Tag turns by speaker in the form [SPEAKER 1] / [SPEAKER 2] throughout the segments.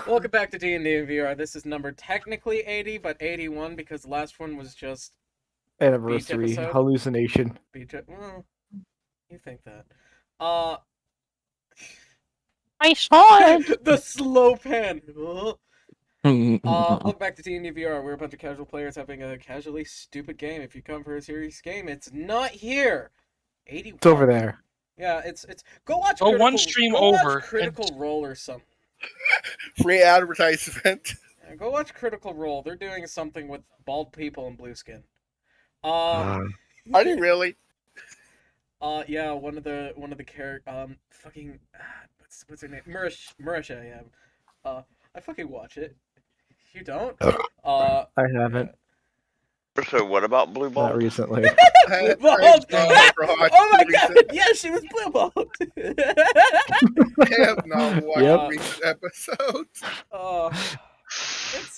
[SPEAKER 1] Welcome back to D&D and VR. This is number technically 80, but 81 because the last one was just
[SPEAKER 2] Anniversary
[SPEAKER 1] episode?
[SPEAKER 2] hallucination.
[SPEAKER 1] beach. Well, you think that.
[SPEAKER 3] I saw it.
[SPEAKER 1] The slow pan. Welcome back to D&D VR. We're a bunch of casual players having a casually stupid game. If you come for a serious game, it's not here. 81.
[SPEAKER 2] It's over there.
[SPEAKER 1] Yeah, it's. Go watch.
[SPEAKER 3] Go
[SPEAKER 1] Critical,
[SPEAKER 3] one stream
[SPEAKER 1] go watch
[SPEAKER 3] over
[SPEAKER 1] Critical Role or something.
[SPEAKER 4] Free advertisement.
[SPEAKER 1] Yeah, go watch Critical Role. They're doing something with bald people and blue skin.
[SPEAKER 4] Are you really?
[SPEAKER 1] Yeah, one of the fucking what's her name? Marisha, yeah. I fucking watch it. You don't?
[SPEAKER 2] I haven't.
[SPEAKER 5] So what about blue ball?
[SPEAKER 2] Not recently.
[SPEAKER 1] Blue balled. Oh my god! Yeah, she was blue balled.
[SPEAKER 4] I have not watched recent episodes.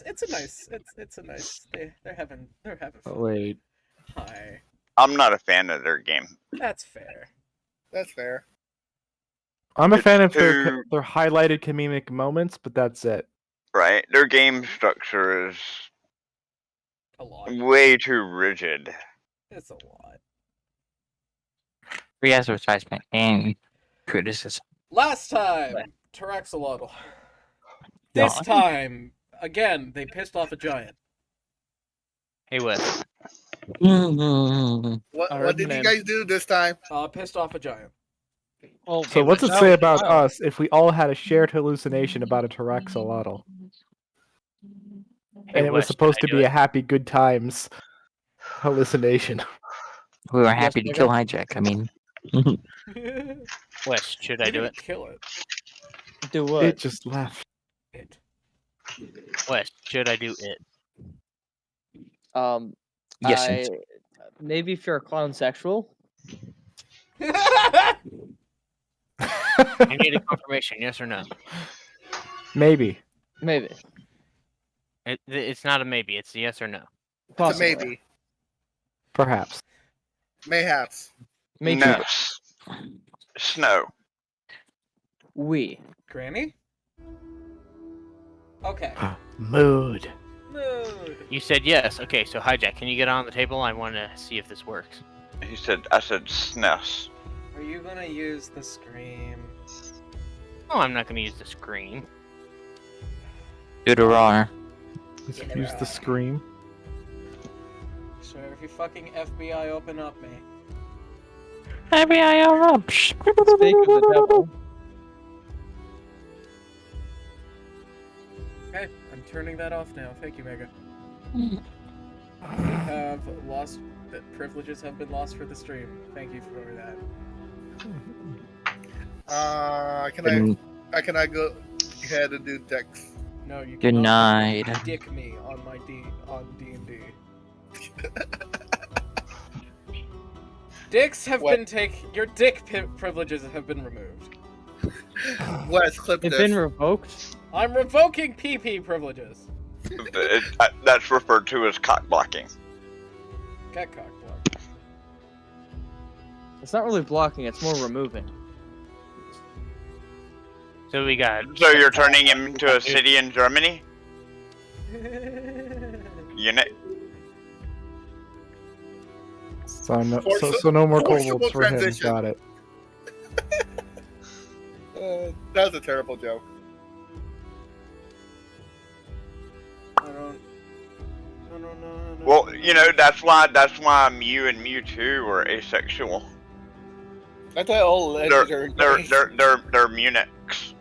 [SPEAKER 1] It's a nice. They're having fun.
[SPEAKER 2] Wait.
[SPEAKER 1] Hi.
[SPEAKER 5] I'm not a fan of their game.
[SPEAKER 1] That's fair.
[SPEAKER 4] That's fair.
[SPEAKER 2] I'm a fan of
[SPEAKER 5] Too-
[SPEAKER 2] their highlighted comedic moments, but that's it.
[SPEAKER 5] Right? Their game structure is
[SPEAKER 1] A lot.
[SPEAKER 5] way too rigid.
[SPEAKER 1] It's a lot.
[SPEAKER 3] Free advertisement and criticism.
[SPEAKER 1] Last time, Tyraxolotl. This time, again, they pissed off a giant.
[SPEAKER 3] Hey, Wes.
[SPEAKER 4] What did you guys do this time?
[SPEAKER 1] Pissed off a giant.
[SPEAKER 3] Oh,
[SPEAKER 2] So what's it say about us if we all had a shared hallucination about a Tyraxolotl? And it was supposed to be a happy good times hallucination.
[SPEAKER 3] We were happy to kill Hijack. I mean,
[SPEAKER 6] Wes, should I do it?
[SPEAKER 1] Kill it.
[SPEAKER 6] Do what?
[SPEAKER 2] It just left.
[SPEAKER 1] It.
[SPEAKER 6] Wes, should I do it?
[SPEAKER 3] yes.
[SPEAKER 7] Maybe if you're a clown sexual.
[SPEAKER 6] I need a confirmation, yes or no?
[SPEAKER 2] Maybe.
[SPEAKER 7] Maybe.
[SPEAKER 6] It's not a maybe, it's a yes or no.
[SPEAKER 4] It's a
[SPEAKER 7] Possibly.
[SPEAKER 4] maybe.
[SPEAKER 2] Perhaps.
[SPEAKER 4] Mayhaps.
[SPEAKER 7] Maybe.
[SPEAKER 5] No. Snow.
[SPEAKER 7] We.
[SPEAKER 1] Granny? Okay.
[SPEAKER 2] Mood.
[SPEAKER 1] Mood.
[SPEAKER 6] You said yes. Okay, so Hijack, can you get on the table? I want to see if this works.
[SPEAKER 5] I said SNES.
[SPEAKER 1] Are you gonna use the scream?
[SPEAKER 6] Oh, I'm not going to use the screen.
[SPEAKER 3] Deuterar.
[SPEAKER 2] Use the scream.
[SPEAKER 1] So if you fucking FBI open up me.
[SPEAKER 3] FBI are up.
[SPEAKER 7] Speak of the devil.
[SPEAKER 1] Okay, I'm turning that off now. Thank you, Mega. We have lost. The privileges have been lost for the stream. Thank you for that.
[SPEAKER 4] Can I go ahead and do Dex?
[SPEAKER 1] No, you
[SPEAKER 3] Denied.
[SPEAKER 1] cannot dick me on my D&D. Dicks have
[SPEAKER 4] What?
[SPEAKER 1] been your dick privileges have been removed.
[SPEAKER 4] Wes, clip
[SPEAKER 7] It's
[SPEAKER 4] this.
[SPEAKER 7] been revoked.
[SPEAKER 1] I'm revoking PP privileges.
[SPEAKER 5] That's referred to as cock blocking.
[SPEAKER 1] Get cock blocked.
[SPEAKER 7] It's not really blocking, it's more removing.
[SPEAKER 6] So we got...
[SPEAKER 5] So you're turning him into a city in Germany? Unit?
[SPEAKER 2] So no more
[SPEAKER 4] Forcible
[SPEAKER 2] kobolds for him.
[SPEAKER 4] transition.
[SPEAKER 2] Got it.
[SPEAKER 4] That was a terrible joke.
[SPEAKER 1] I don't. No.
[SPEAKER 5] Well, you know, that's why Mew and Mewtwo were asexual.
[SPEAKER 4] I thought all legendary.
[SPEAKER 5] They're Munics.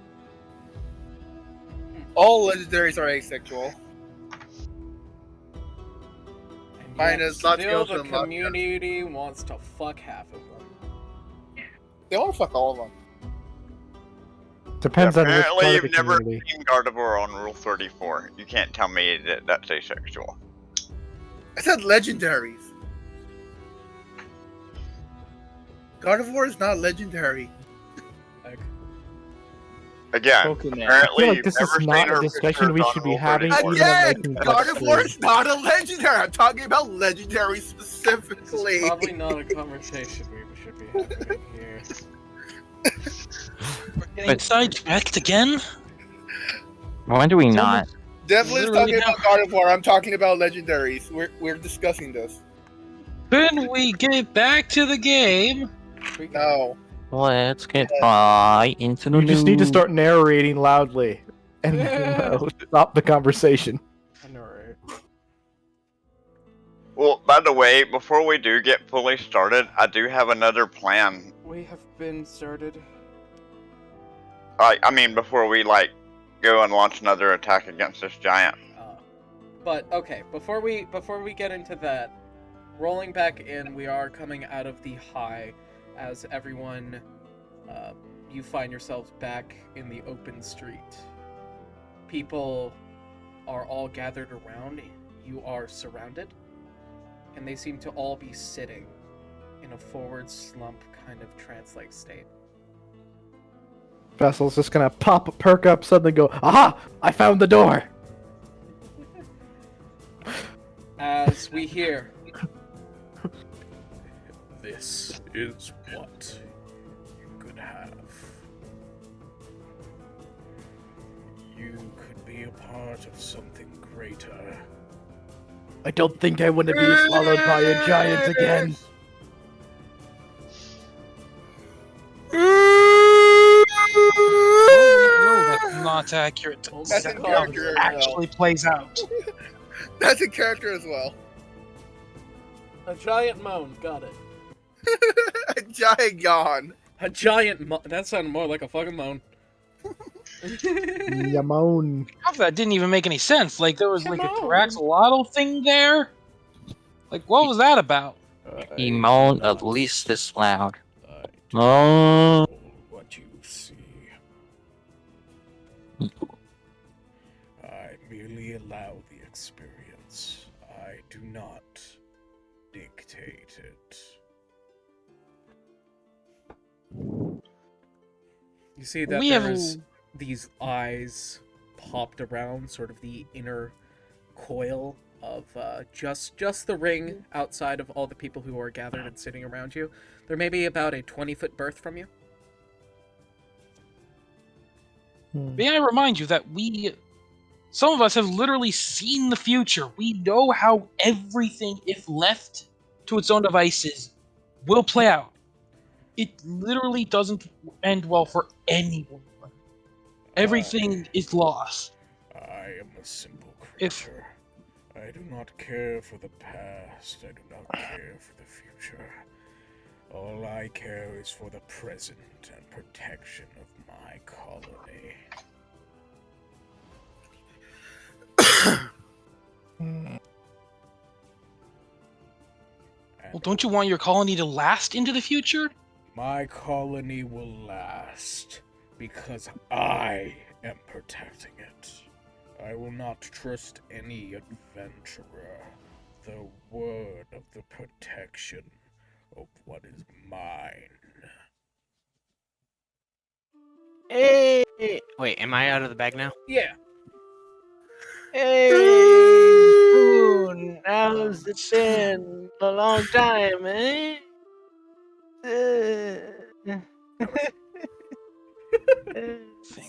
[SPEAKER 4] All legendaries are asexual.
[SPEAKER 1] And
[SPEAKER 4] Minus
[SPEAKER 1] yet
[SPEAKER 4] Latios
[SPEAKER 1] still the
[SPEAKER 4] and Latios.
[SPEAKER 1] community wants to fuck half of them.
[SPEAKER 4] They want to fuck all of them.
[SPEAKER 2] Depends on which
[SPEAKER 5] Apparently,
[SPEAKER 2] part of the
[SPEAKER 5] you've never
[SPEAKER 2] community.
[SPEAKER 5] seen Gardevoir on Rule 34. You can't tell me that that's asexual.
[SPEAKER 4] I said legendaries. Gardevoir is not legendary.
[SPEAKER 1] Like,
[SPEAKER 5] Again,
[SPEAKER 7] Pokemon.
[SPEAKER 2] I
[SPEAKER 5] apparently
[SPEAKER 2] feel like
[SPEAKER 5] you've
[SPEAKER 2] this
[SPEAKER 5] never
[SPEAKER 2] is
[SPEAKER 5] seen
[SPEAKER 2] not
[SPEAKER 5] her
[SPEAKER 2] a discussion we
[SPEAKER 5] pictures
[SPEAKER 2] should
[SPEAKER 5] on
[SPEAKER 2] be
[SPEAKER 5] Rule
[SPEAKER 2] having
[SPEAKER 5] 34.
[SPEAKER 2] even when
[SPEAKER 4] Again,
[SPEAKER 2] making
[SPEAKER 4] Gardevoir is not a legendary. I'm talking about legendary
[SPEAKER 1] this
[SPEAKER 4] specifically.
[SPEAKER 1] is probably not a conversation we should be having here.
[SPEAKER 8] We're getting sidetracked again?
[SPEAKER 3] When do we not?
[SPEAKER 4] Definitely
[SPEAKER 8] Literally
[SPEAKER 4] talking about God of War. I'm talking about legendaries. We're discussing this.
[SPEAKER 8] Couldn't we get back to the game?
[SPEAKER 4] No.
[SPEAKER 3] Let's get right into the
[SPEAKER 2] You just need to
[SPEAKER 3] news.
[SPEAKER 2] start narrating loudly, and stop the conversation.
[SPEAKER 1] I know, right?
[SPEAKER 5] Well, by the way, before we do get fully started, I do have another plan.
[SPEAKER 1] We have been started.
[SPEAKER 5] I mean, before we go and launch another attack against this giant.
[SPEAKER 1] But okay, before we get into that, rolling back in, we are coming out of the high, as everyone, you find yourselves back in the open street. People are all gathered around. You are surrounded, and they seem to all be sitting in a forward slump kind of trance-like state.
[SPEAKER 2] Vessel's just gonna perk up, suddenly go, aha! I found the door!
[SPEAKER 1] As we hear, this is what you could have. You could be a part of something greater.
[SPEAKER 2] I don't think I want to be swallowed by a giant again.
[SPEAKER 8] No, that's not accurate.
[SPEAKER 4] That's in character as well.
[SPEAKER 8] Actually plays out.
[SPEAKER 4] That's in character as well.
[SPEAKER 1] A giant moan, got it.
[SPEAKER 4] A giant yawn.
[SPEAKER 1] A giant moan. That sounded more like a fucking moan.
[SPEAKER 2] Yamon.
[SPEAKER 8] Half of that didn't even make any sense. Like, there was like a
[SPEAKER 1] Come on.
[SPEAKER 8] Caraxolotl thing there. Like, what was that about?
[SPEAKER 3] He moaned at least this loud.
[SPEAKER 1] I
[SPEAKER 3] Oh.
[SPEAKER 1] what you see. I merely allow the experience. I do not dictate it. You see that
[SPEAKER 8] We have-
[SPEAKER 1] there's these eyes popped around sort of the inner coil of just the ring outside of all the people who are gathered and sitting around you. There may be about a 20-foot berth from you.
[SPEAKER 8] May I remind you that some of us have literally seen the future. We know how everything, if left to its own devices, will play out. It literally doesn't end well for anyone. Everything is lost.
[SPEAKER 1] I am a simple
[SPEAKER 8] If-
[SPEAKER 1] creature. I do not care for the past. I do not care for the future. All I care is for the present and protection of my colony.
[SPEAKER 8] Well, don't you want your colony to last into the future?
[SPEAKER 1] My colony will last because I am protecting it. I will not trust any adventurer. The word of the protection of what is mine.
[SPEAKER 6] Hey! Wait, am I out of the bag now?
[SPEAKER 1] Yeah.
[SPEAKER 6] Hey! Ooh, how's it been? A long time, eh?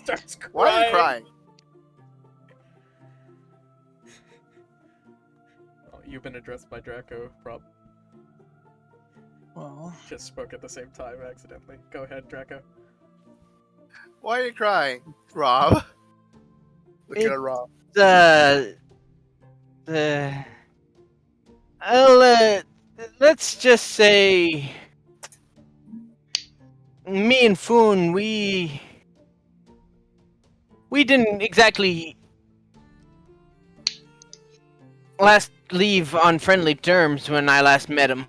[SPEAKER 1] Starts crying.
[SPEAKER 4] Why are you crying?
[SPEAKER 1] Oh, you've been addressed by Draco, Rob.
[SPEAKER 8] Well,
[SPEAKER 1] Just spoke at the same time accidentally. Go ahead, Draco.
[SPEAKER 4] Why are you crying, Rob? Look at Rob.
[SPEAKER 6] Let's just say, me and Foon, we didn't exactly leave on friendly terms when I last met him.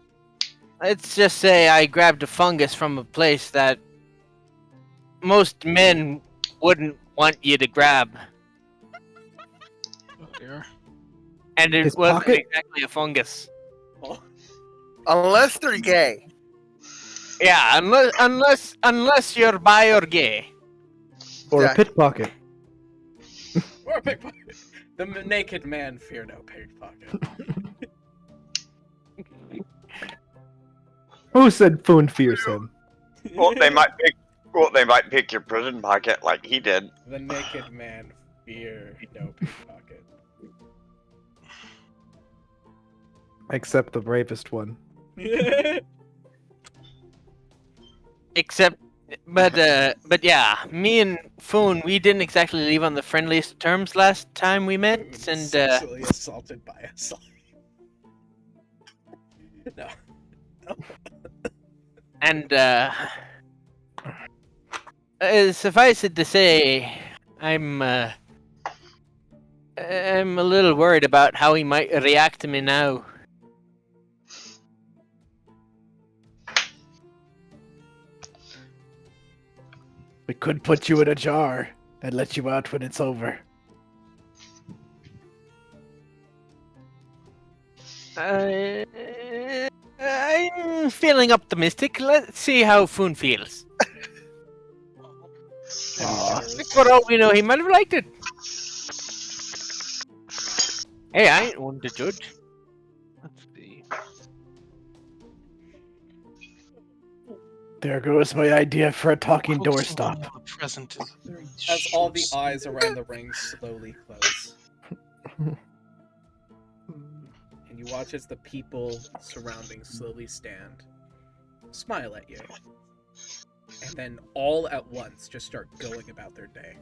[SPEAKER 6] Let's just say I grabbed a fungus from a place that most men wouldn't want you to grab.
[SPEAKER 8] oh dear.
[SPEAKER 6] And it
[SPEAKER 2] His
[SPEAKER 6] wasn't
[SPEAKER 2] pocket?
[SPEAKER 6] exactly a fungus.
[SPEAKER 4] Unless they're gay.
[SPEAKER 6] Yeah, unless you're bi or gay.
[SPEAKER 2] Or a
[SPEAKER 4] Yeah.
[SPEAKER 2] pickpocket.
[SPEAKER 1] Or a pickpocket. The naked man fear no pickpocket.
[SPEAKER 2] Who said Foon fears him?
[SPEAKER 5] Well, they might pick your prison pocket like he did.
[SPEAKER 1] The naked man Beer, no pickpocket.
[SPEAKER 2] Except the bravest one.
[SPEAKER 6] Except, but yeah, me and Foon, we didn't exactly leave on the friendliest terms last time we met, and
[SPEAKER 1] Sexually assaulted by a slime. No.
[SPEAKER 6] and suffice it to say, I'm a little worried about how he might react to me now.
[SPEAKER 2] We could put you in a jar and let you out when it's over.
[SPEAKER 6] I'm feeling optimistic. Let's see how Foon feels. For all we know, he might have liked it. Hey, I ain't one to judge.
[SPEAKER 8] Let's see.
[SPEAKER 2] There goes my idea for a talking
[SPEAKER 8] Focusing
[SPEAKER 2] doorstop.
[SPEAKER 8] on The present is a very
[SPEAKER 1] As all the
[SPEAKER 8] short
[SPEAKER 1] eyes around the ring slowly close. And you watch as the people surrounding slowly stand, smile at you, and then all at once just start going about their day.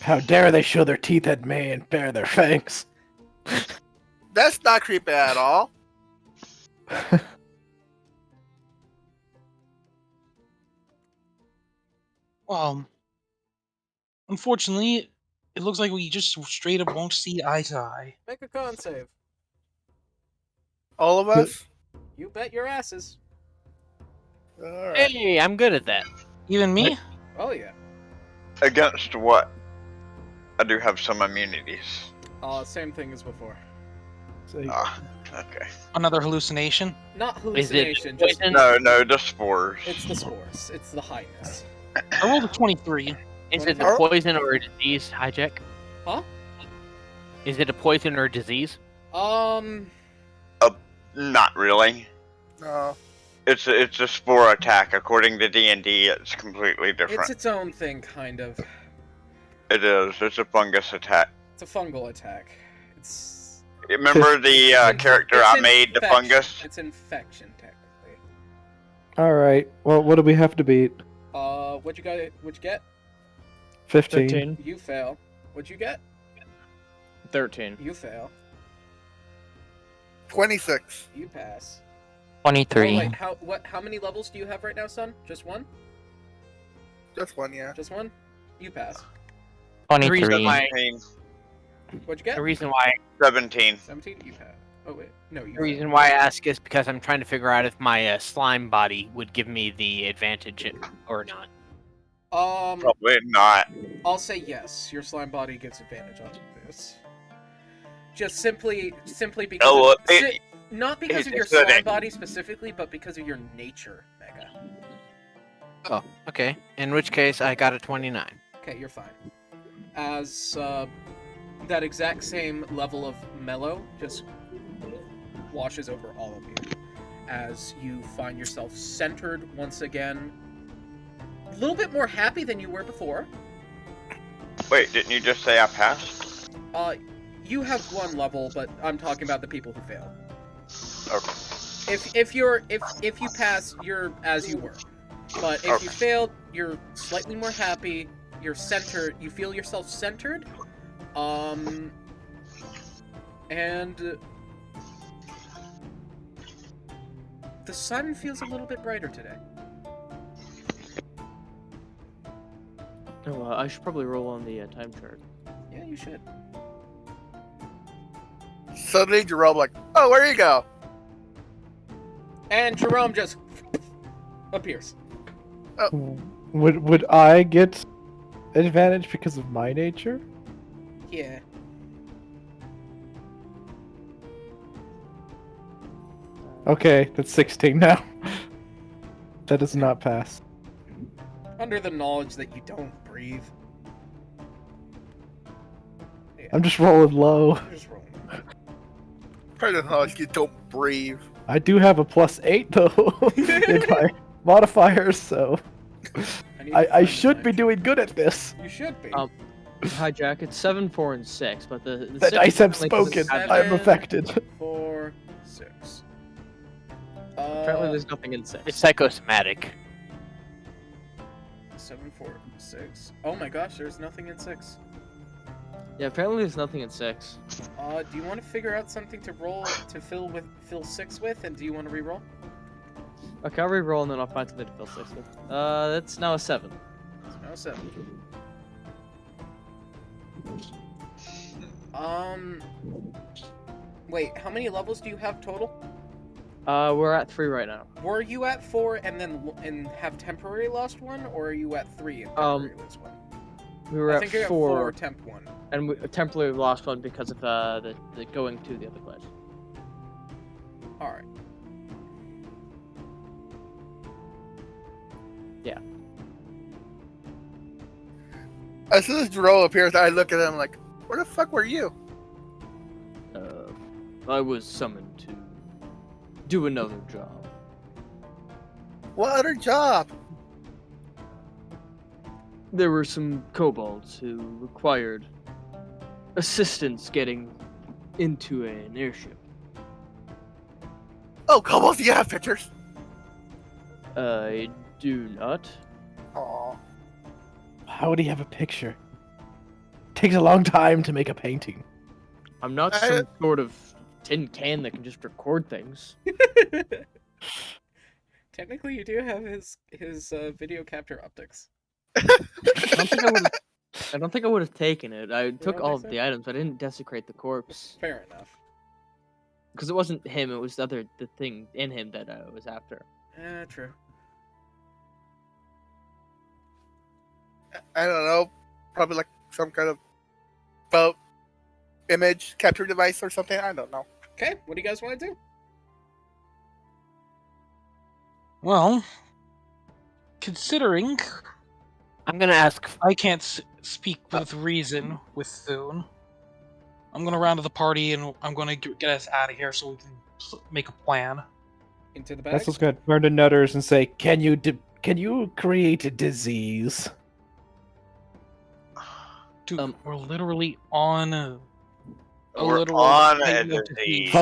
[SPEAKER 2] How dare they show their teeth at me and bare their fangs?
[SPEAKER 4] That's not creepy at all.
[SPEAKER 8] Well, unfortunately, it looks like we just straight up won't see eye to eye.
[SPEAKER 1] Make a con save.
[SPEAKER 4] All of us?
[SPEAKER 1] You bet your asses.
[SPEAKER 4] Alright.
[SPEAKER 6] Hey, I'm good at that.
[SPEAKER 8] Even me?
[SPEAKER 1] Oh yeah.
[SPEAKER 5] Against what? I do have some immunities.
[SPEAKER 1] Same thing as before.
[SPEAKER 2] So,
[SPEAKER 5] Ah, okay.
[SPEAKER 8] Another hallucination?
[SPEAKER 1] Not
[SPEAKER 6] Is it
[SPEAKER 1] hallucination, just
[SPEAKER 6] poison?
[SPEAKER 5] No, the spores.
[SPEAKER 1] it's the spores. It's the highness.
[SPEAKER 8] I rolled a 23.
[SPEAKER 6] Is
[SPEAKER 1] What
[SPEAKER 6] it
[SPEAKER 1] about-
[SPEAKER 6] a poison or a disease, Hijack?
[SPEAKER 1] Huh?
[SPEAKER 6] Is it a poison or a disease?
[SPEAKER 5] Not really.
[SPEAKER 4] No.
[SPEAKER 5] It's a spore attack. According to D&D, it's completely different.
[SPEAKER 1] It's its own thing, kind of.
[SPEAKER 5] It is. It's a fungus attack.
[SPEAKER 1] It's a fungal attack. It's
[SPEAKER 5] Remember the
[SPEAKER 1] It's
[SPEAKER 5] character I made, the
[SPEAKER 1] infection.
[SPEAKER 5] fungus?
[SPEAKER 1] It's infection, technically.
[SPEAKER 2] Alright, well, what do we have to beat?
[SPEAKER 1] What'd you get?
[SPEAKER 2] 15.
[SPEAKER 7] 13.
[SPEAKER 1] You fail. What'd you get?
[SPEAKER 7] 13.
[SPEAKER 1] You fail.
[SPEAKER 4] 26.
[SPEAKER 1] You pass.
[SPEAKER 3] 23.
[SPEAKER 1] Oh, wait, how many levels do you have right now, son? Just one?
[SPEAKER 4] Just one, yeah.
[SPEAKER 1] Just one? You pass.
[SPEAKER 3] 23.
[SPEAKER 6] why-
[SPEAKER 5] 17.
[SPEAKER 1] What'd you get?
[SPEAKER 6] The reason why
[SPEAKER 5] 17.
[SPEAKER 1] 17? You pass. Oh wait, no, you
[SPEAKER 6] the reason why I ask is because I'm trying to figure out if my slime body would give me the advantage or not.
[SPEAKER 5] Probably not.
[SPEAKER 1] I'll say yes. Your slime body gives advantage on this. Just simply because
[SPEAKER 5] Oh,
[SPEAKER 1] of, not because of your
[SPEAKER 5] it's good.
[SPEAKER 1] slime body specifically, but because of your nature, Mega.
[SPEAKER 6] Oh, okay. In which case, I got a 29.
[SPEAKER 1] Okay, you're fine. As that exact same level of mellow just washes over all of you, as you find yourself centered once again, a little bit more happy than you were before.
[SPEAKER 5] Wait, didn't you just say I passed?
[SPEAKER 1] You have one level, but I'm talking about the people who fail.
[SPEAKER 5] Okay.
[SPEAKER 1] If you pass, you're as you were. But if you failed, you're slightly more happy. You're centered. You feel yourself centered. And the sun feels a little bit brighter today.
[SPEAKER 7] Oh, I should probably roll on the time chart.
[SPEAKER 1] Yeah, you should.
[SPEAKER 4] Suddenly, Jerome like, oh, where you go?
[SPEAKER 1] And Jerome just appears.
[SPEAKER 2] Would I get advantage because of my nature?
[SPEAKER 1] Yeah.
[SPEAKER 2] Okay, that's 16 now. That does not pass.
[SPEAKER 1] Under the knowledge that you don't breathe. Yeah,
[SPEAKER 2] I'm just rolling low.
[SPEAKER 1] just rolling.
[SPEAKER 4] Probably doesn't know you don't breathe.
[SPEAKER 2] I do have a +8 though in my modifiers, so
[SPEAKER 1] need to
[SPEAKER 2] I
[SPEAKER 1] find
[SPEAKER 2] should
[SPEAKER 1] the
[SPEAKER 2] be
[SPEAKER 1] knife.
[SPEAKER 2] doing good at this.
[SPEAKER 1] You should be.
[SPEAKER 7] Hijack. It's 7, 4, and 6, but the
[SPEAKER 2] The
[SPEAKER 7] six
[SPEAKER 2] dice have
[SPEAKER 7] apparently doesn't
[SPEAKER 2] spoken.
[SPEAKER 7] have
[SPEAKER 2] I am
[SPEAKER 7] that.
[SPEAKER 2] affected.
[SPEAKER 1] 4, 6.
[SPEAKER 7] Apparently, there's nothing in 6.
[SPEAKER 6] It's psychosomatic.
[SPEAKER 1] 7, 4, 6. Oh my gosh, there's nothing in 6.
[SPEAKER 7] Yeah, apparently there's nothing in 6.
[SPEAKER 1] Do you want to figure out something to roll to fill 6 with, and do you want to re-roll?
[SPEAKER 7] Okay, I'll re-roll and then I'll find something to fill 6 with. That's now a 7.
[SPEAKER 1] It's now 7. Wait, how many levels do you have total?
[SPEAKER 7] We're at 3 right now.
[SPEAKER 1] Were you at 4 and have temporary lost 1, or are you at 3 and temporary lose 1?
[SPEAKER 7] We were
[SPEAKER 1] I
[SPEAKER 7] at
[SPEAKER 1] think you're at
[SPEAKER 7] 4,
[SPEAKER 1] 4 temp 1.
[SPEAKER 7] and we temporarily lost 1 because of the going to the other place.
[SPEAKER 1] Alright.
[SPEAKER 7] Yeah.
[SPEAKER 4] As soon as Dro appears, I look at him like, where the fuck were you?
[SPEAKER 7] I was summoned to do another job.
[SPEAKER 4] What other job?
[SPEAKER 7] There were some kobolds who required assistance getting into an airship.
[SPEAKER 4] Oh, Kobolds, do you have pictures?
[SPEAKER 7] I do not.
[SPEAKER 4] Aw.
[SPEAKER 2] How would he have a picture? Takes a long time to make a painting.
[SPEAKER 7] I'm not some sort of tin can that can just record things.
[SPEAKER 1] Technically, you do have his video capture optics.
[SPEAKER 7] I don't think I would have taken it. I took
[SPEAKER 1] don't
[SPEAKER 7] all
[SPEAKER 1] think
[SPEAKER 7] of
[SPEAKER 1] so?
[SPEAKER 7] the items. I didn't desecrate the corpse
[SPEAKER 1] Fair enough.
[SPEAKER 7] because it wasn't him. It was the thing in him that I was after.
[SPEAKER 1] True.
[SPEAKER 4] I don't know. Probably like some kind of boat image capture device or something. I don't know.
[SPEAKER 1] Okay, what do you guys want to do?
[SPEAKER 8] Well, considering
[SPEAKER 6] I'm gonna ask.
[SPEAKER 8] I can't speak with reason with Thune, I'm gonna round to the party and I'm gonna get us out of here so we can make a plan.
[SPEAKER 1] Into the bag?
[SPEAKER 2] That's what's good. Turn to Nutters and say, can you create a disease?
[SPEAKER 8] Dude, we're literally on a
[SPEAKER 5] We're
[SPEAKER 8] literal
[SPEAKER 5] on
[SPEAKER 8] thing
[SPEAKER 5] a
[SPEAKER 8] of
[SPEAKER 5] disease.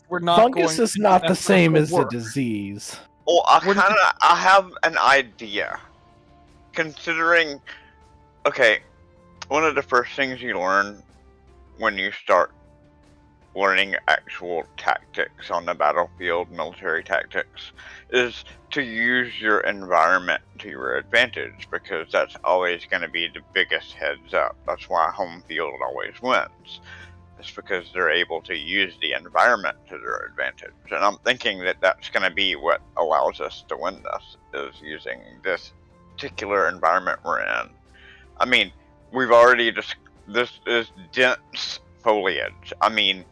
[SPEAKER 8] We're not
[SPEAKER 2] Fungus
[SPEAKER 8] going,
[SPEAKER 2] is not the
[SPEAKER 8] that's
[SPEAKER 2] same
[SPEAKER 8] gonna
[SPEAKER 2] as
[SPEAKER 8] work.
[SPEAKER 2] a disease.
[SPEAKER 5] Well, I have an idea. Considering, okay, one of the first things you learn when you start learning actual tactics on the battlefield, military tactics, is to use your environment to your advantage, because that's always going to be the biggest heads up. That's why home field always wins. It's because they're able to use the environment to their advantage. And I'm thinking that that's going to be what allows us to win this, is using this particular environment we're in. I mean, we've already this is dense foliage. I mean,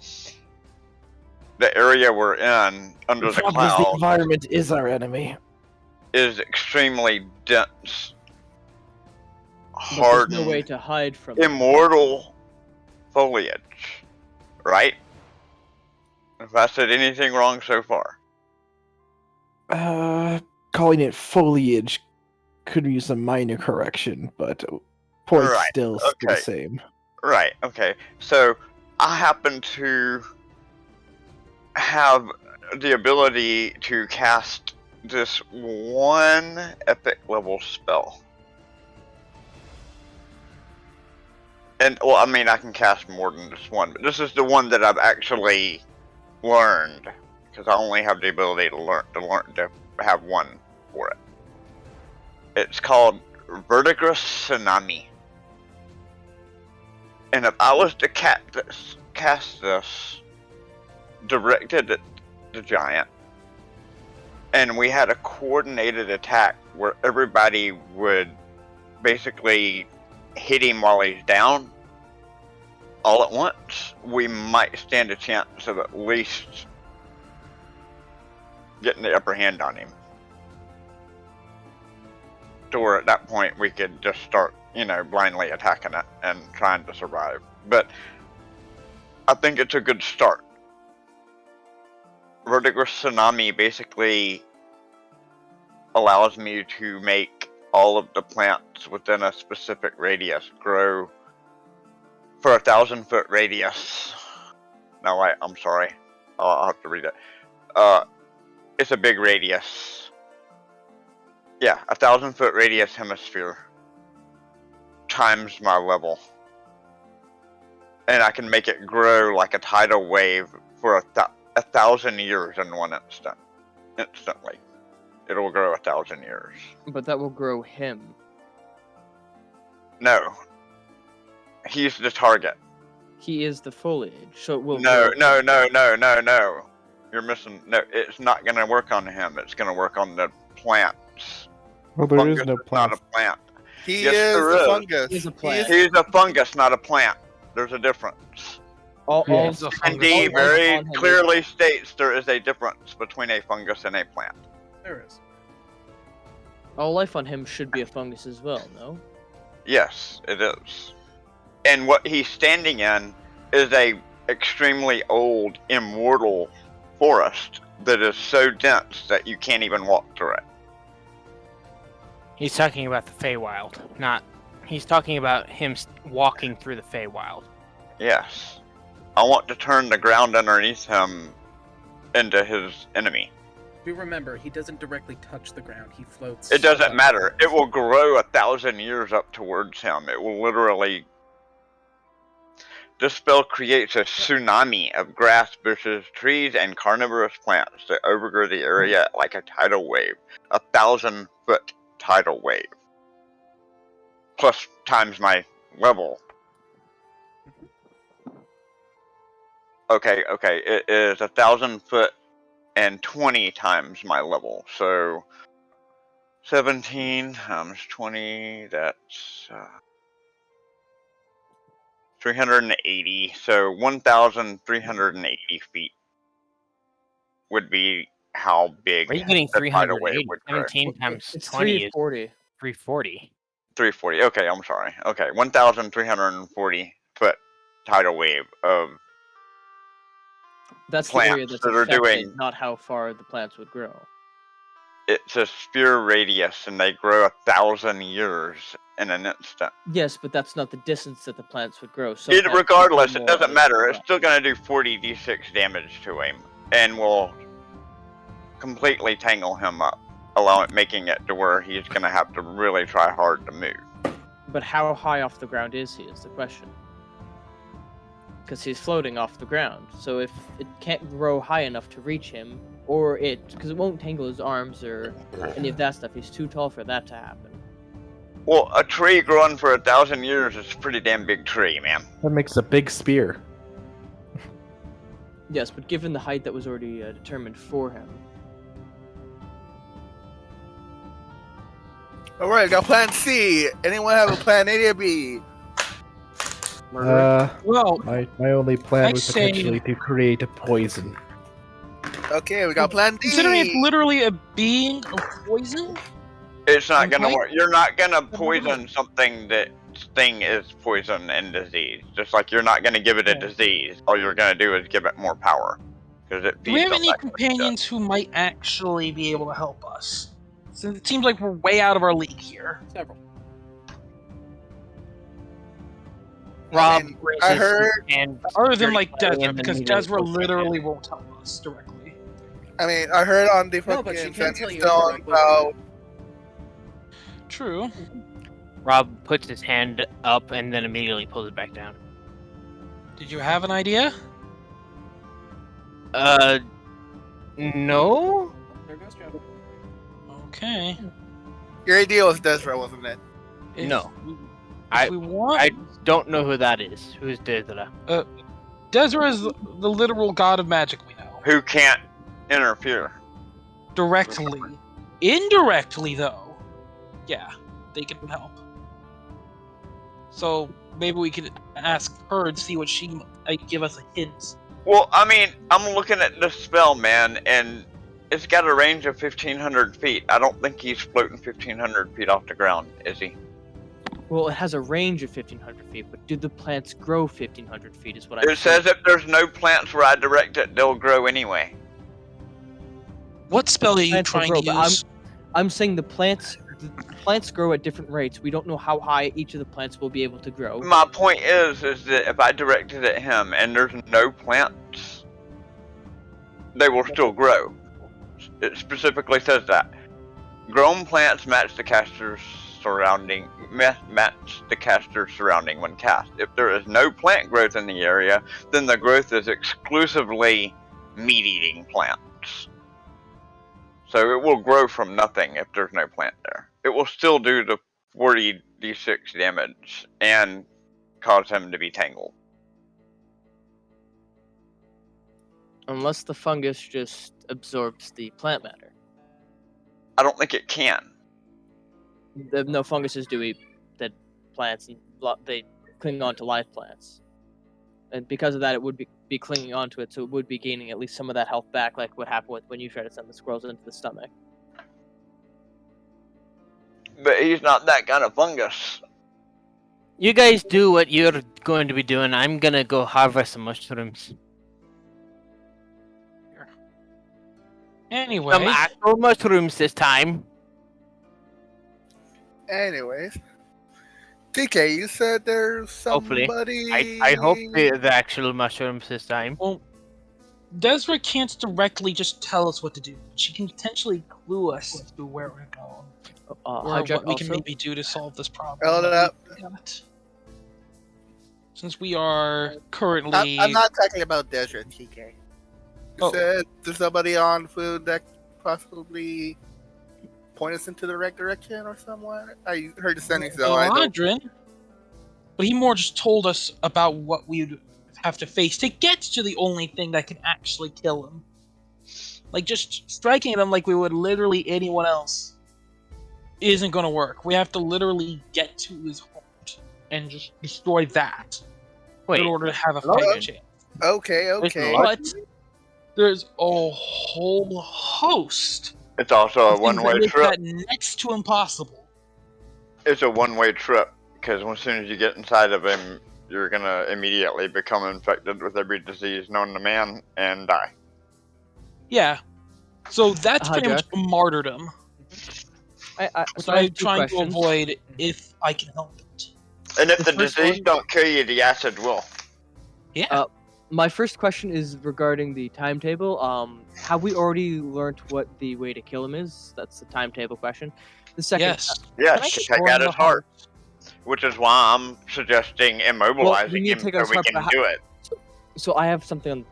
[SPEAKER 5] the area we're in under the
[SPEAKER 2] The
[SPEAKER 5] clouds
[SPEAKER 2] environment is our enemy.
[SPEAKER 5] is extremely dense,
[SPEAKER 7] But
[SPEAKER 5] hardened,
[SPEAKER 7] there's no way to hide from it.
[SPEAKER 5] immortal foliage, right? If I said anything wrong so far.
[SPEAKER 2] Calling it foliage could use a minor correction, but point
[SPEAKER 5] Right,
[SPEAKER 2] still the
[SPEAKER 5] okay.
[SPEAKER 2] same.
[SPEAKER 5] Right, okay. So I happen to have the ability to cast this one epic level spell. And, well, I mean, I can cast more than this one, but this is the one that I've actually learned, because I only have the ability to have one for it. It's called Verdigris Tsunami. And if I was to cast this directed at the giant, and we had a coordinated attack where everybody would basically hit him while he's down all at once, we might stand a chance of at least getting the upper hand on him. To where at that point we could just start, blindly attacking it and trying to survive. But I think it's a good start. Verdigris Tsunami basically allows me to make all of the plants within a specific radius grow for 1,000-foot radius. No, I'm sorry. I'll have to read it. It's a big radius. Yeah, 1,000-foot radius hemisphere times my level. And I can make it grow like a tidal wave for 1,000 years in one instant. Instantly. It'll grow 1,000 years.
[SPEAKER 7] But that will grow him.
[SPEAKER 5] No. He's the target.
[SPEAKER 7] He is the foliage, so it will.
[SPEAKER 5] No.
[SPEAKER 7] grow.
[SPEAKER 5] You're missing. No, it's not going to work on him. It's going to work on the plants.
[SPEAKER 2] Well, there is
[SPEAKER 5] Fungus
[SPEAKER 2] no
[SPEAKER 5] is
[SPEAKER 2] plant.
[SPEAKER 5] not a plant.
[SPEAKER 4] He
[SPEAKER 5] Yes,
[SPEAKER 4] is
[SPEAKER 5] there
[SPEAKER 4] a
[SPEAKER 5] is.
[SPEAKER 4] fungus.
[SPEAKER 7] He's a plant.
[SPEAKER 5] He's a fungus, not a plant. There's a difference.
[SPEAKER 7] All
[SPEAKER 8] It's a
[SPEAKER 5] And
[SPEAKER 8] fungus.
[SPEAKER 5] D
[SPEAKER 7] all
[SPEAKER 5] very
[SPEAKER 7] on him is-
[SPEAKER 5] clearly states there is a difference between a fungus and a plant.
[SPEAKER 1] There is.
[SPEAKER 7] all life on him should be a fungus as well. No.
[SPEAKER 5] Yes, it is. And what he's standing in is a extremely old, immortal forest that is so dense that you can't even walk through it.
[SPEAKER 6] He's talking about the Feywild, not. He's talking about him walking through the Feywild.
[SPEAKER 5] Yes. I want to turn the ground underneath him into his enemy.
[SPEAKER 1] Do remember, he doesn't directly touch the ground. He floats.
[SPEAKER 5] It doesn't
[SPEAKER 1] above
[SPEAKER 5] matter.
[SPEAKER 1] the
[SPEAKER 5] It will grow 1,000 years up towards him. It will literally. This spell creates a tsunami of grass, bushes, trees, and carnivorous plants that overgrow the area like a tidal wave. 1,000-foot tidal wave. Plus times my level. Okay. It is 1,000 foot and 20 times my level. So 17 times 20. That's 380. So 1,380 feet would be how big
[SPEAKER 6] Are you getting
[SPEAKER 5] the tidal wave
[SPEAKER 6] 380?
[SPEAKER 5] would grow.
[SPEAKER 6] 17 times
[SPEAKER 7] It's
[SPEAKER 6] 20 is
[SPEAKER 7] 340.
[SPEAKER 6] 340.
[SPEAKER 5] 340. Okay, I'm sorry. Okay, 1,340 foot tidal wave of
[SPEAKER 7] That's the area
[SPEAKER 5] plants
[SPEAKER 7] that's
[SPEAKER 5] that are
[SPEAKER 7] affected,
[SPEAKER 5] doing.
[SPEAKER 7] not how far the plants would grow.
[SPEAKER 5] It's a sphere radius, and they grow 1,000 years in an instant.
[SPEAKER 7] Yes, but that's not the distance that the plants would grow. So
[SPEAKER 5] Regardless, it doesn't matter. It's still going to do 40 d6 damage to him, and will completely tangle him up, making it to where he's going to have to really try hard to move.
[SPEAKER 7] But how high off the ground is he? Is the question. Because he's floating off the ground. So if it can't grow high enough to reach him, because it won't tangle his arms or any of that stuff. He's too tall for that to happen.
[SPEAKER 5] Well, a tree growing for 1,000 years is a pretty damn big tree, man.
[SPEAKER 2] That makes a big spear.
[SPEAKER 7] Yes, but given the height that was already determined for him.
[SPEAKER 4] Alright, got plan C. Anyone have a plan A or B?
[SPEAKER 8] Well,
[SPEAKER 2] My only plan
[SPEAKER 8] I
[SPEAKER 2] was
[SPEAKER 8] say-
[SPEAKER 2] potentially to create a poison.
[SPEAKER 4] Okay, we got plan D.
[SPEAKER 8] considering it's literally a being of poison,
[SPEAKER 5] It's not going to
[SPEAKER 8] Okay.
[SPEAKER 5] work. You're not going to poison something that thing is poison and disease. Just like you're not going to give it a disease. All you're going to do is give it more power. Because it
[SPEAKER 8] do we
[SPEAKER 5] feeds
[SPEAKER 8] have
[SPEAKER 5] on
[SPEAKER 8] any
[SPEAKER 5] that kind of
[SPEAKER 8] companions who might actually be able to help us? Since it seems like we're way out of our league here.
[SPEAKER 1] Several.
[SPEAKER 6] Rob
[SPEAKER 4] mean,
[SPEAKER 6] raises
[SPEAKER 4] I heard-
[SPEAKER 6] his hand
[SPEAKER 8] Other than like
[SPEAKER 6] securely,
[SPEAKER 8] Desra,
[SPEAKER 6] and then
[SPEAKER 8] because
[SPEAKER 6] he goes,
[SPEAKER 8] Desra
[SPEAKER 6] "Okay."
[SPEAKER 8] literally won't help us directly.
[SPEAKER 4] I mean, I heard on the
[SPEAKER 1] No, but she
[SPEAKER 4] fucking
[SPEAKER 1] can tell you
[SPEAKER 4] Stone
[SPEAKER 1] indirectly.
[SPEAKER 4] about
[SPEAKER 8] True.
[SPEAKER 6] Rob puts his hand up and then immediately pulls it back down.
[SPEAKER 8] Did you have an idea?
[SPEAKER 6] No?
[SPEAKER 1] There goes Joe.
[SPEAKER 8] Okay.
[SPEAKER 4] your idea was Desra, wasn't it?
[SPEAKER 8] If
[SPEAKER 6] No.
[SPEAKER 8] we-
[SPEAKER 6] I-
[SPEAKER 8] If we want,
[SPEAKER 6] I don't know who that is. Who's Dezra?
[SPEAKER 8] Desra is the literal god of magic we know.
[SPEAKER 5] Who can't interfere.
[SPEAKER 8] Directly. Indirectly, though, yeah, they can help. So maybe we could ask her and see what she might give us a hint.
[SPEAKER 5] Well, I mean, I'm looking at this spell, man, and it's got a range of 1,500 feet. I don't think he's floating 1,500 feet off the ground, is he?
[SPEAKER 7] Well, it has a range of 1,500 feet, but do the plants grow 1,500 feet is what I'm
[SPEAKER 5] It says if there's no plants where I direct it, they'll grow anyway.
[SPEAKER 8] What spell are you
[SPEAKER 7] Plants will
[SPEAKER 8] trying
[SPEAKER 7] grow,
[SPEAKER 8] to
[SPEAKER 7] but
[SPEAKER 8] use?
[SPEAKER 7] I'm saying the plants the plants grow at different rates. We don't know how high each of the plants will be able to grow.
[SPEAKER 5] My point is that if I direct it at him and there's no plants, they will still grow. It specifically says that. Grown plants match the caster's surrounding when cast. If there is no plant growth in the area, then the growth is exclusively meat-eating plants. So it will grow from nothing if there's no plant there. It will still do the 40d6 damage and cause him to be tangled.
[SPEAKER 7] Unless the fungus just absorbs the plant matter.
[SPEAKER 5] I don't think it can.
[SPEAKER 7] No, funguses do eat dead plants, and they cling on to live plants. And because of that, it would be clinging onto it, so it would be gaining at least some of that health back, like what happened when you tried to send the squirrels into the stomach.
[SPEAKER 5] But he's not that kind of fungus.
[SPEAKER 6] You guys do what you're going to be doing. I'm gonna go harvest some mushrooms.
[SPEAKER 8] Anyway,
[SPEAKER 6] Some actual mushrooms this time.
[SPEAKER 4] Anyways, TK, you said there's
[SPEAKER 6] Hopefully.
[SPEAKER 4] somebody.
[SPEAKER 6] I hope the actual mushrooms this time.
[SPEAKER 8] well, Desra can't directly just tell us what to do. She can potentially clue us to where we're going, or
[SPEAKER 7] Hijack
[SPEAKER 8] what we can
[SPEAKER 7] also-
[SPEAKER 8] maybe do to solve this problem.
[SPEAKER 4] Hold it up.
[SPEAKER 8] Since we are currently,
[SPEAKER 4] I'm not talking about Desert, TK. You
[SPEAKER 8] Oh.
[SPEAKER 4] said there's somebody on food that possibly point us into the right direction or somewhere. I heard the sentence though. I don't.
[SPEAKER 8] Aladrin, but he more just told us about what we'd have to face to get to the only thing that can actually kill him. Like, just striking at him like we would literally anyone else isn't going to work. We have to literally get to his heart and just destroy that
[SPEAKER 6] Wait,
[SPEAKER 8] in order to have a
[SPEAKER 4] hello?
[SPEAKER 8] fighting chance.
[SPEAKER 4] Okay, okay.
[SPEAKER 8] But there's a whole host
[SPEAKER 5] It's also a
[SPEAKER 8] of things that
[SPEAKER 5] one-way
[SPEAKER 8] make
[SPEAKER 5] trip.
[SPEAKER 8] that next to impossible.
[SPEAKER 5] It's a one-way trip because as soon as you get inside of him, you're gonna immediately become infected with every disease known to man and die.
[SPEAKER 8] Yeah. So that's pretty much
[SPEAKER 7] Hijack.
[SPEAKER 8] martyrdom, which
[SPEAKER 7] so I have
[SPEAKER 8] I'm
[SPEAKER 7] two
[SPEAKER 8] trying to
[SPEAKER 7] questions.
[SPEAKER 8] avoid if I can help it.
[SPEAKER 5] And if
[SPEAKER 7] The
[SPEAKER 5] the
[SPEAKER 7] first
[SPEAKER 5] disease
[SPEAKER 7] one-
[SPEAKER 5] don't kill you, the acid will.
[SPEAKER 8] Yeah.
[SPEAKER 7] My first question is regarding the timetable. Have we already learned what the way to kill him is? That's the timetable question. The second,
[SPEAKER 8] Yes.
[SPEAKER 5] Yes,
[SPEAKER 7] Can I
[SPEAKER 5] to
[SPEAKER 7] get
[SPEAKER 5] take
[SPEAKER 7] more
[SPEAKER 5] out
[SPEAKER 7] on
[SPEAKER 5] his
[SPEAKER 7] the
[SPEAKER 5] heart. Which is why I'm suggesting immobilizing
[SPEAKER 7] need
[SPEAKER 5] him
[SPEAKER 7] to take
[SPEAKER 5] so
[SPEAKER 7] out his
[SPEAKER 5] we
[SPEAKER 7] heart,
[SPEAKER 5] can
[SPEAKER 7] but
[SPEAKER 5] do it.
[SPEAKER 7] so I have something on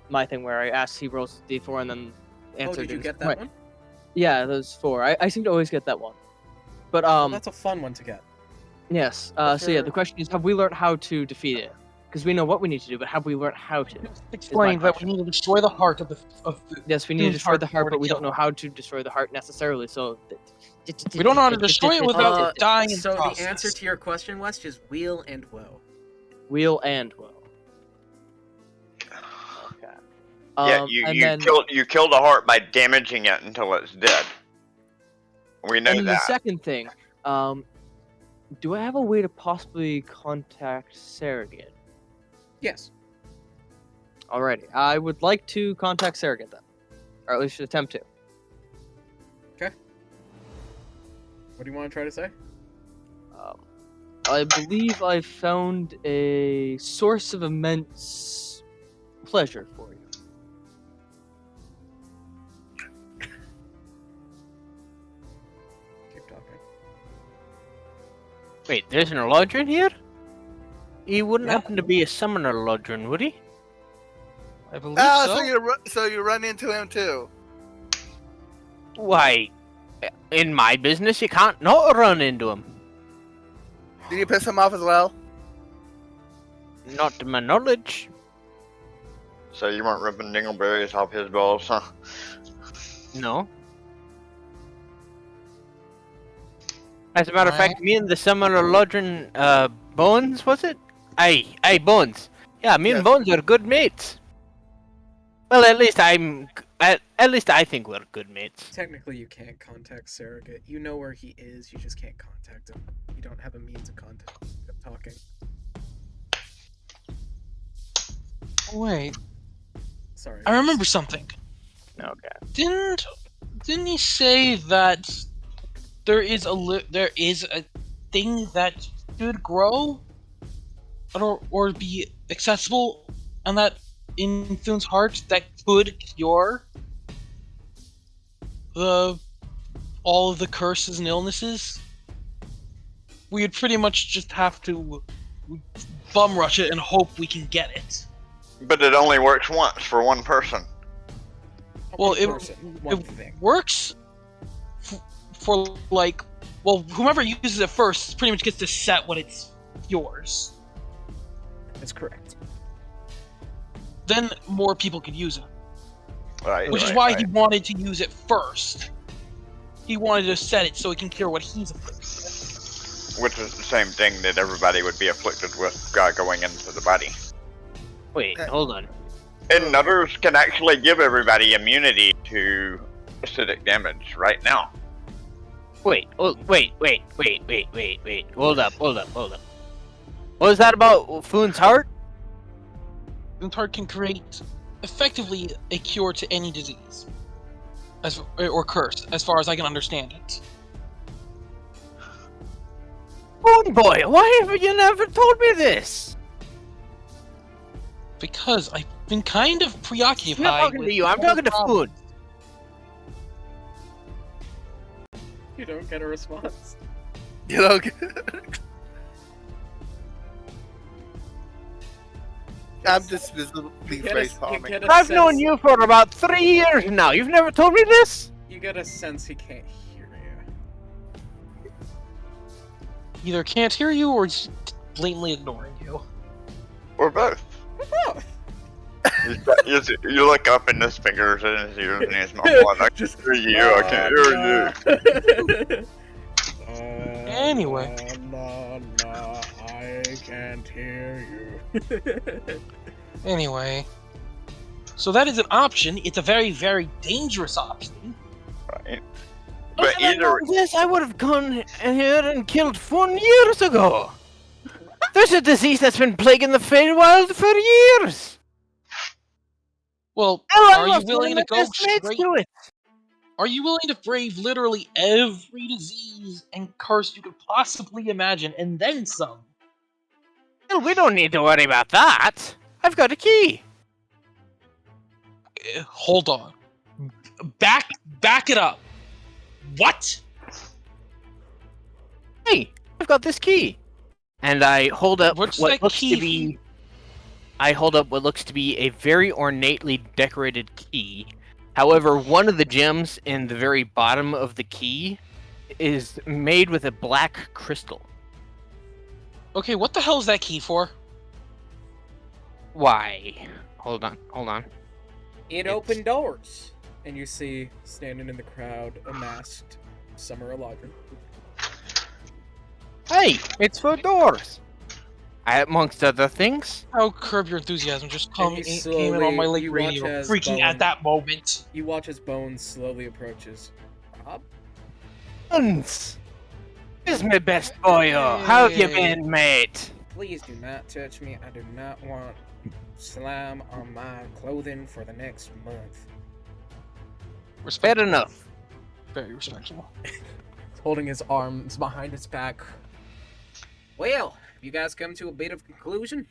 [SPEAKER 7] my thing where I asked he rolls d4 and then
[SPEAKER 1] Oh,
[SPEAKER 7] answered.
[SPEAKER 1] did you
[SPEAKER 7] it.
[SPEAKER 1] get that
[SPEAKER 7] Right.
[SPEAKER 1] one?
[SPEAKER 7] Yeah, those 4. I seem to always get that one. But
[SPEAKER 1] Well, that's a fun one to get.
[SPEAKER 7] yes.
[SPEAKER 1] But
[SPEAKER 7] So yeah,
[SPEAKER 1] for-
[SPEAKER 7] the question is, have we learned how to defeat it? Because we know what we need to do, but have we learned how to?
[SPEAKER 8] Explain that we need to destroy the heart of the.
[SPEAKER 7] Yes, we need to
[SPEAKER 8] His
[SPEAKER 7] destroy
[SPEAKER 8] heart
[SPEAKER 7] the heart,
[SPEAKER 8] before
[SPEAKER 7] but
[SPEAKER 8] to
[SPEAKER 7] we
[SPEAKER 8] kill
[SPEAKER 7] don't know
[SPEAKER 8] him.
[SPEAKER 7] how to destroy the heart necessarily. So
[SPEAKER 8] We don't know how to destroy it without dying in
[SPEAKER 1] So
[SPEAKER 8] the
[SPEAKER 1] the
[SPEAKER 8] process.
[SPEAKER 1] answer to your question, West, is wheel and woe.
[SPEAKER 7] Wheel and will. Okay.
[SPEAKER 5] Yeah, you kill the heart by damaging it until it's dead. We know
[SPEAKER 7] And then the
[SPEAKER 5] that.
[SPEAKER 7] second thing, do I have a way to possibly contact Surrogate?
[SPEAKER 1] Yes.
[SPEAKER 7] Alrighty, I would like to contact Surrogate then, or at least attempt to.
[SPEAKER 1] What do you want to try to say?
[SPEAKER 7] I believe I found a source of immense pleasure for you.
[SPEAKER 1] Keep talking.
[SPEAKER 6] Wait, there's an Eladrin here? He wouldn't
[SPEAKER 1] Yeah.
[SPEAKER 6] happen to be a summoner Eladrin, would he?
[SPEAKER 8] I believe
[SPEAKER 4] Ah,
[SPEAKER 8] so.
[SPEAKER 4] so you run into him too.
[SPEAKER 6] Why, in my business, you can't not run into him.
[SPEAKER 4] Did you piss him off as well?
[SPEAKER 6] Not to my knowledge.
[SPEAKER 5] So you weren't ripping dingleberries off his balls, huh?
[SPEAKER 6] No. As a matter of fact, me and the summoner Eladrin, Bones, was it? Aye, Bones. Yeah, me and
[SPEAKER 4] Yes.
[SPEAKER 6] Bones are good mates. Well, at least at least I think we're good mates.
[SPEAKER 1] Technically, you can't contact Surrogate. You know where he is, you just can't contact him. You don't have a means of talking.
[SPEAKER 8] Wait,
[SPEAKER 1] Sorry.
[SPEAKER 8] I remember something.
[SPEAKER 6] Okay.
[SPEAKER 8] Didn't he say that there is a thing that should grow or be accessible, and that in Thune's heart that could cure all of the curses and illnesses. We would pretty much just have to bum rush it and hope we can get it.
[SPEAKER 5] But it only works once for one person.
[SPEAKER 8] Well,
[SPEAKER 1] One person, one thing.
[SPEAKER 8] works for like, well, whomever uses it first pretty much gets to set when it's yours.
[SPEAKER 1] That's correct.
[SPEAKER 8] Then more people could use it,
[SPEAKER 5] Right.
[SPEAKER 8] which is
[SPEAKER 5] right,
[SPEAKER 8] why
[SPEAKER 5] right.
[SPEAKER 8] he wanted to use it first. He wanted to set it so he can cure what he's afflicted with.
[SPEAKER 5] Which is the same thing that everybody would be afflicted with going into the body.
[SPEAKER 6] Wait, hold on.
[SPEAKER 5] And Nutters can actually give everybody immunity to acidic damage right now.
[SPEAKER 6] Wait. Hold up. What was that about Foon's heart?
[SPEAKER 8] Thune's heart can create effectively a cure to any disease, or curse, as far as I can understand it.
[SPEAKER 6] Foon boy, why have you never told me this?
[SPEAKER 8] Because I've been kind of preoccupied.
[SPEAKER 6] I'm not talking
[SPEAKER 8] with
[SPEAKER 6] to you. I'm
[SPEAKER 8] other
[SPEAKER 6] talking to
[SPEAKER 8] problems.
[SPEAKER 6] Foon.
[SPEAKER 1] You don't get a response.
[SPEAKER 4] You know, I'm just visibly face palming.
[SPEAKER 6] I've known you for about 3 years now. You've never told me this?
[SPEAKER 1] You get a sense he can't hear you.
[SPEAKER 8] Either can't hear you or is blatantly ignoring you.
[SPEAKER 5] Or both. You look up in his fingers and his ears and his mouth. I can hear you. I can't hear you.
[SPEAKER 8] Anyway.
[SPEAKER 1] I can't hear you.
[SPEAKER 8] Anyway. So that is an option. It's a very, very dangerous option.
[SPEAKER 5] Right. But
[SPEAKER 6] Had I
[SPEAKER 5] either
[SPEAKER 6] known this, I would have gone here and killed Foon years ago. There's a disease that's been plaguing the Feywild for years.
[SPEAKER 8] Well,
[SPEAKER 6] Hell, I
[SPEAKER 8] are you
[SPEAKER 6] lost one
[SPEAKER 8] willing
[SPEAKER 6] of
[SPEAKER 8] to
[SPEAKER 6] my
[SPEAKER 8] go
[SPEAKER 6] best mates
[SPEAKER 8] straight?
[SPEAKER 6] to it.
[SPEAKER 8] Are you willing to brave literally every disease and curse you could possibly imagine, and then some?
[SPEAKER 6] Well, we don't need to worry about that. I've got a key.
[SPEAKER 8] Hold on. Back it up. What?
[SPEAKER 6] Hey, I've got this key. And I hold up
[SPEAKER 8] What's
[SPEAKER 6] what
[SPEAKER 8] that
[SPEAKER 6] looks
[SPEAKER 8] key
[SPEAKER 6] to be... I hold up what looks to be a very ornately decorated key. However, one of the gems in the very bottom of the key is made with a black crystal.
[SPEAKER 8] Okay, what the hell is that key for?
[SPEAKER 6] Why? Hold on.
[SPEAKER 1] It opened doors. And you see, standing in the crowd, a masked Summer Eladrin.
[SPEAKER 6] Hey, it's for doors. Amongst other things.
[SPEAKER 8] How Curb Your Enthusiasm just
[SPEAKER 1] And you
[SPEAKER 8] came in on my
[SPEAKER 1] slowly-
[SPEAKER 8] late
[SPEAKER 1] you watch
[SPEAKER 8] radio,
[SPEAKER 1] as
[SPEAKER 8] freaking
[SPEAKER 1] Bowen-
[SPEAKER 8] at that moment.
[SPEAKER 1] You watch as Bones slowly approaches. Rob?
[SPEAKER 6] Bones! This is my best boyo. How have you been, mate?
[SPEAKER 1] Please do not touch me. I do not want slime on my clothing for the next month.
[SPEAKER 6] Fair enough.
[SPEAKER 8] Very respectable.
[SPEAKER 1] Holding his arms behind his back. Well, you guys come to a bit of conclusion?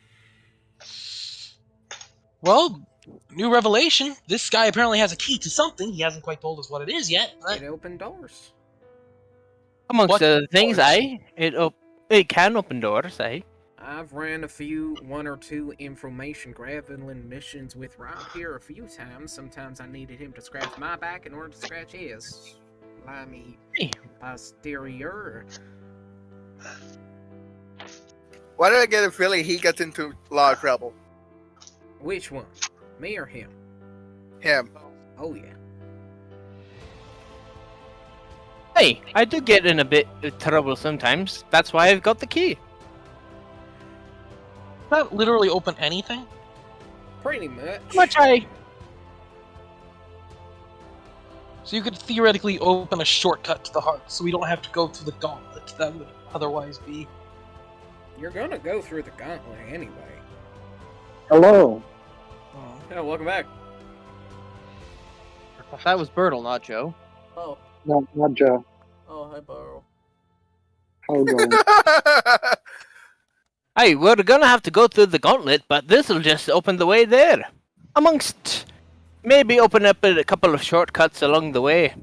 [SPEAKER 8] Well, new revelation. This guy apparently has a key to something. He hasn't quite told us what it is yet. But
[SPEAKER 1] It opened doors.
[SPEAKER 6] Amongst
[SPEAKER 8] What
[SPEAKER 6] other things,
[SPEAKER 8] doors?
[SPEAKER 6] it can open doors,
[SPEAKER 1] I've ran one or two information grappling missions with Rob here a few times. Sometimes I needed him to scratch my back in order to scratch his. Slimy
[SPEAKER 6] Hey.
[SPEAKER 1] posterior.
[SPEAKER 4] Why did I get a feeling he gets into a lot of trouble?
[SPEAKER 1] Which one? Me or him?
[SPEAKER 4] Him.
[SPEAKER 1] Oh yeah.
[SPEAKER 6] Hey, I do get in a bit of trouble sometimes. That's why I've got the key.
[SPEAKER 8] does that literally open anything?
[SPEAKER 1] Pretty much.
[SPEAKER 6] How much I...
[SPEAKER 8] So you could theoretically open a shortcut to the heart, so we don't have to go through the gauntlet that would otherwise be.
[SPEAKER 1] You're gonna go through the gauntlet anyway.
[SPEAKER 9] Hello.
[SPEAKER 1] Yeah, welcome back.
[SPEAKER 7] That was Bertle, not Joe.
[SPEAKER 1] Oh,
[SPEAKER 9] No, not Joe.
[SPEAKER 1] oh, Oh, hi, Burrow.
[SPEAKER 9] How you going?
[SPEAKER 6] Hey, we're gonna have to go through the gauntlet, but this'll just open the way there. Amongst maybe open up a couple of shortcuts along the way.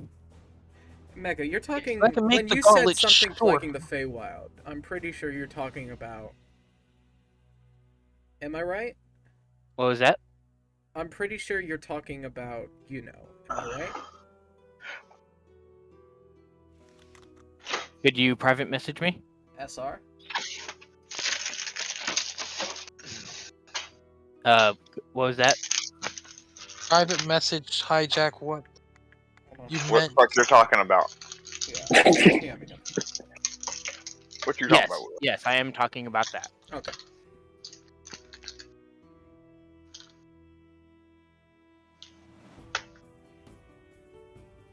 [SPEAKER 1] Mega, you're talking
[SPEAKER 8] I can make
[SPEAKER 1] when
[SPEAKER 8] the
[SPEAKER 1] you said
[SPEAKER 8] gauntlet
[SPEAKER 1] something
[SPEAKER 8] short.
[SPEAKER 1] plaguing the Feywild. I'm pretty sure you're talking about. Am I right?
[SPEAKER 6] What was that?
[SPEAKER 1] I'm pretty sure you're talking about, you know. Am I right?
[SPEAKER 6] Could you private message me?
[SPEAKER 1] SR?
[SPEAKER 6] What was that?
[SPEAKER 8] Private message hijack what?
[SPEAKER 1] Hold on.
[SPEAKER 8] You
[SPEAKER 5] What the
[SPEAKER 8] meant
[SPEAKER 5] fuck you're talking about?
[SPEAKER 1] Yeah. Yeah, we know.
[SPEAKER 5] What you talking
[SPEAKER 6] Yes,
[SPEAKER 5] about?
[SPEAKER 6] yes, I am talking about that.
[SPEAKER 1] Okay.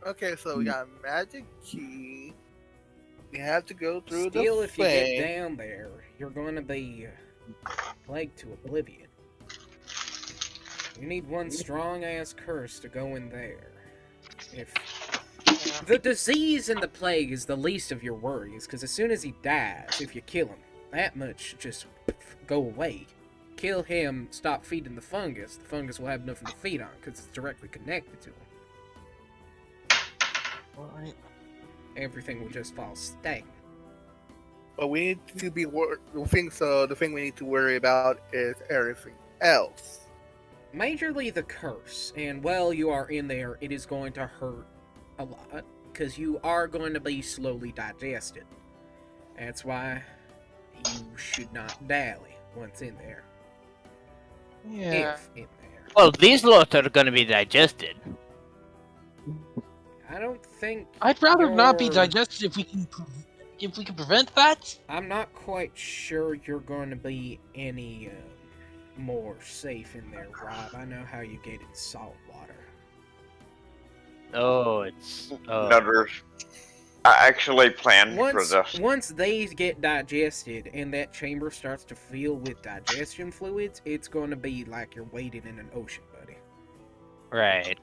[SPEAKER 4] Okay, so we got magic key. We have to go through
[SPEAKER 1] Still,
[SPEAKER 4] the
[SPEAKER 1] if you get
[SPEAKER 4] Fey.
[SPEAKER 1] down there, you're going to be plagued to oblivion. You need one strong-ass curse to go in there. If the disease and the plague is the least of your worries, because as soon as he dies, if you kill him, that much just go away. Kill him, stop feeding the fungus will have nothing to feed on, because it's directly connected to him.
[SPEAKER 8] Alright.
[SPEAKER 1] Everything will just fall stagnant.
[SPEAKER 4] But we need to be the thing we need to worry about is everything else.
[SPEAKER 1] Majorly the curse, and while you are in there, it is going to hurt a lot, because you are going to be slowly digested. That's why you should not dally once in there.
[SPEAKER 8] Yeah.
[SPEAKER 1] If in there.
[SPEAKER 6] Well, these lot are gonna be digested.
[SPEAKER 1] I don't think
[SPEAKER 8] I'd rather not be
[SPEAKER 1] you're-
[SPEAKER 8] digested if we can prevent that.
[SPEAKER 1] I'm not quite sure you're going to be any more safe in there, Rob. I know how you get in salt water.
[SPEAKER 6] Oh, it's
[SPEAKER 5] Nutters. I actually planned for this.
[SPEAKER 1] Once they get digested and that chamber starts to fill with digestion fluids, it's going to be like you're wading in an ocean, buddy.
[SPEAKER 6] right.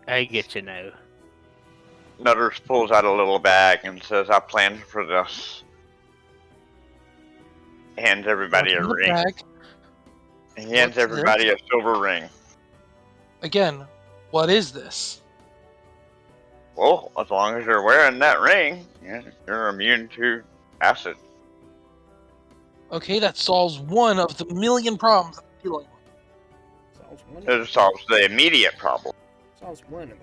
[SPEAKER 6] I get you now.
[SPEAKER 5] Nutters pulls out a little bag and says, I planned for this. Hands everybody a
[SPEAKER 8] What's in the
[SPEAKER 5] ring.
[SPEAKER 8] bag?
[SPEAKER 5] He hands
[SPEAKER 8] What's
[SPEAKER 5] everybody a silver ring.
[SPEAKER 8] Again, what is this?
[SPEAKER 5] Well, as long as you're wearing that ring, you're immune to acid.
[SPEAKER 8] Okay, that solves one of the million problems I'm dealing with.
[SPEAKER 1] Solves one of them.
[SPEAKER 5] It solves the immediate problem.
[SPEAKER 1] Solves one of them.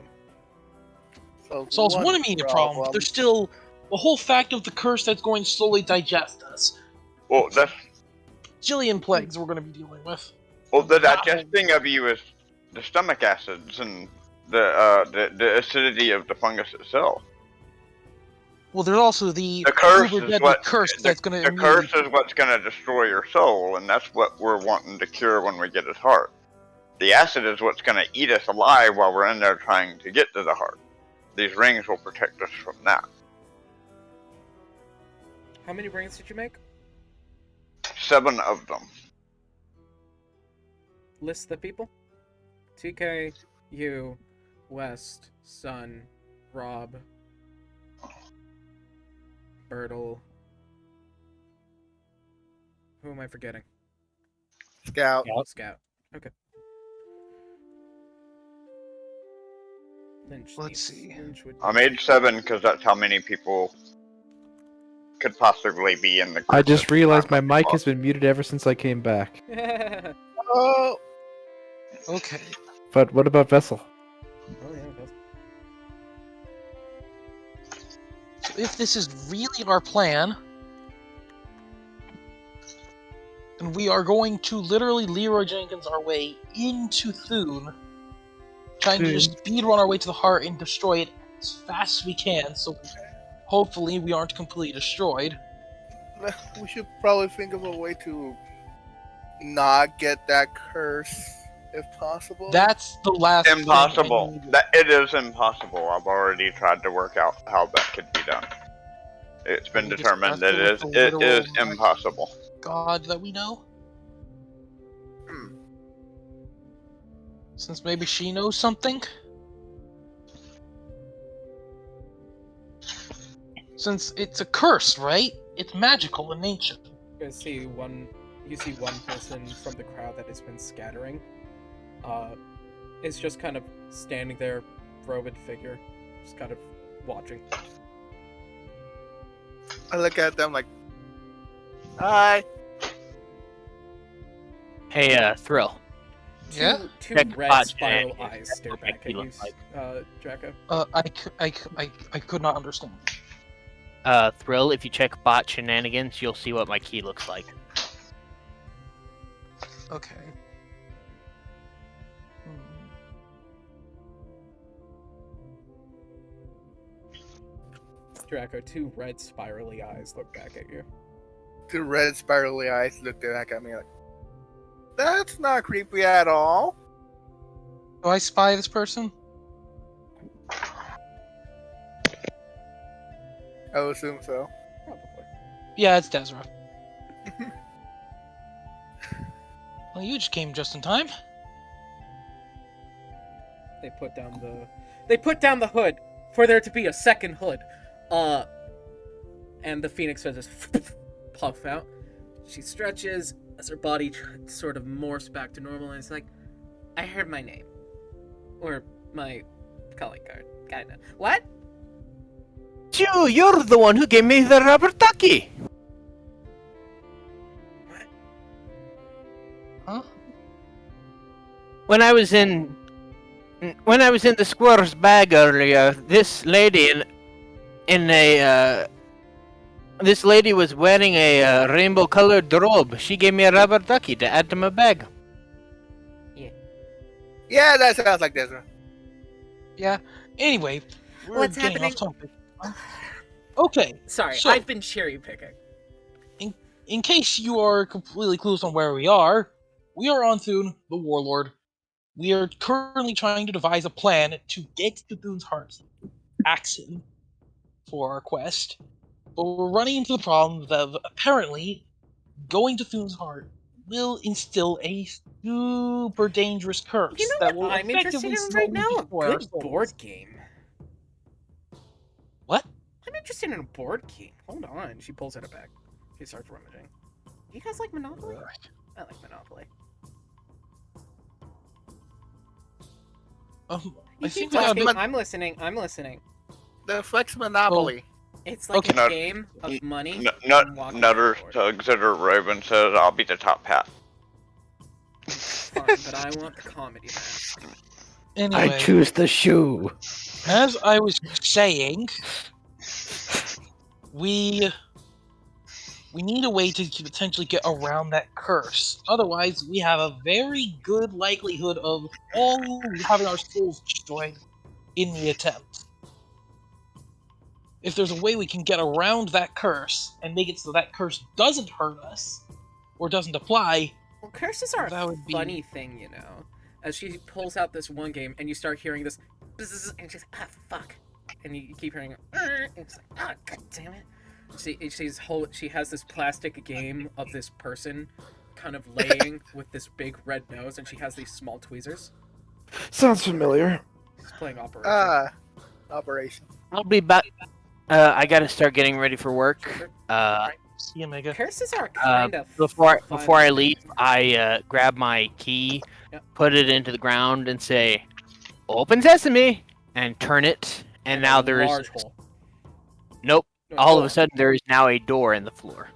[SPEAKER 8] Solves one immediate problem. There's still the whole fact of the curse that's going to slowly digest us.
[SPEAKER 5] Well, that's
[SPEAKER 8] Jillion plagues we're going to be dealing with.
[SPEAKER 5] well. The digesting of you is the stomach acids and the acidity of the fungus itself.
[SPEAKER 8] Well, there's also the
[SPEAKER 5] curse
[SPEAKER 8] uber
[SPEAKER 5] is
[SPEAKER 8] deadly
[SPEAKER 5] what
[SPEAKER 8] curse that's going to
[SPEAKER 5] the curse is what's going to destroy your soul, and that's what we're wanting to cure when we get his heart. The acid is what's going to eat us alive while we're in there trying to get to the heart. These rings will protect us from that.
[SPEAKER 1] How many rings did you make?
[SPEAKER 5] 7 of them.
[SPEAKER 1] List the people. TK, you, West, Sun, Rob, Bertle. Who am I forgetting?
[SPEAKER 4] Scout.
[SPEAKER 1] Scout. Okay. Lynch.
[SPEAKER 8] Let's
[SPEAKER 1] needs-
[SPEAKER 8] see.
[SPEAKER 1] Lynch would
[SPEAKER 5] I made 7 because that's how many people could possibly be in the.
[SPEAKER 2] I just
[SPEAKER 5] group.
[SPEAKER 2] realized my mic has been muted ever since I came back.
[SPEAKER 4] Oh,
[SPEAKER 8] Okay.
[SPEAKER 2] But what about Vessel?
[SPEAKER 1] Oh, yeah, that's...
[SPEAKER 8] So if this is really our plan, then we are going to literally Leroy Jenkins our way into Thune, trying to just speed run our way to the heart and destroy it as fast as we can, so hopefully we aren't completely destroyed.
[SPEAKER 4] we should probably think of a way to not get that curse, if possible.
[SPEAKER 8] That's the last thing I
[SPEAKER 5] Impossible.
[SPEAKER 8] need.
[SPEAKER 5] That it is impossible. I've already tried to work out how that could be done. It's been
[SPEAKER 8] You just
[SPEAKER 5] determined
[SPEAKER 8] have to
[SPEAKER 5] that
[SPEAKER 8] with
[SPEAKER 5] it
[SPEAKER 8] the
[SPEAKER 5] is
[SPEAKER 8] literal
[SPEAKER 5] impossible.
[SPEAKER 8] God that we know?
[SPEAKER 4] Hmm.
[SPEAKER 8] Since maybe she knows something? Since it's a curse, right? It's magical in nature.
[SPEAKER 1] You see one person from the crowd that has been scattering. Is just kind of standing there, robed figure, just kind of watching.
[SPEAKER 4] I look at them like, hi.
[SPEAKER 6] Hey, Thrill.
[SPEAKER 8] Yeah?
[SPEAKER 1] Two
[SPEAKER 6] Check
[SPEAKER 1] red
[SPEAKER 6] bot
[SPEAKER 1] spiral
[SPEAKER 6] shenanigans.
[SPEAKER 1] eyes
[SPEAKER 6] That's
[SPEAKER 1] stare
[SPEAKER 6] what
[SPEAKER 1] back at
[SPEAKER 6] he
[SPEAKER 1] you,
[SPEAKER 6] looks like.
[SPEAKER 1] Draco.
[SPEAKER 8] I could not understand.
[SPEAKER 6] Thrill, if you check bot shenanigans, you'll see what my key looks like.
[SPEAKER 8] Okay.
[SPEAKER 1] Draco, two red spirally eyes look back at you.
[SPEAKER 4] Two red spirally eyes looked back at me like, that's not creepy at all.
[SPEAKER 8] Do I spy this person?
[SPEAKER 4] I would assume so.
[SPEAKER 1] Probably.
[SPEAKER 8] Yeah, it's Desra. Well, you just came just in time.
[SPEAKER 1] They put down the hood for there to be a second hood. And the phoenix feathers puff out. She stretches as her body sort of morphs back to normal, and it's like, I heard my name. Or my calling card. Kinda. What?
[SPEAKER 6] You're the one who gave me the rubber ducky!
[SPEAKER 8] Huh?
[SPEAKER 6] When I was in the squirrel's bag earlier, this lady this lady was wearing a rainbow-colored robe. She gave me a rubber ducky to add to my bag.
[SPEAKER 4] Yeah, that sounds like Desra.
[SPEAKER 8] Yeah. Anyway, we're
[SPEAKER 1] What's
[SPEAKER 8] getting
[SPEAKER 1] happening?
[SPEAKER 8] off topic. Okay.
[SPEAKER 1] Sorry,
[SPEAKER 8] So-
[SPEAKER 1] I've been cherry picking.
[SPEAKER 8] In case you are completely clueless on where we are on Thune, the Warlord. We are currently trying to devise a plan to get to Thune's heart, Axon, for our quest. But we're running into the problem of apparently going to Thune's heart will instill a super dangerous curse
[SPEAKER 1] You know
[SPEAKER 8] that
[SPEAKER 1] what
[SPEAKER 8] will
[SPEAKER 1] I'm interested
[SPEAKER 8] effectively
[SPEAKER 1] in right
[SPEAKER 8] slowly
[SPEAKER 1] now? A
[SPEAKER 8] destroy our
[SPEAKER 1] good
[SPEAKER 8] souls.
[SPEAKER 1] board game.
[SPEAKER 8] What?
[SPEAKER 1] I'm interested in a board game. Hold on. She pulls out a bag. She starts rummaging. You guys like Monopoly? I like Monopoly.
[SPEAKER 8] I
[SPEAKER 1] You
[SPEAKER 8] think
[SPEAKER 1] keep
[SPEAKER 8] we gotta
[SPEAKER 1] talking.
[SPEAKER 8] do-
[SPEAKER 1] I'm listening. I'm listening.
[SPEAKER 4] The Flex Monopoly.
[SPEAKER 1] It's like
[SPEAKER 8] Okay.
[SPEAKER 1] a
[SPEAKER 5] No,
[SPEAKER 1] game of money.
[SPEAKER 5] Not
[SPEAKER 1] and walking
[SPEAKER 5] Nutter
[SPEAKER 1] on a board.
[SPEAKER 5] tugs at her robe and says, "I'll be the top hat."
[SPEAKER 1] Fine, but I want the comedy mask.
[SPEAKER 8] Anyway,
[SPEAKER 2] choose the shoe.
[SPEAKER 8] as I was saying, we need a way to potentially get around that curse. Otherwise, we have a very good likelihood of all having our souls destroyed in the attempt. If there's a way we can get around that curse and make it so that curse doesn't hurt us or doesn't apply,
[SPEAKER 1] Well, curses are
[SPEAKER 8] That
[SPEAKER 1] a
[SPEAKER 8] would be-
[SPEAKER 1] funny thing, you know. As she pulls out this one game, and you start hearing this, bzzz, and she's fuck, and you keep hearing, and it's like, god damn it. She has this plastic game of this person, kind of laying with this big red nose, and she has these small tweezers.
[SPEAKER 2] Sounds familiar.
[SPEAKER 1] She's playing Operation.
[SPEAKER 4] Operation.
[SPEAKER 6] I'll be back. I gotta start getting ready for work.
[SPEAKER 8] see you, Mega.
[SPEAKER 1] Curses are kind of
[SPEAKER 6] Before I
[SPEAKER 1] fun.
[SPEAKER 6] leave, I grab my key,
[SPEAKER 1] Yep.
[SPEAKER 6] put it into the ground, and say, "Open sesame," and turn it. And now
[SPEAKER 1] a
[SPEAKER 6] there is
[SPEAKER 1] large hole.
[SPEAKER 6] nope.
[SPEAKER 1] No,
[SPEAKER 6] All of
[SPEAKER 1] hole.
[SPEAKER 6] a sudden, there is now a door in the floor.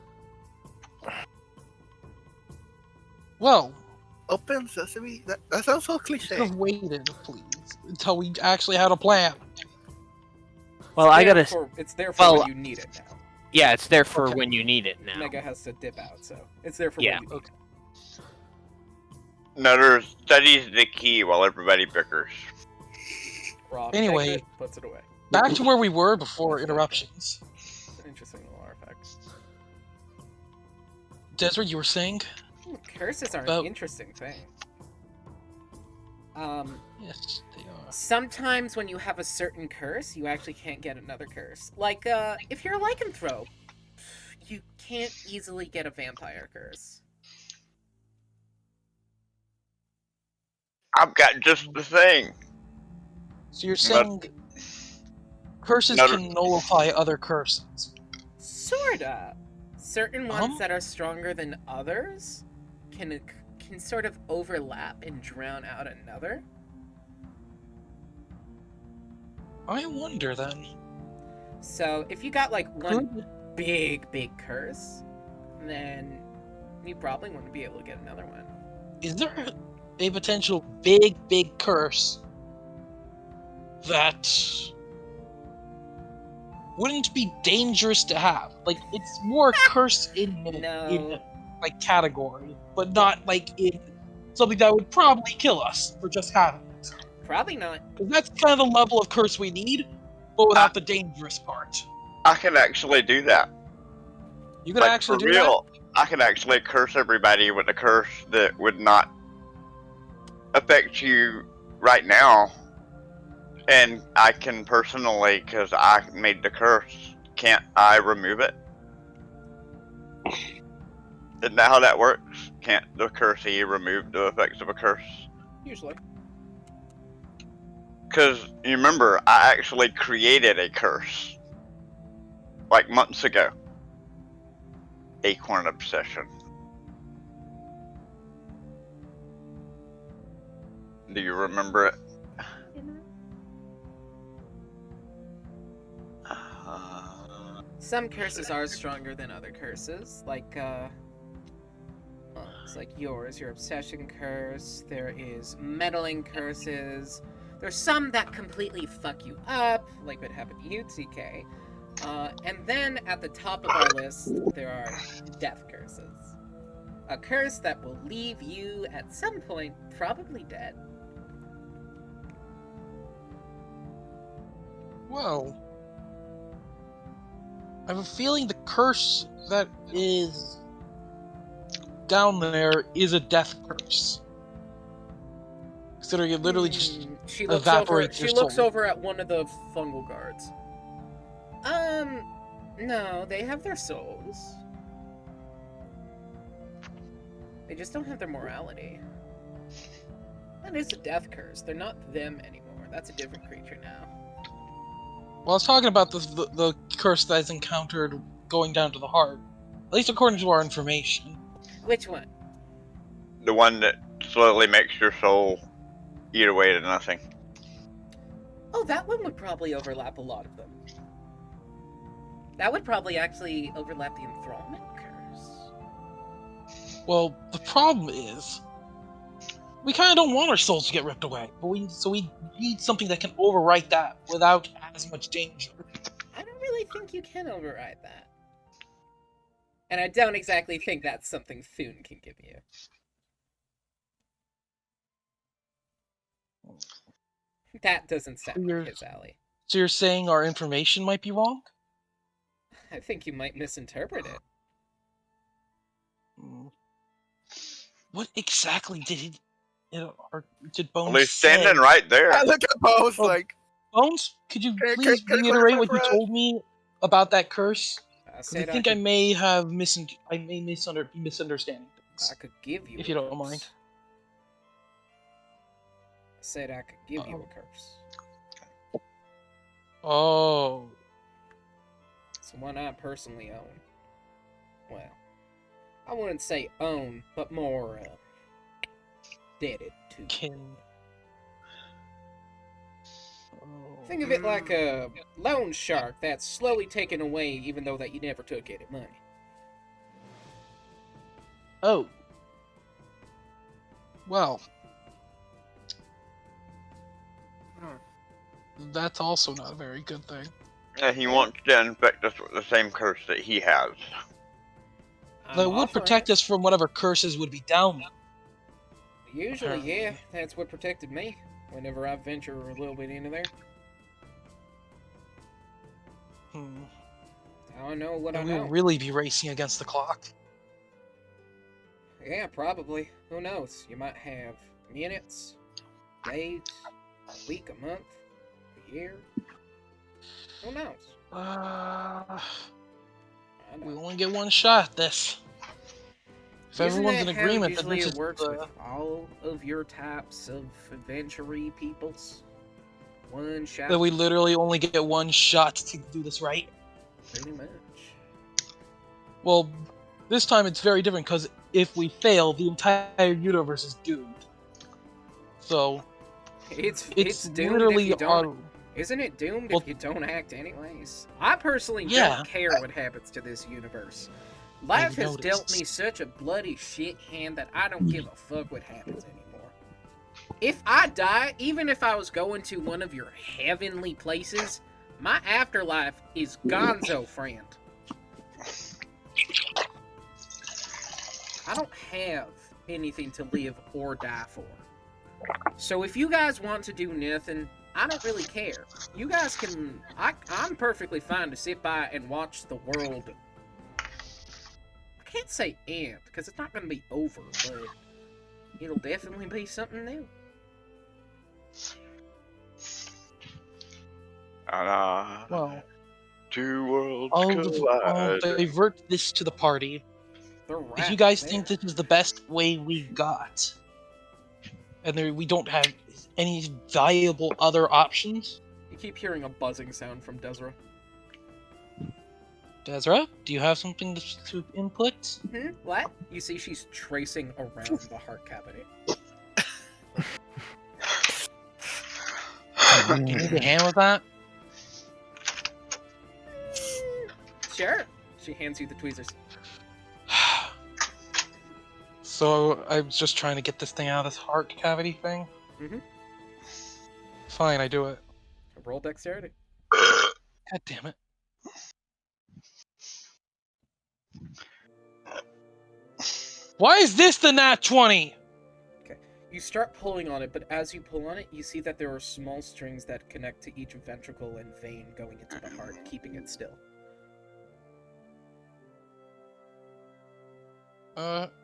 [SPEAKER 8] Well,
[SPEAKER 4] Open sesame? That sounds so
[SPEAKER 8] should
[SPEAKER 4] cliche.
[SPEAKER 8] have waited, please, until we actually had a plan.
[SPEAKER 6] Well, I gotta.
[SPEAKER 1] It's there for
[SPEAKER 6] well,
[SPEAKER 1] when you need it now.
[SPEAKER 6] Yeah, it's there for
[SPEAKER 8] Okay.
[SPEAKER 6] when you need it now.
[SPEAKER 1] Mega has to dip out, so it's there for
[SPEAKER 6] Yeah.
[SPEAKER 1] when you need it.
[SPEAKER 5] Nutter studies the key while everybody bickers.
[SPEAKER 1] Rob
[SPEAKER 8] Anyway.
[SPEAKER 1] takes it, puts it away.
[SPEAKER 8] Back to where we were before interruptions.
[SPEAKER 1] It's an interesting little artifact.
[SPEAKER 8] Desert, you were saying?
[SPEAKER 1] Curses are
[SPEAKER 8] Well-
[SPEAKER 1] an interesting thing.
[SPEAKER 8] Yes, they are.
[SPEAKER 1] Sometimes when you have a certain curse, you actually can't get another curse. Like, if you're a lycanthrope, you can't easily get a vampire curse.
[SPEAKER 5] I've got just the thing.
[SPEAKER 8] So you're saying curses
[SPEAKER 5] No.
[SPEAKER 8] can nullify other curses.
[SPEAKER 1] Sorta. Certain ones
[SPEAKER 8] Um?
[SPEAKER 1] that are stronger than others can sort of overlap and drown out another.
[SPEAKER 8] I wonder then.
[SPEAKER 1] So if you got like one
[SPEAKER 8] Could
[SPEAKER 1] big curse, then you probably wouldn't be able to get another one.
[SPEAKER 8] is there a potential big curse that wouldn't be dangerous to have? Like it's more curse in
[SPEAKER 1] No.
[SPEAKER 8] like category, but not like in something that would probably kill us for just having it.
[SPEAKER 1] Probably not.
[SPEAKER 8] Because that's kind of the level of curse we need, but without the dangerous part.
[SPEAKER 5] I can actually do that.
[SPEAKER 8] You could
[SPEAKER 5] Like,
[SPEAKER 8] actually
[SPEAKER 5] for
[SPEAKER 8] do
[SPEAKER 5] real, I can actually curse everybody with a curse that would not affect you right now. And I can personally, because I made the curse, can't I remove it? Isn't that how that works? Can't the cursee remove the effects of a curse?
[SPEAKER 1] Usually.
[SPEAKER 5] Because you remember, I actually created a curse. Like months ago. Acorn Obsession. Do you remember it?
[SPEAKER 1] Some curses are stronger than other curses, like it's like yours, your obsession curse. There is meddling curses. There's some that completely fuck you up, like what happened to you, TK. And then at the top of our list, there are death curses. A curse that will leave you at some point probably dead.
[SPEAKER 8] Well, I have a feeling the curse that is down there is a death curse. Considering it literally just
[SPEAKER 1] She looks over.
[SPEAKER 8] evaporates
[SPEAKER 1] She
[SPEAKER 8] your
[SPEAKER 1] looks
[SPEAKER 8] soul.
[SPEAKER 1] over at one of the fungal guards. No, they have their souls. They just don't have their morality. That is a death curse. They're not them anymore. That's a different creature now.
[SPEAKER 8] Well, I was talking about the curse that is encountered going down to the heart. At least according to our information.
[SPEAKER 1] Which one?
[SPEAKER 5] The one that slowly makes your soul eat away to nothing.
[SPEAKER 1] Oh, that one would probably overlap a lot of them. That would probably actually overlap the enthrallment curse.
[SPEAKER 8] Well, the problem is, we kind of don't want our souls to get ripped away, but we need something that can overwrite that without as much danger.
[SPEAKER 1] I don't really think you can override that. And I don't exactly think that's something Thune can give you. That doesn't sound like his alley.
[SPEAKER 8] So you're saying our information might be wrong?
[SPEAKER 1] I think you might misinterpret it.
[SPEAKER 8] What exactly did Bones
[SPEAKER 5] Well, he's
[SPEAKER 8] say?
[SPEAKER 5] standing right there.
[SPEAKER 4] I look at Bones
[SPEAKER 8] Oh.
[SPEAKER 4] like,
[SPEAKER 8] Bones, could you
[SPEAKER 4] Can I
[SPEAKER 8] please
[SPEAKER 4] clarify
[SPEAKER 8] reiterate what you
[SPEAKER 4] for us?
[SPEAKER 8] told me about that curse? 'Cause I
[SPEAKER 1] Said
[SPEAKER 8] think I may have misunderstanding things.
[SPEAKER 1] I could give you
[SPEAKER 8] If
[SPEAKER 1] a
[SPEAKER 8] you don't
[SPEAKER 1] curse.
[SPEAKER 8] mind.
[SPEAKER 1] I said I could give you a curse.
[SPEAKER 8] Oh.
[SPEAKER 1] It's one I personally own. Well, I wouldn't say own, but more, indebted to.
[SPEAKER 8] Kin.
[SPEAKER 1] Think of it like a loan shark that's slowly taken away even though that you never took any money.
[SPEAKER 8] Oh. Well. That's also not a very good thing.
[SPEAKER 5] He wants to infect us with the same curse that he has.
[SPEAKER 8] That would protect us from whatever curses would be down there.
[SPEAKER 1] Usually, yeah, that's what protected me whenever I venture a little bit into there. I know what I
[SPEAKER 8] And
[SPEAKER 1] know.
[SPEAKER 8] we'll really be racing against the clock.
[SPEAKER 1] Yeah, probably. Who knows? You might have minutes, days, a week, a month, a year. Who knows?
[SPEAKER 8] We only get one shot at this. If
[SPEAKER 1] Isn't
[SPEAKER 8] everyone's in
[SPEAKER 1] that how
[SPEAKER 8] agreement, then
[SPEAKER 1] usually
[SPEAKER 8] this
[SPEAKER 1] it
[SPEAKER 8] is
[SPEAKER 1] works with all of your types of adventure-y peoples? One shot.
[SPEAKER 8] That we literally only get one shot to do this right.
[SPEAKER 1] Pretty much.
[SPEAKER 8] Well, this time it's very different because if we fail, the entire universe is doomed. So
[SPEAKER 1] It's doomed if
[SPEAKER 8] literally
[SPEAKER 1] you don't.
[SPEAKER 8] our.
[SPEAKER 1] Isn't it doomed
[SPEAKER 8] Well-
[SPEAKER 1] if you don't act anyways? I personally
[SPEAKER 8] Yeah.
[SPEAKER 1] don't care what happens to this universe. Life has dealt
[SPEAKER 8] noticed.
[SPEAKER 1] me such a bloody shit hand that I don't give a fuck what happens anymore. If I die, even if I was going to one of your heavenly places, my afterlife is gonzo, friend. I don't have anything to live or die for. So if you guys want to do nothing, I don't really care. You guys can... I'm perfectly fine to sit by and watch the world... I can't say end, because it's not going to be over, but it'll definitely be something new.
[SPEAKER 8] Well,
[SPEAKER 5] Two worlds
[SPEAKER 8] I'll
[SPEAKER 5] collide.
[SPEAKER 8] divert this to the party.
[SPEAKER 1] They're
[SPEAKER 8] If
[SPEAKER 1] right
[SPEAKER 8] you guys
[SPEAKER 1] there.
[SPEAKER 8] think this is the best way we got, and we don't have any viable other options,
[SPEAKER 1] You keep hearing a buzzing sound from Desra.
[SPEAKER 8] Desra, do you have something to input?
[SPEAKER 1] What? You see she's tracing around the heart cavity.
[SPEAKER 8] Can you get a hand with that?
[SPEAKER 1] Sure. She hands you the tweezers.
[SPEAKER 8] So I'm just trying to get this thing out of this heart cavity thing.
[SPEAKER 1] Mhm.
[SPEAKER 8] Fine, I do it.
[SPEAKER 1] Roll dexterity.
[SPEAKER 8] God damn it. Why is this the nat 20?
[SPEAKER 1] You start pulling on it, but as you pull on it, you see that there are small strings that connect to each ventricle and vein going into the heart, keeping it still.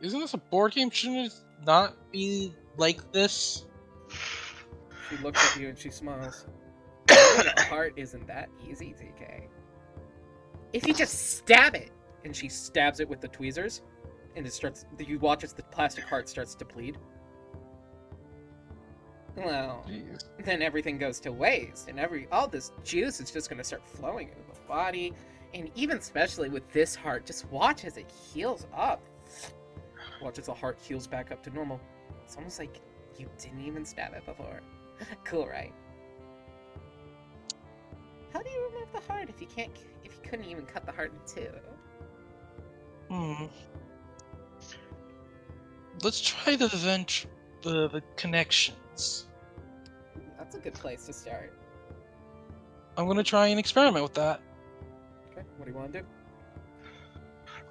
[SPEAKER 8] Isn't this a board game? Shouldn't it not be like this?
[SPEAKER 1] She looks at you and she smiles. Getting a heart isn't that easy, TK. If you just stab it! And she stabs it with the tweezers, and it starts. You watch as the plastic heart starts to bleed. Well,
[SPEAKER 8] Jeez.
[SPEAKER 1] then everything goes to waste, and all this juice is just gonna start flowing into the body, and even especially with this heart, just watch as it heals up. Watch as the heart heals back up to normal. It's almost like you didn't even stab it before. Cool, right? How do you remove the heart if you couldn't even cut the heart in two?
[SPEAKER 8] Let's try the connections.
[SPEAKER 1] That's a good place to start.
[SPEAKER 8] I'm gonna try and experiment with that.
[SPEAKER 1] Okay, what do you want to do?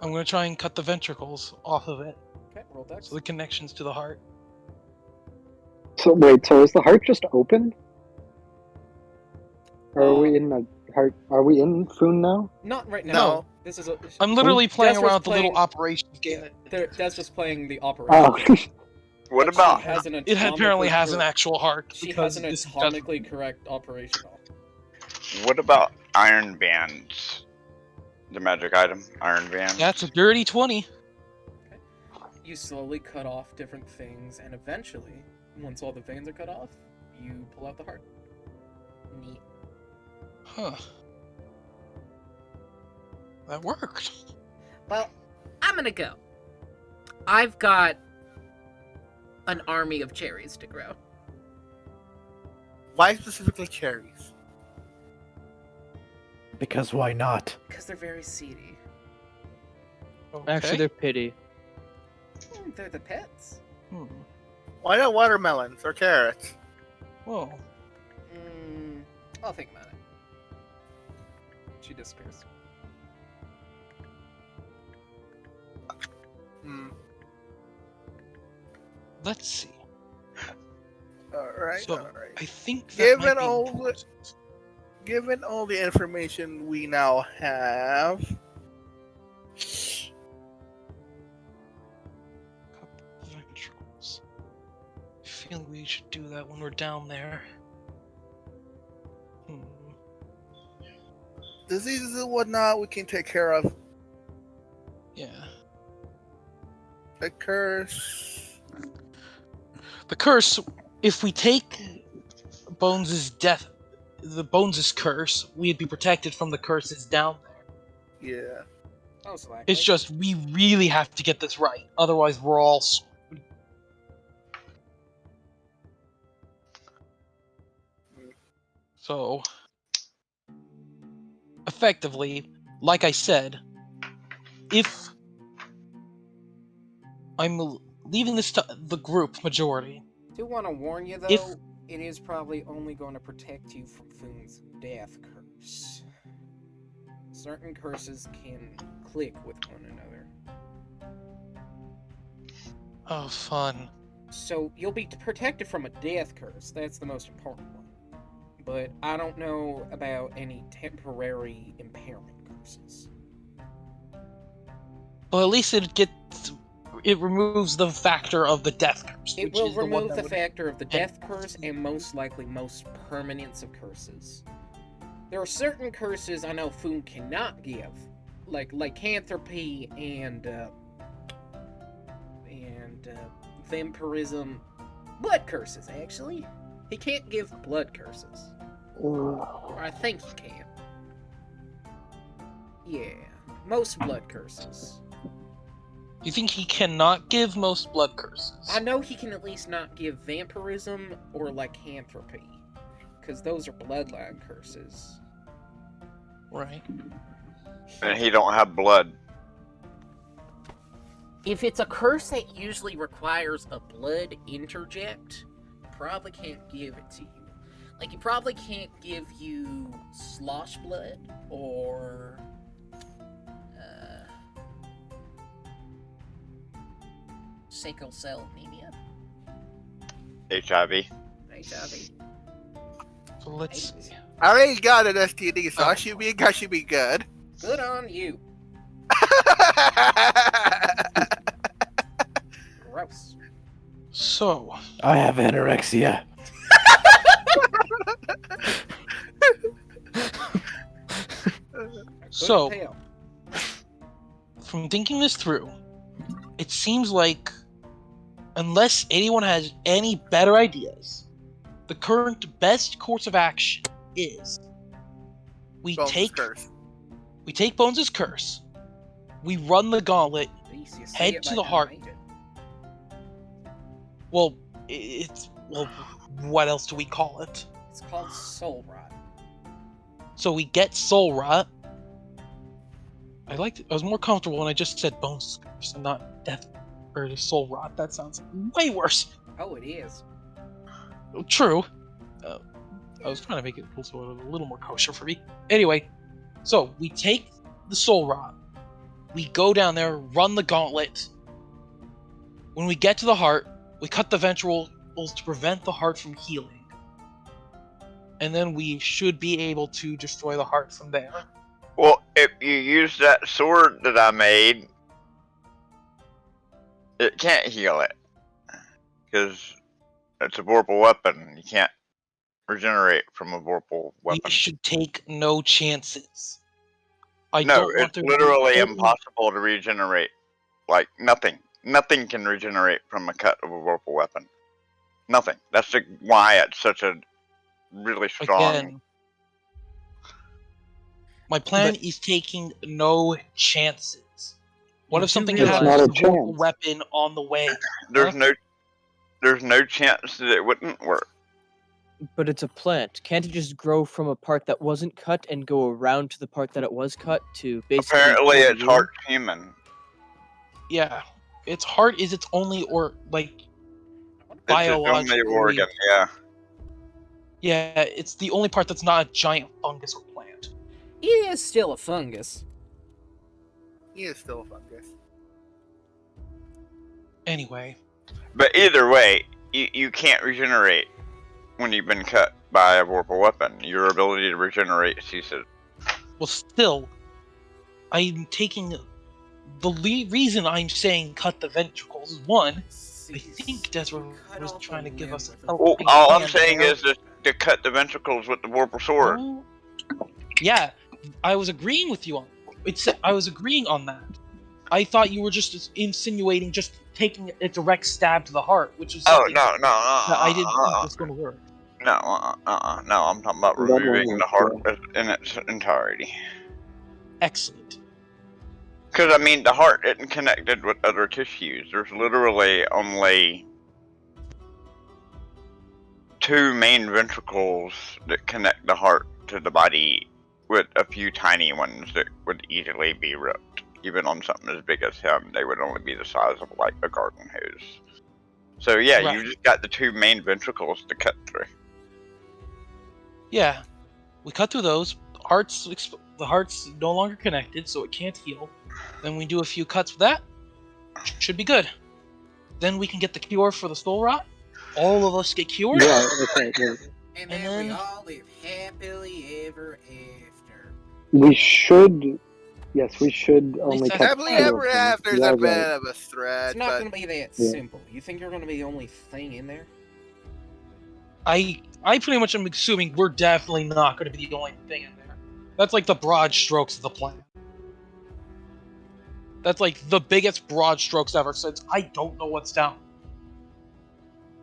[SPEAKER 8] I'm gonna try and cut the ventricles off of it,
[SPEAKER 1] Okay, roll dex.
[SPEAKER 8] so the connections to the heart.
[SPEAKER 9] So wait, so is the heart just open? Or are we in the heart? Are we in Foon now?
[SPEAKER 1] Not right now.
[SPEAKER 4] No.
[SPEAKER 1] This is a.
[SPEAKER 8] I'm literally playing
[SPEAKER 1] Desra's
[SPEAKER 8] around with the
[SPEAKER 1] playing-
[SPEAKER 8] little operations game.
[SPEAKER 1] That's just playing the operation.
[SPEAKER 9] Oh,
[SPEAKER 5] What
[SPEAKER 1] But
[SPEAKER 5] about
[SPEAKER 1] She has an
[SPEAKER 8] It apparently
[SPEAKER 1] atomically
[SPEAKER 8] has an
[SPEAKER 1] correct-
[SPEAKER 8] actual heart.
[SPEAKER 1] She
[SPEAKER 8] because
[SPEAKER 1] has an
[SPEAKER 8] this
[SPEAKER 1] atomically correct operational.
[SPEAKER 5] what about iron bands? The magic item, iron bands.
[SPEAKER 8] That's a dirty 20.
[SPEAKER 1] You slowly cut off different things, and eventually, once all the veins are cut off, you pull out the heart. Neat.
[SPEAKER 8] Huh. That worked.
[SPEAKER 1] Well, I'm gonna go. I've got an army of cherries to grow.
[SPEAKER 4] Why specifically cherries?
[SPEAKER 2] Because why not?
[SPEAKER 1] Because they're very seedy.
[SPEAKER 7] Actually,
[SPEAKER 8] Okay.
[SPEAKER 7] they're pity.
[SPEAKER 1] They're the pets.
[SPEAKER 4] Why not watermelons or carrots?
[SPEAKER 8] Whoa.
[SPEAKER 1] I'll think about it. She disappears.
[SPEAKER 4] Hmm.
[SPEAKER 8] Let's see.
[SPEAKER 4] Alright,
[SPEAKER 8] So,
[SPEAKER 4] alright.
[SPEAKER 8] I think that
[SPEAKER 4] Given
[SPEAKER 8] might be
[SPEAKER 4] all the-
[SPEAKER 8] important.
[SPEAKER 4] Given all the information we now have,
[SPEAKER 8] Ventricles. I feel we should do that when we're down there.
[SPEAKER 4] diseases and whatnot we can take care of.
[SPEAKER 8] Yeah.
[SPEAKER 4] The curse.
[SPEAKER 8] The curse, if we take Bones' death the Bones' curse, we'd be protected from the curses down there.
[SPEAKER 4] Yeah.
[SPEAKER 1] Most likely.
[SPEAKER 8] It's just we really have to get this right, otherwise we're all screwed. So, effectively, like I said, if I'm leaving this to the group majority,
[SPEAKER 1] do want to warn you though,
[SPEAKER 8] If-
[SPEAKER 1] it is probably only going to protect you from Foon's death curse. Certain curses can click with one another.
[SPEAKER 8] oh fun.
[SPEAKER 1] So you'll be protected from a death curse. That's the most important one. But I don't know about any temporary impairment curses.
[SPEAKER 8] Well, at least it removes the factor of the death curse.
[SPEAKER 1] It
[SPEAKER 8] which
[SPEAKER 1] will
[SPEAKER 8] is the one
[SPEAKER 1] remove
[SPEAKER 8] that
[SPEAKER 1] the
[SPEAKER 8] would-
[SPEAKER 1] factor of the death curse and most likely most permanence of curses. There are certain curses I know Foon cannot give, like lycanthropy and vampirism, blood curses actually. He can't give blood curses. Or I think he can. Yeah, most blood curses.
[SPEAKER 8] You think he cannot give most blood curses?
[SPEAKER 1] I know he can at least not give vampirism or lycanthropy, because those are bloodline curses.
[SPEAKER 8] Right.
[SPEAKER 5] And he don't have blood.
[SPEAKER 1] If it's a curse that usually requires a blood interject, probably can't give it to you. Like, he probably can't give you slosh blood or sickle cell anemia.
[SPEAKER 5] HIV.
[SPEAKER 1] HIV.
[SPEAKER 8] So let's see.
[SPEAKER 4] I already got an STD, so I should be good.
[SPEAKER 1] Good on you. Gross.
[SPEAKER 8] So,
[SPEAKER 2] I have anorexia.
[SPEAKER 8] So-
[SPEAKER 1] Couldn't tell.
[SPEAKER 8] from thinking this through, it seems like, unless anyone has any better ideas, the current best course of action is we
[SPEAKER 4] Bones'
[SPEAKER 8] take
[SPEAKER 4] curse.
[SPEAKER 8] Bones' curse, we run the gauntlet.
[SPEAKER 1] Jeez, you say
[SPEAKER 8] Head
[SPEAKER 1] it
[SPEAKER 8] to
[SPEAKER 1] like
[SPEAKER 8] the
[SPEAKER 1] I
[SPEAKER 8] heart.
[SPEAKER 1] made it.
[SPEAKER 8] Well, what else do we call it?
[SPEAKER 1] It's called soul rot.
[SPEAKER 8] So we get Soul Rot. I was more comfortable when I just said Bones' curse and not Death or Soul Rot. That sounds way worse.
[SPEAKER 1] Oh, it is.
[SPEAKER 8] True. I was trying to make it also a little more kosher for me. Anyway, so we take the Soul Rot. We go down there, run the gauntlet. When we get to the heart, we cut the ventricles to prevent the heart from healing. And then we should be able to destroy the heart from there.
[SPEAKER 5] Well, if you use that sword that I made, it can't heal it. Because it's a vorpal weapon. You can't regenerate from a vorpal weapon.
[SPEAKER 8] We should take no chances. I
[SPEAKER 5] No,
[SPEAKER 8] don't want
[SPEAKER 5] it's
[SPEAKER 8] there to be
[SPEAKER 5] literally
[SPEAKER 8] any-
[SPEAKER 5] impossible to regenerate. Like, nothing. Nothing can regenerate from a cut of a vorpal weapon. Nothing. That's why it's such a really strong...
[SPEAKER 8] Again, my plan is taking no chances. What
[SPEAKER 7] You
[SPEAKER 8] if
[SPEAKER 7] do
[SPEAKER 8] something
[SPEAKER 7] realize-
[SPEAKER 8] happens
[SPEAKER 9] It's
[SPEAKER 8] to
[SPEAKER 9] not
[SPEAKER 8] the
[SPEAKER 9] a
[SPEAKER 8] vorpal
[SPEAKER 9] chance.
[SPEAKER 8] weapon on the way?
[SPEAKER 5] There's
[SPEAKER 8] Huh?
[SPEAKER 5] no chance that it wouldn't work.
[SPEAKER 7] But it's a plant. Can't it just grow from a part that wasn't cut and go around to the part that it was cut to basically?
[SPEAKER 5] Apparently,
[SPEAKER 7] fill the
[SPEAKER 5] its
[SPEAKER 7] room?
[SPEAKER 5] heart's human.
[SPEAKER 8] Yeah, its heart is its only like
[SPEAKER 5] It's its
[SPEAKER 8] biologically.
[SPEAKER 5] only organ, yeah.
[SPEAKER 8] Yeah, it's the only part that's not a giant fungus or plant.
[SPEAKER 1] It is still a fungus.
[SPEAKER 4] He is still a fungus.
[SPEAKER 8] Anyway,
[SPEAKER 5] But either way, you can't regenerate when you've been cut by a vorpal weapon. Your ability to regenerate ceases.
[SPEAKER 8] well, still, I'm taking the reason I'm saying cut the ventricles is one. I think Desra was trying to give us a
[SPEAKER 5] Well,
[SPEAKER 8] helping
[SPEAKER 5] all I'm
[SPEAKER 8] hand
[SPEAKER 5] saying
[SPEAKER 8] there.
[SPEAKER 5] is to cut the ventricles with the vorpal sword.
[SPEAKER 8] Oh. Yeah, I was agreeing with you on I was agreeing on that. I thought you were just insinuating just taking a direct stab to the heart, which is
[SPEAKER 5] Oh,
[SPEAKER 8] something
[SPEAKER 5] no.
[SPEAKER 8] that I didn't think was going to work.
[SPEAKER 5] No, no. I'm talking about
[SPEAKER 9] That one
[SPEAKER 5] removing the
[SPEAKER 9] was,
[SPEAKER 5] heart in its entirety.
[SPEAKER 8] Excellent.
[SPEAKER 5] Because I mean, the heart isn't connected with other tissues. There's literally only 2 main ventricles that connect the heart to the body, with a few tiny ones that would easily be ripped. Even on something as big as him, they would only be the size of like a garden hose. So yeah,
[SPEAKER 8] Right.
[SPEAKER 5] you just got the 2 main ventricles to cut through.
[SPEAKER 8] Yeah, we cut through those. The heart's no longer connected, so it can't heal. Then we do a few cuts with that. Should be good. Then we can get the cure for the soul rot. All of us get cured.
[SPEAKER 9] yeah, okay, yeah.
[SPEAKER 1] And
[SPEAKER 8] And
[SPEAKER 1] then we
[SPEAKER 8] then-
[SPEAKER 1] all live happily ever after.
[SPEAKER 9] We should. Yes, we should only
[SPEAKER 8] least
[SPEAKER 9] cut.
[SPEAKER 8] that's-
[SPEAKER 4] Happily
[SPEAKER 9] part of
[SPEAKER 4] ever
[SPEAKER 9] them.
[SPEAKER 4] after is
[SPEAKER 9] Yeah,
[SPEAKER 4] a
[SPEAKER 9] right.
[SPEAKER 4] bit of a stretch,
[SPEAKER 1] It's not
[SPEAKER 4] but
[SPEAKER 1] gonna be that
[SPEAKER 9] Yeah.
[SPEAKER 1] simple. You think you're gonna be the only thing in there?
[SPEAKER 8] I pretty much am assuming we're definitely not going to be the only thing in there. That's like the broad strokes of the plan. That's like the biggest broad strokes ever, since I don't know what's down.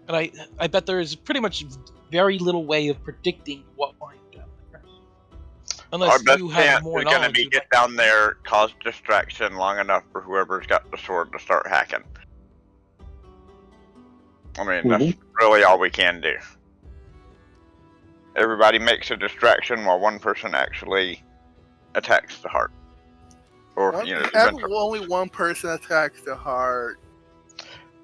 [SPEAKER 8] And I bet there is pretty much very little way of predicting what might be down there.
[SPEAKER 5] Our
[SPEAKER 8] Unless
[SPEAKER 5] best
[SPEAKER 8] you have
[SPEAKER 5] chance
[SPEAKER 8] more
[SPEAKER 5] is going to
[SPEAKER 8] knowledge.
[SPEAKER 5] be
[SPEAKER 8] you
[SPEAKER 5] get
[SPEAKER 8] might-
[SPEAKER 5] down there, cause distraction long enough for whoever's got the sword to start hacking. I mean, that's really all we can do. Everybody makes a distraction while one person actually attacks the heart. Or, you know, the
[SPEAKER 4] have
[SPEAKER 5] ventricle.
[SPEAKER 4] only one person attacks the heart.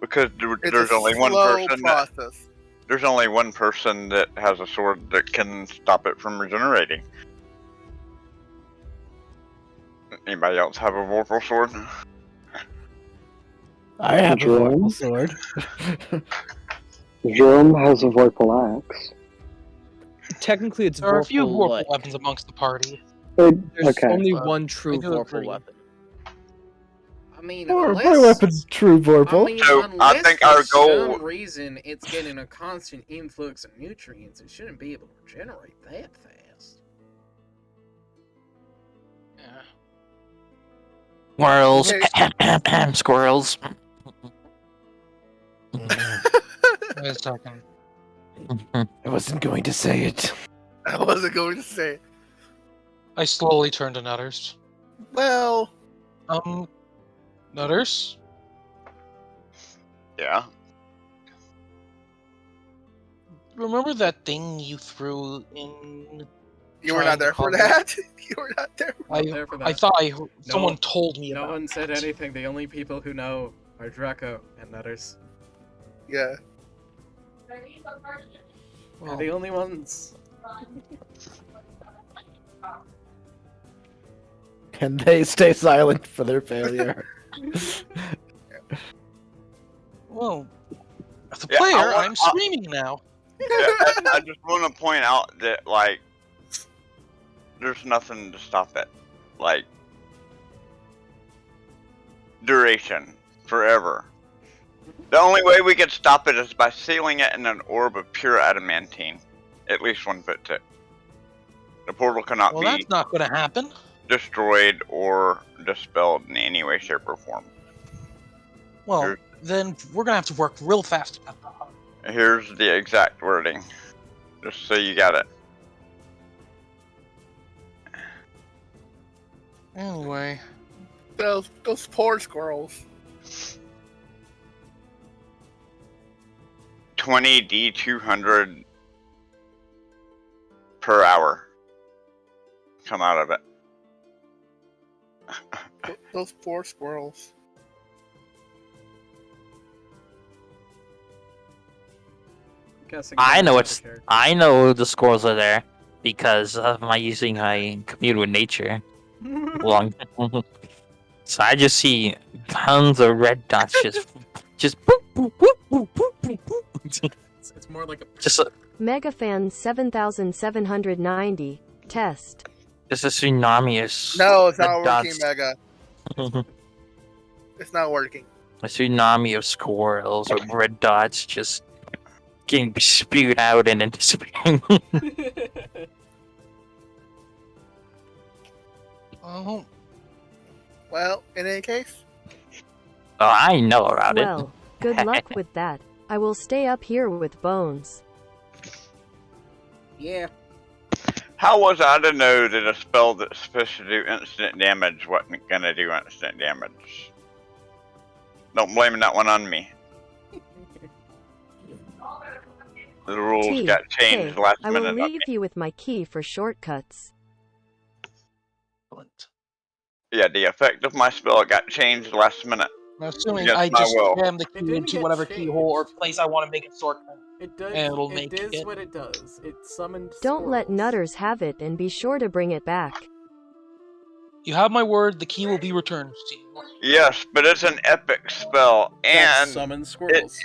[SPEAKER 5] Because
[SPEAKER 4] It's
[SPEAKER 5] there's
[SPEAKER 4] a
[SPEAKER 5] only one
[SPEAKER 4] slow
[SPEAKER 5] person that,
[SPEAKER 4] process.
[SPEAKER 5] there's only one person that has a sword that can stop it from regenerating. Anybody else have a Vorpal sword?
[SPEAKER 2] I have a
[SPEAKER 9] Jerome?
[SPEAKER 2] Vorpal sword.
[SPEAKER 9] Jerome has a Vorpal axe.
[SPEAKER 7] Technically, it's
[SPEAKER 8] There are a few
[SPEAKER 7] Vorpal
[SPEAKER 8] Vorpal
[SPEAKER 7] like.
[SPEAKER 8] weapons amongst the party.
[SPEAKER 7] There's
[SPEAKER 9] Okay.
[SPEAKER 7] only
[SPEAKER 4] Well,
[SPEAKER 7] one true
[SPEAKER 8] I do
[SPEAKER 7] Vorpal
[SPEAKER 8] agree.
[SPEAKER 7] weapon.
[SPEAKER 1] I mean,
[SPEAKER 2] Or
[SPEAKER 1] unless,
[SPEAKER 2] my weapon's true
[SPEAKER 1] I
[SPEAKER 2] Vorpal.
[SPEAKER 1] mean,
[SPEAKER 5] So, I
[SPEAKER 1] unless
[SPEAKER 5] think
[SPEAKER 1] for
[SPEAKER 5] our goal-
[SPEAKER 1] some reason it's getting a constant influx of nutrients, it shouldn't be able to regenerate that fast.
[SPEAKER 8] Yeah.
[SPEAKER 3] Squirrels.
[SPEAKER 4] Okay.
[SPEAKER 3] Squirrels.
[SPEAKER 8] Wait a second.
[SPEAKER 2] I wasn't going to say it.
[SPEAKER 4] I wasn't going to say.
[SPEAKER 8] I slowly turn to Nutters.
[SPEAKER 4] Well,
[SPEAKER 8] Nutters?
[SPEAKER 5] Yeah.
[SPEAKER 8] Remember that thing you threw in?
[SPEAKER 4] you were
[SPEAKER 8] Trying
[SPEAKER 4] not
[SPEAKER 8] to
[SPEAKER 4] there for
[SPEAKER 8] call
[SPEAKER 4] that. You were not there.
[SPEAKER 1] Not there for
[SPEAKER 8] I
[SPEAKER 1] that.
[SPEAKER 8] thought someone told me
[SPEAKER 1] No
[SPEAKER 8] about
[SPEAKER 1] one said
[SPEAKER 8] that.
[SPEAKER 1] anything. The only people who know are Draco and Nutters.
[SPEAKER 4] Yeah.
[SPEAKER 1] They're
[SPEAKER 8] Well,
[SPEAKER 1] the only ones.
[SPEAKER 2] And they stay silent for their failure.
[SPEAKER 8] well, as a
[SPEAKER 5] Yeah, I
[SPEAKER 8] player,
[SPEAKER 5] want-
[SPEAKER 8] I'm screaming now.
[SPEAKER 5] Yeah, I just want to point out that, like, there's nothing to stop it. Like, duration. Forever. The only way we could stop it is by sealing it in an orb of pure adamantine. At least 1 foot thick. The portal cannot
[SPEAKER 8] Well,
[SPEAKER 5] be
[SPEAKER 8] that's not going to happen.
[SPEAKER 5] destroyed or dispelled in any way, shape, or form.
[SPEAKER 8] Well,
[SPEAKER 5] Sure.
[SPEAKER 8] then we're going to have to work real fast about that.
[SPEAKER 5] Here's the exact wording. Just so you got it.
[SPEAKER 8] Anyway,
[SPEAKER 4] Those poor squirrels.
[SPEAKER 5] 20 D200 per hour come out of it.
[SPEAKER 4] Those poor squirrels.
[SPEAKER 1] Guessing
[SPEAKER 3] I
[SPEAKER 1] that
[SPEAKER 3] know
[SPEAKER 1] was
[SPEAKER 3] it's.
[SPEAKER 1] the character.
[SPEAKER 3] I know the squirrels are there because of my using my commune with nature. Long. So I just see tons of red dots just boop, boop, boop, boop, boop, boop, boop.
[SPEAKER 1] It's more like a.
[SPEAKER 3] just
[SPEAKER 10] Megafan 7790. Test.
[SPEAKER 3] a tsunami of
[SPEAKER 4] No, it's
[SPEAKER 3] red
[SPEAKER 4] not working,
[SPEAKER 3] dots.
[SPEAKER 4] Mega. It's not working.
[SPEAKER 3] A tsunami of squirrels with red dots just getting spewed out and then disappearing.
[SPEAKER 8] oh,
[SPEAKER 4] Well, in any case,
[SPEAKER 3] Oh, I know about
[SPEAKER 10] Well, good luck with that. I will stay up here with Bones.
[SPEAKER 1] Yeah.
[SPEAKER 5] How was I to know that a spell that's supposed to do instant damage wasn't gonna do instant damage? Don't blame that one on me. The rules
[SPEAKER 10] T.
[SPEAKER 5] got changed
[SPEAKER 10] K.
[SPEAKER 5] last
[SPEAKER 10] I will
[SPEAKER 5] minute.
[SPEAKER 10] leave you with my key for shortcuts.
[SPEAKER 8] Excellent.
[SPEAKER 5] Yeah, the effect of my spell got changed last minute.
[SPEAKER 8] Now, assuming
[SPEAKER 5] Against
[SPEAKER 8] I
[SPEAKER 5] my
[SPEAKER 8] just
[SPEAKER 5] will.
[SPEAKER 8] jam the
[SPEAKER 1] It
[SPEAKER 8] key
[SPEAKER 1] didn't
[SPEAKER 8] into
[SPEAKER 1] get
[SPEAKER 8] whatever
[SPEAKER 1] changed.
[SPEAKER 8] keyhole or place I want to make it shortcut.
[SPEAKER 1] It does.
[SPEAKER 8] And it'll
[SPEAKER 1] It
[SPEAKER 8] make
[SPEAKER 1] is
[SPEAKER 8] it-
[SPEAKER 1] what it does. It summoned.
[SPEAKER 10] Don't let
[SPEAKER 1] squirrels.
[SPEAKER 10] Nutters have it and be sure to bring it back.
[SPEAKER 8] You have my word, the key will be returned to you.
[SPEAKER 5] Yes, but it's an epic spell,
[SPEAKER 1] That
[SPEAKER 5] and
[SPEAKER 1] summons squirrels.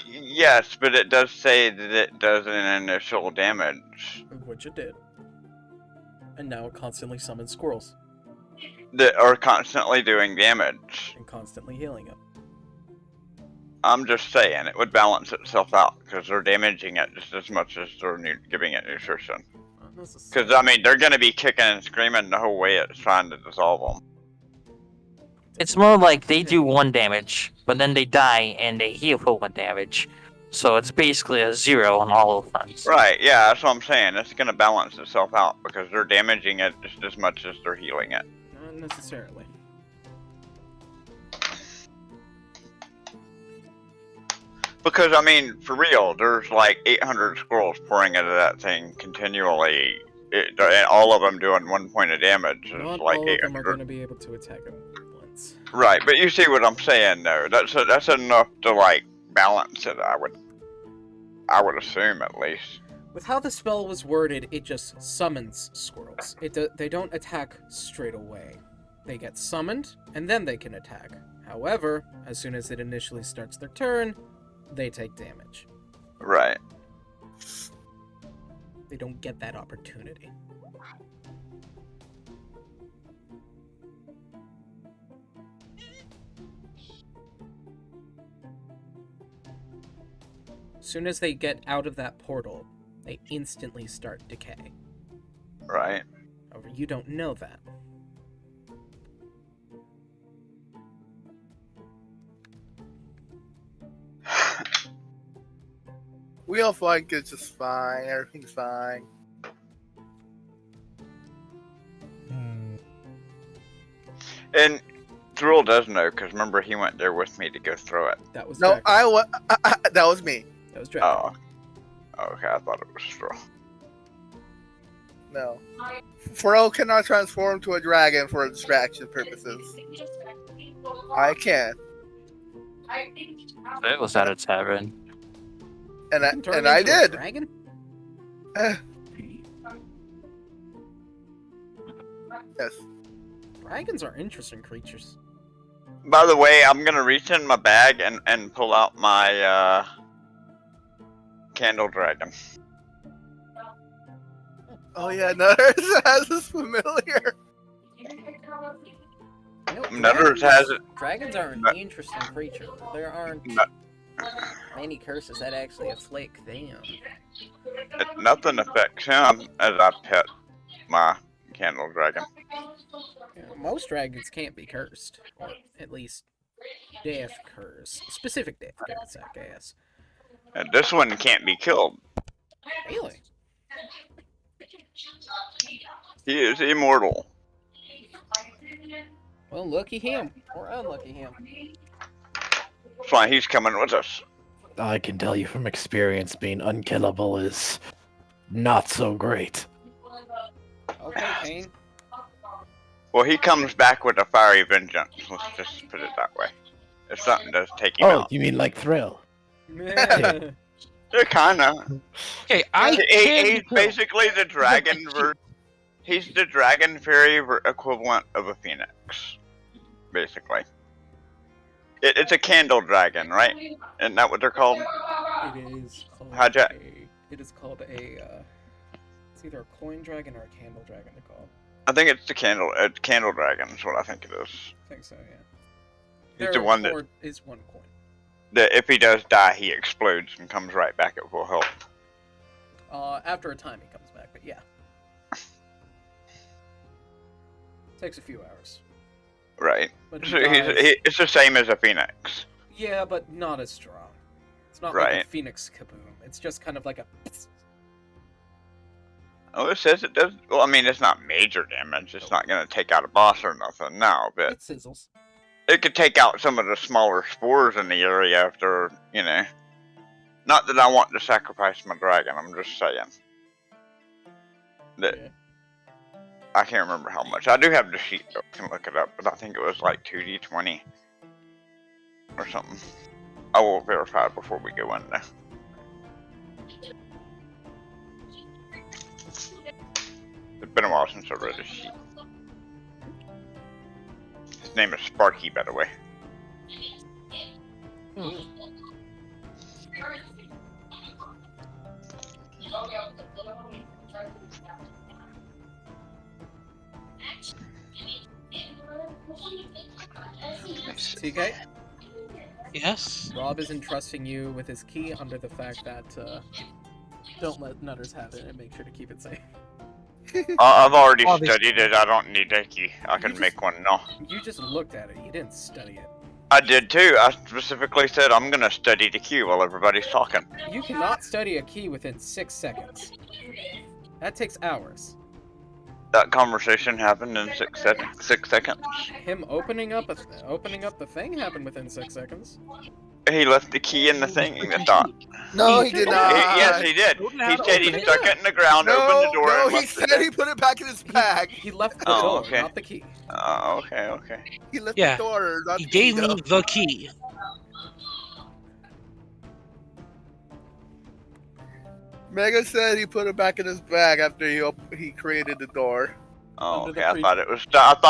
[SPEAKER 5] yes, but it does say that it does an initial damage
[SPEAKER 1] Which it did. And now it constantly summons squirrels
[SPEAKER 5] that are constantly doing damage.
[SPEAKER 1] and constantly healing it.
[SPEAKER 5] I'm just saying it would balance itself out because they're damaging it just as much as they're giving it nutrition.
[SPEAKER 1] Not necessarily.
[SPEAKER 5] Because I mean, they're gonna be kicking and screaming the whole way it's trying to dissolve them.
[SPEAKER 3] It's more like they do 1 damage, but then they die and they heal for 1 damage. So it's basically a 0 on all fronts.
[SPEAKER 5] Right? Yeah, that's what I'm saying. It's gonna balance itself out because they're damaging it just as much as they're healing it.
[SPEAKER 1] Not necessarily.
[SPEAKER 5] Because, I mean, for real, there's like 800 squirrels pouring into that thing continually, and all of them doing 1 point of damage. It's
[SPEAKER 1] Not
[SPEAKER 5] like
[SPEAKER 1] all of them are
[SPEAKER 5] 800.
[SPEAKER 1] going to be able to attack him once.
[SPEAKER 5] Right, but you see what I'm saying, though. That's enough to like balance it. I would assume at least.
[SPEAKER 1] With how the spell was worded, it just summons squirrels. They don't attack straight away. They get summoned, and then they can attack. However, as soon as it initially starts their turn, they take damage.
[SPEAKER 5] Right.
[SPEAKER 1] They don't get that opportunity. As soon as they get out of that portal, they instantly start decay.
[SPEAKER 5] Right.
[SPEAKER 1] However, you don't know that.
[SPEAKER 4] We all feel like it's just fine. Everything's fine.
[SPEAKER 5] And Thrill does know because remember he went there with me to go throw it.
[SPEAKER 1] That was
[SPEAKER 4] No,
[SPEAKER 1] Dragon.
[SPEAKER 4] that was me.
[SPEAKER 1] That was Dragon.
[SPEAKER 5] Oh. Okay, I thought it was Thrill.
[SPEAKER 4] No. Fro cannot transform to a dragon for distraction purposes. I can.
[SPEAKER 3] It was at a tavern.
[SPEAKER 4] And
[SPEAKER 1] You can turn
[SPEAKER 4] I
[SPEAKER 1] into a
[SPEAKER 4] did.
[SPEAKER 1] Dragon?
[SPEAKER 4] Yes.
[SPEAKER 1] Dragons are interesting creatures.
[SPEAKER 5] By the way, I'm gonna reach in my bag and pull out my candle dragon.
[SPEAKER 4] Oh yeah, Nutters has this familiar.
[SPEAKER 1] You know,
[SPEAKER 5] Nutters has it.
[SPEAKER 1] Dragons are an
[SPEAKER 5] Nut-
[SPEAKER 1] interesting creature. There aren't
[SPEAKER 5] Nut-
[SPEAKER 1] many curses that actually afflict them.
[SPEAKER 5] Nothing affects him as I pet my candle dragon.
[SPEAKER 1] You know, most dragons can't be cursed, or at least death curse. Specific death curse, I guess.
[SPEAKER 5] And this one can't be killed.
[SPEAKER 1] Really?
[SPEAKER 5] He is immortal.
[SPEAKER 1] Well, lucky him, or unlucky him.
[SPEAKER 5] That's why he's coming with us.
[SPEAKER 2] I can tell you from experience, being unkillable is not so great.
[SPEAKER 1] Okay, Kane.
[SPEAKER 5] Well, he comes back with a fiery vengeance. Let's just put it that way. If something does take him
[SPEAKER 2] Oh,
[SPEAKER 5] out.
[SPEAKER 2] you mean like Thrill?
[SPEAKER 5] Yeah, kinda.
[SPEAKER 8] Okay, I
[SPEAKER 5] He's
[SPEAKER 8] can
[SPEAKER 5] basically the dragon he's the dragon fairy equivalent of a phoenix. Basically. It's a candle dragon, right? Isn't that what they're called?
[SPEAKER 1] It is called
[SPEAKER 5] Hijack.
[SPEAKER 1] It is called a. It's either a coin dragon or a candle dragon. They're called.
[SPEAKER 5] I think it's the candle dragon is what I think it is.
[SPEAKER 1] I think so. Yeah.
[SPEAKER 5] He's the
[SPEAKER 1] There
[SPEAKER 5] one that,
[SPEAKER 1] is one coin.
[SPEAKER 5] that if he does die, he explodes and comes right back at full health.
[SPEAKER 1] After a time, he comes back, but yeah. Takes a few hours.
[SPEAKER 5] Right.
[SPEAKER 1] But
[SPEAKER 5] So
[SPEAKER 1] he dies.
[SPEAKER 5] it's the same as a phoenix.
[SPEAKER 1] Yeah, but not as strong. It's not like
[SPEAKER 5] Right.
[SPEAKER 1] a phoenix kaboom. It's just kind of like a.
[SPEAKER 5] Oh, it says it does. Well, I mean, it's not major damage. It's not gonna take out a boss or nothing. No, but
[SPEAKER 1] It sizzles.
[SPEAKER 5] it could take out some of the smaller spores in the area after, you know. Not that I want to sacrifice my dragon. I'm just saying that
[SPEAKER 1] Yeah.
[SPEAKER 5] I can't remember how much. I do have the sheet though. I can look it up, but I think it was like 2d20 or something. I will verify before we go in there. It's been a while since I read a sheet. His name is Sparky, by the way.
[SPEAKER 1] TK,
[SPEAKER 8] Yes.
[SPEAKER 1] Rob is entrusting you with his key under the fact that don't let Nutters have it and make sure to keep it safe.
[SPEAKER 5] I've already
[SPEAKER 8] Obviously.
[SPEAKER 5] studied it. I don't need a key. I can make one now.
[SPEAKER 1] You just looked at it. You didn't study it.
[SPEAKER 5] I did too. I specifically said I'm gonna study the key while everybody's talking.
[SPEAKER 1] You cannot study a key within 6 seconds. That takes hours.
[SPEAKER 5] That conversation happened in 6 seconds.
[SPEAKER 1] Him opening up the thing happened within 6 seconds.
[SPEAKER 5] He left the key in the thing. I thought.
[SPEAKER 4] No, he did not.
[SPEAKER 5] Yes, he did. He said he stuck it in the ground, opened the door,
[SPEAKER 4] No,
[SPEAKER 5] and
[SPEAKER 4] he
[SPEAKER 5] left it
[SPEAKER 4] said
[SPEAKER 5] there.
[SPEAKER 4] he put it back in his bag.
[SPEAKER 1] He left the
[SPEAKER 5] Oh,
[SPEAKER 1] door,
[SPEAKER 5] okay.
[SPEAKER 1] not the key.
[SPEAKER 5] Oh, okay.
[SPEAKER 4] He left
[SPEAKER 8] Yeah.
[SPEAKER 4] the door. Not
[SPEAKER 8] He
[SPEAKER 4] the
[SPEAKER 8] gave
[SPEAKER 4] key,
[SPEAKER 8] me
[SPEAKER 4] though.
[SPEAKER 8] the key.
[SPEAKER 4] Mega said he put it back in his bag after he created the door.
[SPEAKER 5] Oh,
[SPEAKER 1] Under the
[SPEAKER 5] okay. I
[SPEAKER 1] pre-
[SPEAKER 5] thought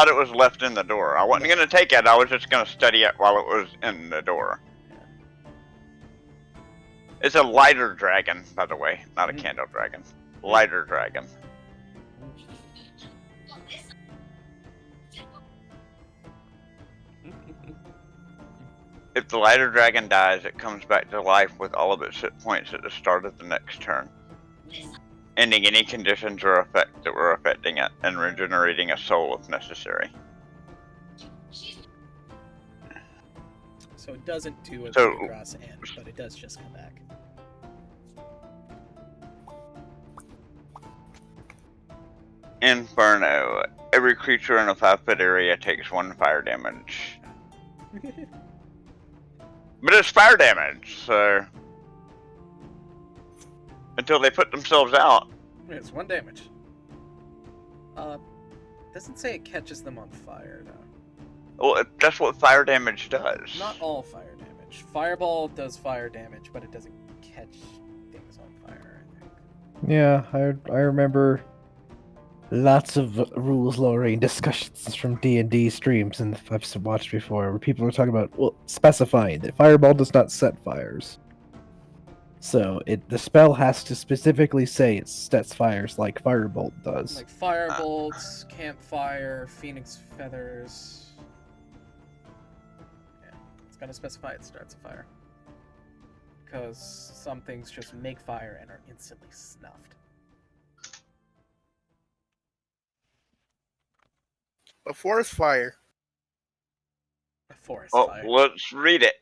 [SPEAKER 5] it was left in the door. I wasn't gonna take it. I was just gonna study it while it was in the door. It's a lighter dragon, by the way, not a candle dragon. Lighter dragon. If the lighter dragon dies, it comes back to life with all of its hit points at the start of the next turn, ending any conditions or effects that were affecting it, and regenerating a soul if necessary.
[SPEAKER 1] So it doesn't do a
[SPEAKER 5] So-
[SPEAKER 1] grass end, but it does just come back.
[SPEAKER 5] Inferno. Every creature in a 5-foot area takes 1 fire damage. But it's fire damage, so... Until they put themselves out.
[SPEAKER 1] It's 1 damage. Doesn't say it catches them on fire, though.
[SPEAKER 5] Well, that's what fire damage does.
[SPEAKER 1] Not all fire damage. Fireball does fire damage, but it doesn't catch things on fire, I think.
[SPEAKER 2] Yeah, I remember lots of rules lowering discussions from D&D streams and I've watched before where people are talking about, well, specifying that Fireball does not set fires. So the spell has to specifically say it sets fires like Firebolt does.
[SPEAKER 1] Like firebolts, campfire, phoenix feathers. Yeah, it's gotta specify it starts a fire. Because some things just make fire and are instantly snuffed.
[SPEAKER 4] A forest fire.
[SPEAKER 1] A forest
[SPEAKER 5] Well,
[SPEAKER 1] fire.
[SPEAKER 5] let's read it.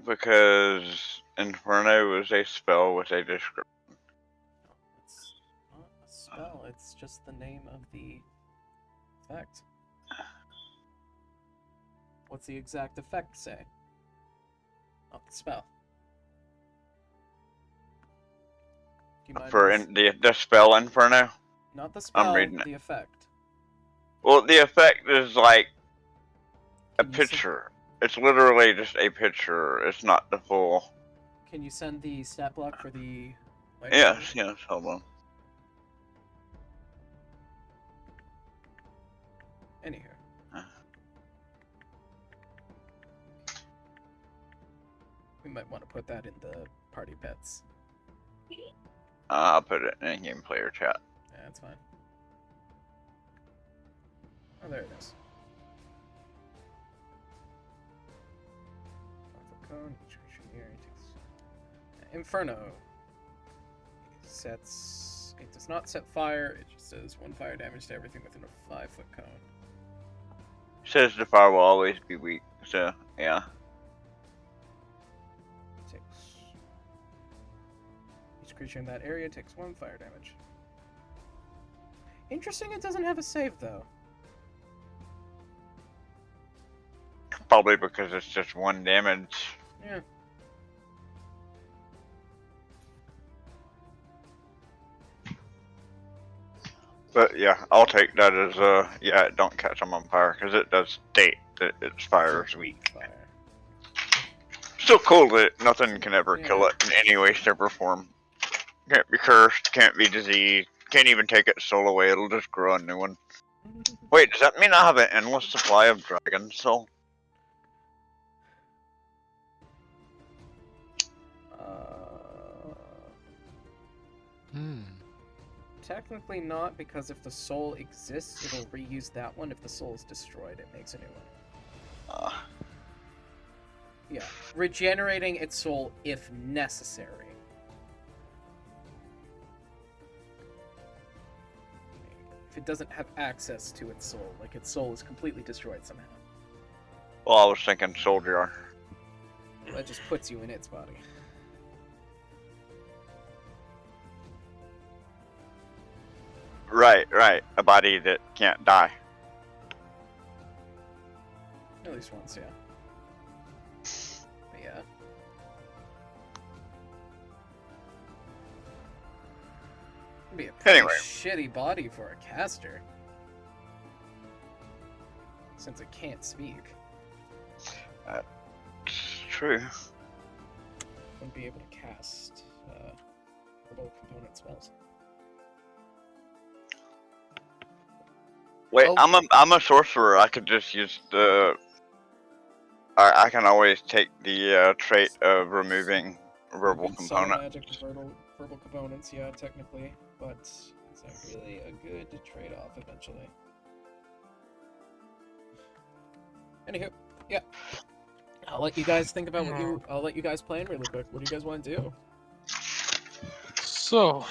[SPEAKER 5] Because Inferno is a spell with a description.
[SPEAKER 1] It's not a spell, it's just the name of the effect. What's the exact effect say? Not the spell. Do you mind
[SPEAKER 5] For the spell Inferno?
[SPEAKER 1] Not the spell,
[SPEAKER 5] reading it.
[SPEAKER 1] the effect.
[SPEAKER 5] Well, the effect is like a
[SPEAKER 1] Can you send-
[SPEAKER 5] picture. It's literally just a picture. It's not the full.
[SPEAKER 1] Can you send the stat block for the...
[SPEAKER 5] Yes, hold on.
[SPEAKER 1] Anywho. We might want to put that in the party pets.
[SPEAKER 5] I'll put it in game player chat.
[SPEAKER 1] Yeah, that's fine. Oh, there it is. Cone, each creature in the area takes... Inferno. It does not set fire, it just says 1 fire damage to everything within a 5-foot cone.
[SPEAKER 5] Says the fire will always be weak. So yeah.
[SPEAKER 1] Each creature in that area takes 1 fire damage. Interesting, it doesn't have a save though.
[SPEAKER 5] Probably because it's just 1 damage.
[SPEAKER 1] Yeah.
[SPEAKER 5] But yeah, I'll take that as yeah, don't catch them on fire because it does state that its fire is weak.
[SPEAKER 1] Fire.
[SPEAKER 5] Still cool that nothing can ever
[SPEAKER 1] Yeah.
[SPEAKER 5] kill it in any way, shape, or form. Can't be cursed, can't be diseased, can't even take its soul away, it'll just grow a new one. Wait, does that mean I have an endless supply of dragon soul?
[SPEAKER 1] Technically not, because if the soul exists, it'll reuse that one. If the soul is destroyed, it makes a new one. Yeah, regenerating its soul if necessary. If it doesn't have access to its soul, like its soul is completely destroyed somehow,
[SPEAKER 5] Well, I was thinking soldier.
[SPEAKER 1] that just puts you in its body.
[SPEAKER 5] Right, right. A body that can't die.
[SPEAKER 1] At least once, yeah. But yeah. It'd be a pretty
[SPEAKER 5] Anyway.
[SPEAKER 1] shitty body for a caster. Since it can't speak.
[SPEAKER 5] It's true.
[SPEAKER 1] Wouldn't be able to cast verbal component spells.
[SPEAKER 5] Wait,
[SPEAKER 4] Oh.
[SPEAKER 5] I'm a sorcerer. I could just use the. I can always take the trait of removing verbal
[SPEAKER 1] You can summon
[SPEAKER 5] component.
[SPEAKER 1] magic with verbal components, yeah, technically, but is that really a good trade-off eventually? Anywho, yeah. I'll let you guys think about I'll let you guys plan really quick. What do you guys want to do?
[SPEAKER 8] So,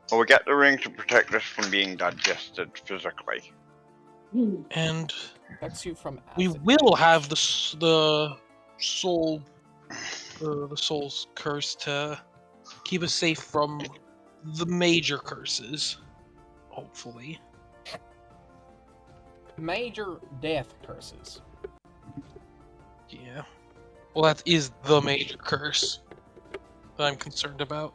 [SPEAKER 5] Well, we got the ring to protect us from being digested physically.
[SPEAKER 8] and
[SPEAKER 1] Protects you from
[SPEAKER 8] we
[SPEAKER 1] acid.
[SPEAKER 8] will have the soul, the soul's curse to keep us safe from the major curses. Hopefully,
[SPEAKER 1] Major death curses.
[SPEAKER 8] yeah. Well, that is the major curse that I'm concerned about.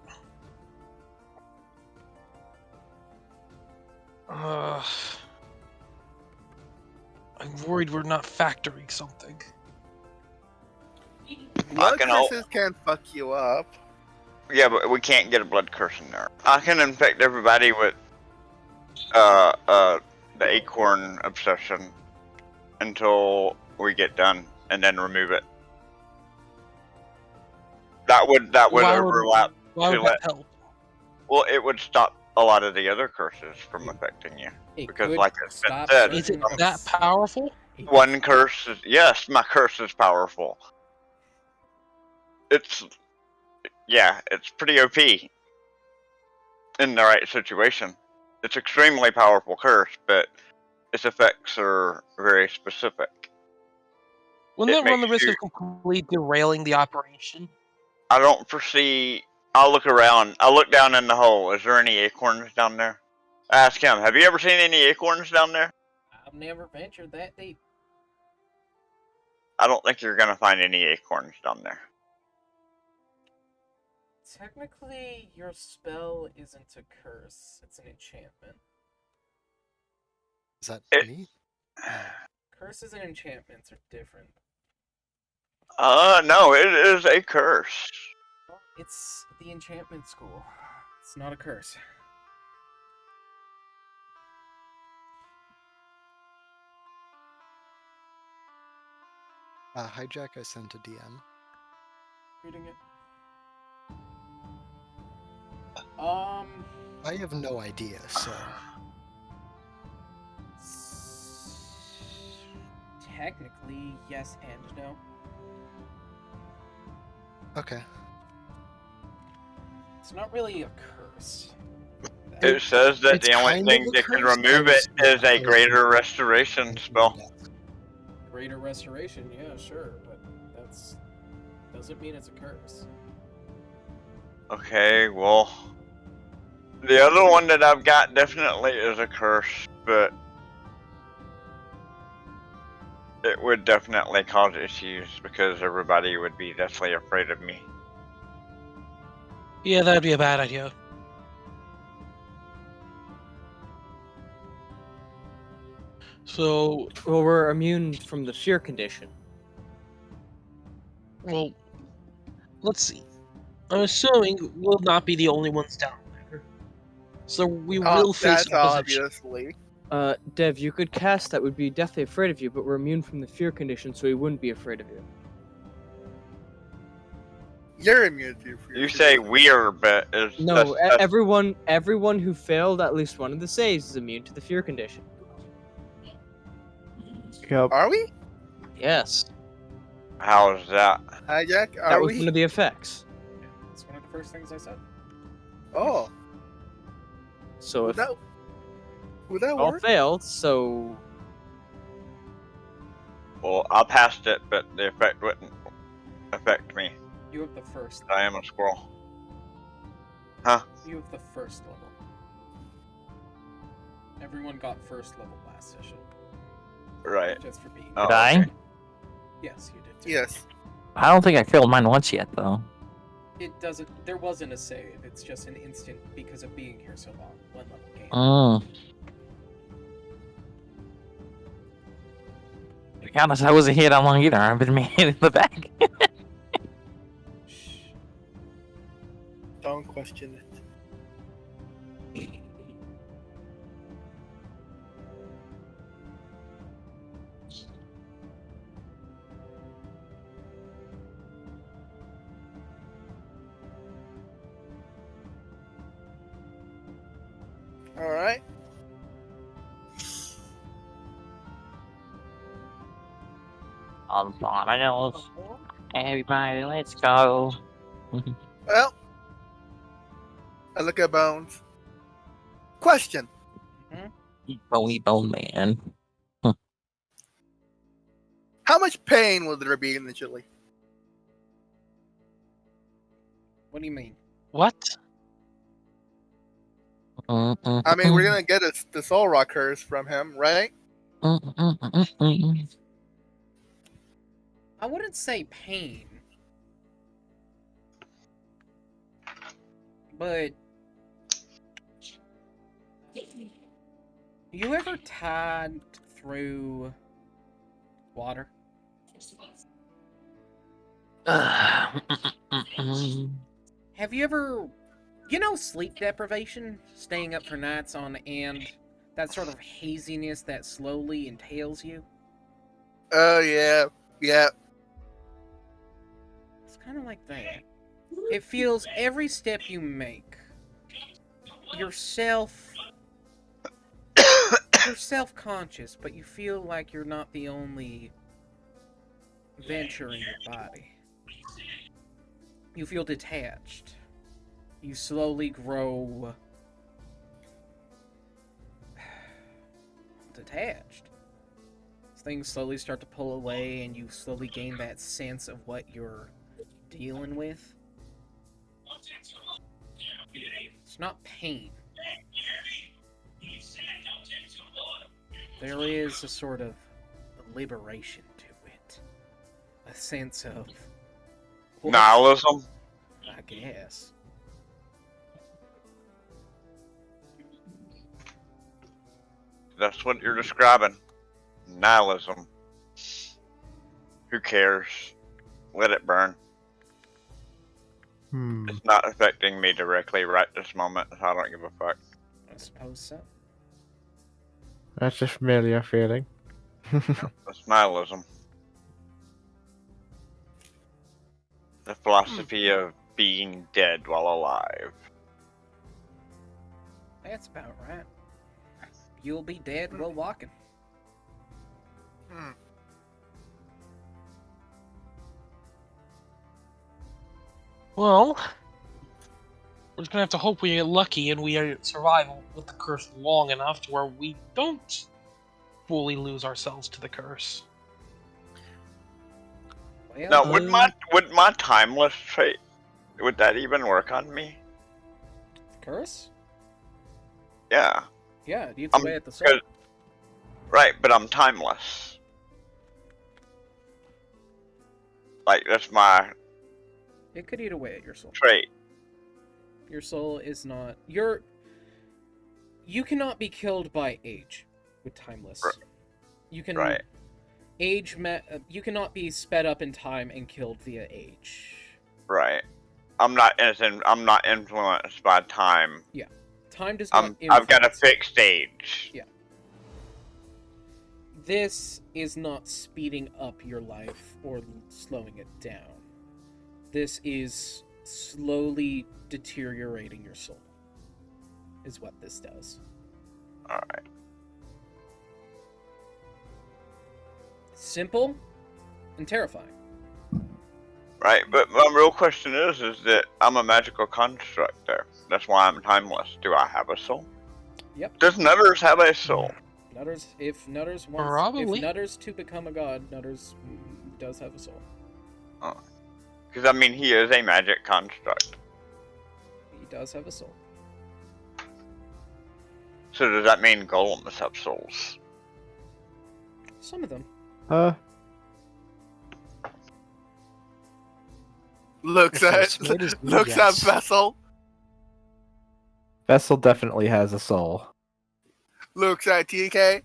[SPEAKER 8] I'm worried we're not factoring something.
[SPEAKER 4] Blood
[SPEAKER 5] can al-
[SPEAKER 4] curses can fuck you up.
[SPEAKER 5] Yeah, but we can't get a blood curse in there. I can infect everybody with the acorn obsession until we get done, and then remove it. That would
[SPEAKER 8] Why would-
[SPEAKER 5] overlap.
[SPEAKER 8] Why would
[SPEAKER 5] to
[SPEAKER 8] that
[SPEAKER 5] let-
[SPEAKER 8] help?
[SPEAKER 5] Well, it would stop a lot of the other curses from affecting you.
[SPEAKER 1] It
[SPEAKER 5] Because,
[SPEAKER 1] could
[SPEAKER 5] like it's been
[SPEAKER 1] stop
[SPEAKER 5] said,
[SPEAKER 8] Is it
[SPEAKER 1] certain
[SPEAKER 8] that
[SPEAKER 1] curse-
[SPEAKER 8] powerful?
[SPEAKER 1] it-
[SPEAKER 5] One curse is yes, my curse is powerful. It's it's pretty OP in the right situation. It's extremely powerful curse, but its effects are very specific.
[SPEAKER 8] Wouldn't
[SPEAKER 5] It
[SPEAKER 8] that run the
[SPEAKER 5] makes
[SPEAKER 8] risk of completely derailing the operation?
[SPEAKER 5] I don't foresee. I'll look around. I'll look down in the hole. Is there any acorns down there? Ask him. Have you ever seen any acorns down there?
[SPEAKER 1] I've never ventured that deep.
[SPEAKER 5] I don't think you're gonna find any acorns down there.
[SPEAKER 1] Technically, your spell isn't a curse, it's an enchantment.
[SPEAKER 11] Is that
[SPEAKER 5] It-
[SPEAKER 11] me?
[SPEAKER 1] Curses and enchantments are different.
[SPEAKER 5] No, it is a curse.
[SPEAKER 1] It's the enchantment school. It's not a curse.
[SPEAKER 11] Hijack, I sent a DM.
[SPEAKER 1] Reading it.
[SPEAKER 11] I have no idea, so.
[SPEAKER 1] Technically, yes and no.
[SPEAKER 11] Okay.
[SPEAKER 1] It's not really a curse.
[SPEAKER 5] It says that
[SPEAKER 11] It's
[SPEAKER 5] the only
[SPEAKER 11] kind of
[SPEAKER 5] thing
[SPEAKER 11] a
[SPEAKER 5] that can
[SPEAKER 11] curse,
[SPEAKER 5] remove
[SPEAKER 11] but
[SPEAKER 5] it
[SPEAKER 11] it's
[SPEAKER 5] is a
[SPEAKER 11] not
[SPEAKER 5] greater
[SPEAKER 11] a-
[SPEAKER 5] restoration spell.
[SPEAKER 1] Greater restoration, yeah, sure, but that's doesn't mean it's a curse.
[SPEAKER 5] Okay, well, The other one that I've got definitely is a curse, but it would definitely cause issues because everybody would be deathly afraid of me.
[SPEAKER 8] Yeah, that'd be a bad idea. So,
[SPEAKER 7] Well, we're immune from the fear condition.
[SPEAKER 8] well, let's see. I'm assuming we'll not be the only ones down there. So we will face
[SPEAKER 4] That's
[SPEAKER 8] opposition.
[SPEAKER 4] obviously.
[SPEAKER 7] Dev, you could cast that would be deathly afraid of you, but we're immune from the fear condition, so he wouldn't be afraid of you.
[SPEAKER 4] You're immune to fear.
[SPEAKER 5] You say we're, but it's
[SPEAKER 7] No,
[SPEAKER 5] that's-
[SPEAKER 7] everyone who failed at least one of the saves is immune to the fear condition.
[SPEAKER 2] Yep.
[SPEAKER 4] Are we?
[SPEAKER 7] Yes,
[SPEAKER 5] how is that?
[SPEAKER 4] Hijack?
[SPEAKER 7] that
[SPEAKER 4] Are
[SPEAKER 7] was
[SPEAKER 4] we?
[SPEAKER 7] one of the effects.
[SPEAKER 1] That's one of the first things I said.
[SPEAKER 4] Oh,
[SPEAKER 7] So if
[SPEAKER 4] would that
[SPEAKER 7] all
[SPEAKER 4] work?
[SPEAKER 7] failed, so
[SPEAKER 5] Well, I passed it, but the effect wouldn't affect me.
[SPEAKER 1] You have the first.
[SPEAKER 5] I am a squirrel.
[SPEAKER 1] You have the first level. Everyone got first level last session.
[SPEAKER 5] Right.
[SPEAKER 1] Just for being.
[SPEAKER 5] Oh,
[SPEAKER 3] Did I?
[SPEAKER 5] okay.
[SPEAKER 1] Yes, you did. Too.
[SPEAKER 4] Yes.
[SPEAKER 3] I don't think I failed mine once yet, though.
[SPEAKER 1] It doesn't. There wasn't a save. It's just an instant because of being here so long. One level game.
[SPEAKER 3] Mm. To be honest, I wasn't here that long either. I've been made in the back.
[SPEAKER 1] Shh.
[SPEAKER 4] Don't question it. All right.
[SPEAKER 3] On dominoes. Everybody, let's go.
[SPEAKER 4] Well, I look at Bones. Question:
[SPEAKER 3] Bony bone man.
[SPEAKER 4] how much pain will there be initially?
[SPEAKER 1] What do you mean?
[SPEAKER 8] What?
[SPEAKER 4] I mean, we're gonna get the Soul Rock curse from him, right?
[SPEAKER 1] I wouldn't say pain, but you ever tied through water? Have you ever, sleep deprivation, staying up for nights on end, that sort of haziness that slowly entails you?
[SPEAKER 4] Oh yeah, yeah.
[SPEAKER 1] It's kind of like that. It feels every step you make, you're self-conscious, but you feel like you're not the only venture in your body. You feel detached. You slowly grow detached. Things slowly start to pull away, and you slowly gain that sense of what you're dealing with. It's not pain. There is a sort of liberation to it. A sense of...
[SPEAKER 5] Nihilism?
[SPEAKER 1] I guess.
[SPEAKER 5] That's what you're describing. Nihilism. Who cares? Let it burn. It's not affecting me directly right this moment, so I don't give a fuck.
[SPEAKER 1] I suppose so.
[SPEAKER 2] That's a familiar feeling.
[SPEAKER 5] That's nihilism. The philosophy of being dead while alive.
[SPEAKER 1] That's about right. You'll be dead while walking.
[SPEAKER 8] Well, we're just gonna have to hope we get lucky and we survive with the curse long enough to where we don't fully lose ourselves to the curse.
[SPEAKER 1] Well,
[SPEAKER 5] Now, would my timeless trait, would that even work on me?
[SPEAKER 1] curse?
[SPEAKER 5] Yeah.
[SPEAKER 1] Yeah, it eats
[SPEAKER 5] I'm
[SPEAKER 1] away at the soul.
[SPEAKER 5] good. Right, but I'm timeless. Like, that's my
[SPEAKER 1] It could eat away at your soul.
[SPEAKER 5] trait.
[SPEAKER 1] Your soul is not. You cannot be killed by age with timeless.
[SPEAKER 5] Right.
[SPEAKER 1] You can
[SPEAKER 5] Right.
[SPEAKER 1] You cannot be sped up in time and killed via age.
[SPEAKER 5] Right. I'm not innocent. I'm not influenced by time.
[SPEAKER 1] Time does not.
[SPEAKER 5] I've got a
[SPEAKER 1] influence.
[SPEAKER 5] fixed age.
[SPEAKER 1] This is not speeding up your life or slowing it down. This is slowly deteriorating your soul. Is what this does.
[SPEAKER 5] Alright.
[SPEAKER 1] Simple and terrifying.
[SPEAKER 5] Right, but my real question is that I'm a magical construct there. That's why I'm timeless. Do I have a soul?
[SPEAKER 1] Yep.
[SPEAKER 5] Does Nutters have a soul?
[SPEAKER 1] Nutters, if Nutters
[SPEAKER 8] Probably.
[SPEAKER 1] if Nutters to become a god, Nutters does have a soul.
[SPEAKER 5] Because, I mean, he is a magic construct.
[SPEAKER 1] He does have a soul.
[SPEAKER 5] So does that mean golems have souls?
[SPEAKER 1] Some of them.
[SPEAKER 4] Looks
[SPEAKER 11] If you're
[SPEAKER 4] at
[SPEAKER 11] smart as me,
[SPEAKER 4] looks at
[SPEAKER 11] yes.
[SPEAKER 4] Vessel.
[SPEAKER 2] Vessel definitely has a soul.
[SPEAKER 4] Looks at TK.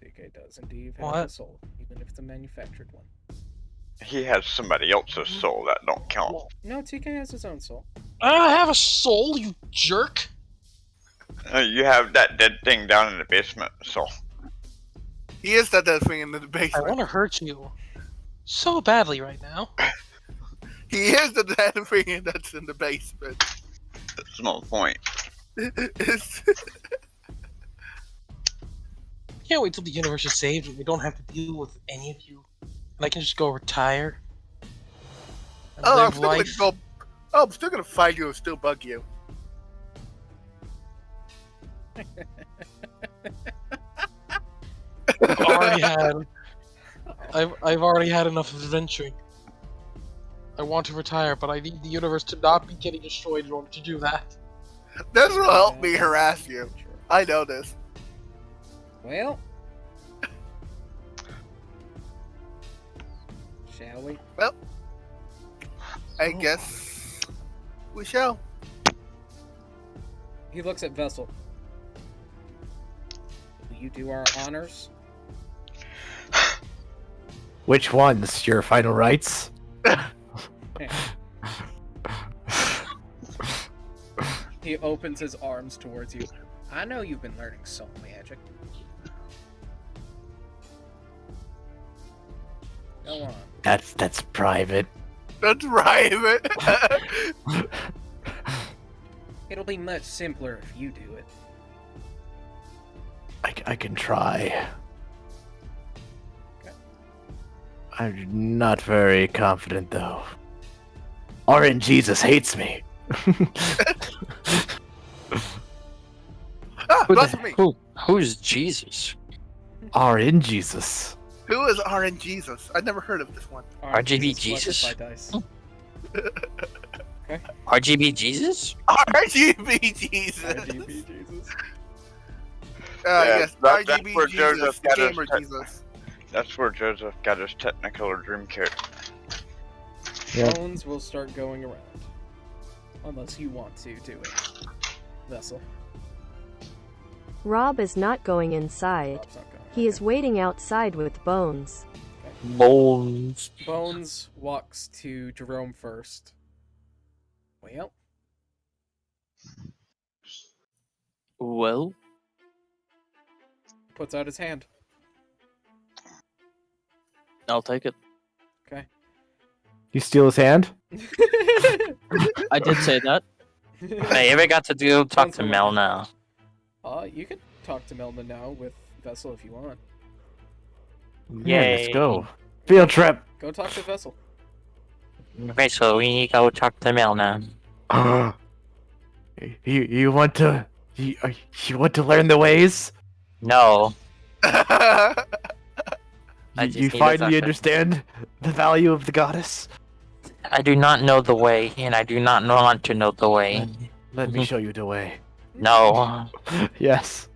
[SPEAKER 1] TK does indeed have a
[SPEAKER 8] What?
[SPEAKER 1] soul, even if it's a manufactured one.
[SPEAKER 5] He has somebody else's soul that don't count.
[SPEAKER 1] No, TK has his own soul.
[SPEAKER 8] I don't have a soul, you jerk.
[SPEAKER 5] You have that dead thing down in the basement, so.
[SPEAKER 4] He is that dead thing in the
[SPEAKER 8] I
[SPEAKER 4] basement.
[SPEAKER 8] want to hurt you so badly right now.
[SPEAKER 4] He is the dead thing that's in the basement.
[SPEAKER 5] That's my point.
[SPEAKER 4] It's-
[SPEAKER 8] Can't wait till the universe is saved and we don't have to deal with any of you. And I can just go retire. And
[SPEAKER 4] oh, I'm
[SPEAKER 8] live
[SPEAKER 4] still gonna
[SPEAKER 8] life.
[SPEAKER 4] go. Oh, I'm still gonna find you and still bug you.
[SPEAKER 8] I've already had enough adventuring. I want to retire, but I need the universe to not be getting destroyed in order to do that.
[SPEAKER 4] This will help me harass you. I know this.
[SPEAKER 1] Well, shall we?
[SPEAKER 4] I guess we shall.
[SPEAKER 1] He looks at Vessel. Will you do our honors?
[SPEAKER 2] Which ones? Your final rites?
[SPEAKER 1] He opens his arms towards you. I know you've been learning soul magic. Go on.
[SPEAKER 2] That's private.
[SPEAKER 4] That's right.
[SPEAKER 1] It'll be much simpler if you do it.
[SPEAKER 2] I can try.
[SPEAKER 1] Okay.
[SPEAKER 2] I'm not very confident though. Jesus hates me.
[SPEAKER 4] Blasphemy.
[SPEAKER 3] Who's Jesus?
[SPEAKER 2] Jesus.
[SPEAKER 4] Who is RN Jesus? I never heard of this one.
[SPEAKER 3] RGB
[SPEAKER 1] Jesus
[SPEAKER 3] Jesus?
[SPEAKER 1] plus by dice.
[SPEAKER 3] RGB Jesus?
[SPEAKER 4] RGB Jesus.
[SPEAKER 1] RGB Jesus.
[SPEAKER 4] Yes,
[SPEAKER 5] that's
[SPEAKER 4] RGB
[SPEAKER 5] where
[SPEAKER 4] Jesus,
[SPEAKER 5] Joseph got his
[SPEAKER 4] gamer Jesus.
[SPEAKER 5] That's where Joseph got his Technicolor Dreamcoat.
[SPEAKER 2] Yep.
[SPEAKER 1] Bones will start going around. Unless you want to do it. Vessel.
[SPEAKER 10] Rob is not going inside.
[SPEAKER 1] Rob's not going.
[SPEAKER 10] He is waiting outside with Bones.
[SPEAKER 3] Bones.
[SPEAKER 1] Bones walks to Jerome first. Well,
[SPEAKER 3] Well,
[SPEAKER 1] puts out his hand.
[SPEAKER 7] I'll take it.
[SPEAKER 2] You steal his hand?
[SPEAKER 7] I did say that.
[SPEAKER 3] I ever got to talk to
[SPEAKER 1] Sounds
[SPEAKER 3] Mel now.
[SPEAKER 1] You can talk to Melna now with Vessel if you want.
[SPEAKER 2] Yeah,
[SPEAKER 3] Yay.
[SPEAKER 2] let's go. Field trip.
[SPEAKER 1] Go talk to Vessel.
[SPEAKER 3] Okay, so we need to go talk to Mel now.
[SPEAKER 2] You want to you want to learn the ways?
[SPEAKER 3] No. I
[SPEAKER 2] You,
[SPEAKER 3] just
[SPEAKER 2] you
[SPEAKER 3] need to
[SPEAKER 2] finally
[SPEAKER 3] talk to-
[SPEAKER 2] understand the value of the goddess?
[SPEAKER 3] I do not know the way, and I do not want to know the way.
[SPEAKER 2] Let me show you the way.
[SPEAKER 3] No.
[SPEAKER 2] Yes.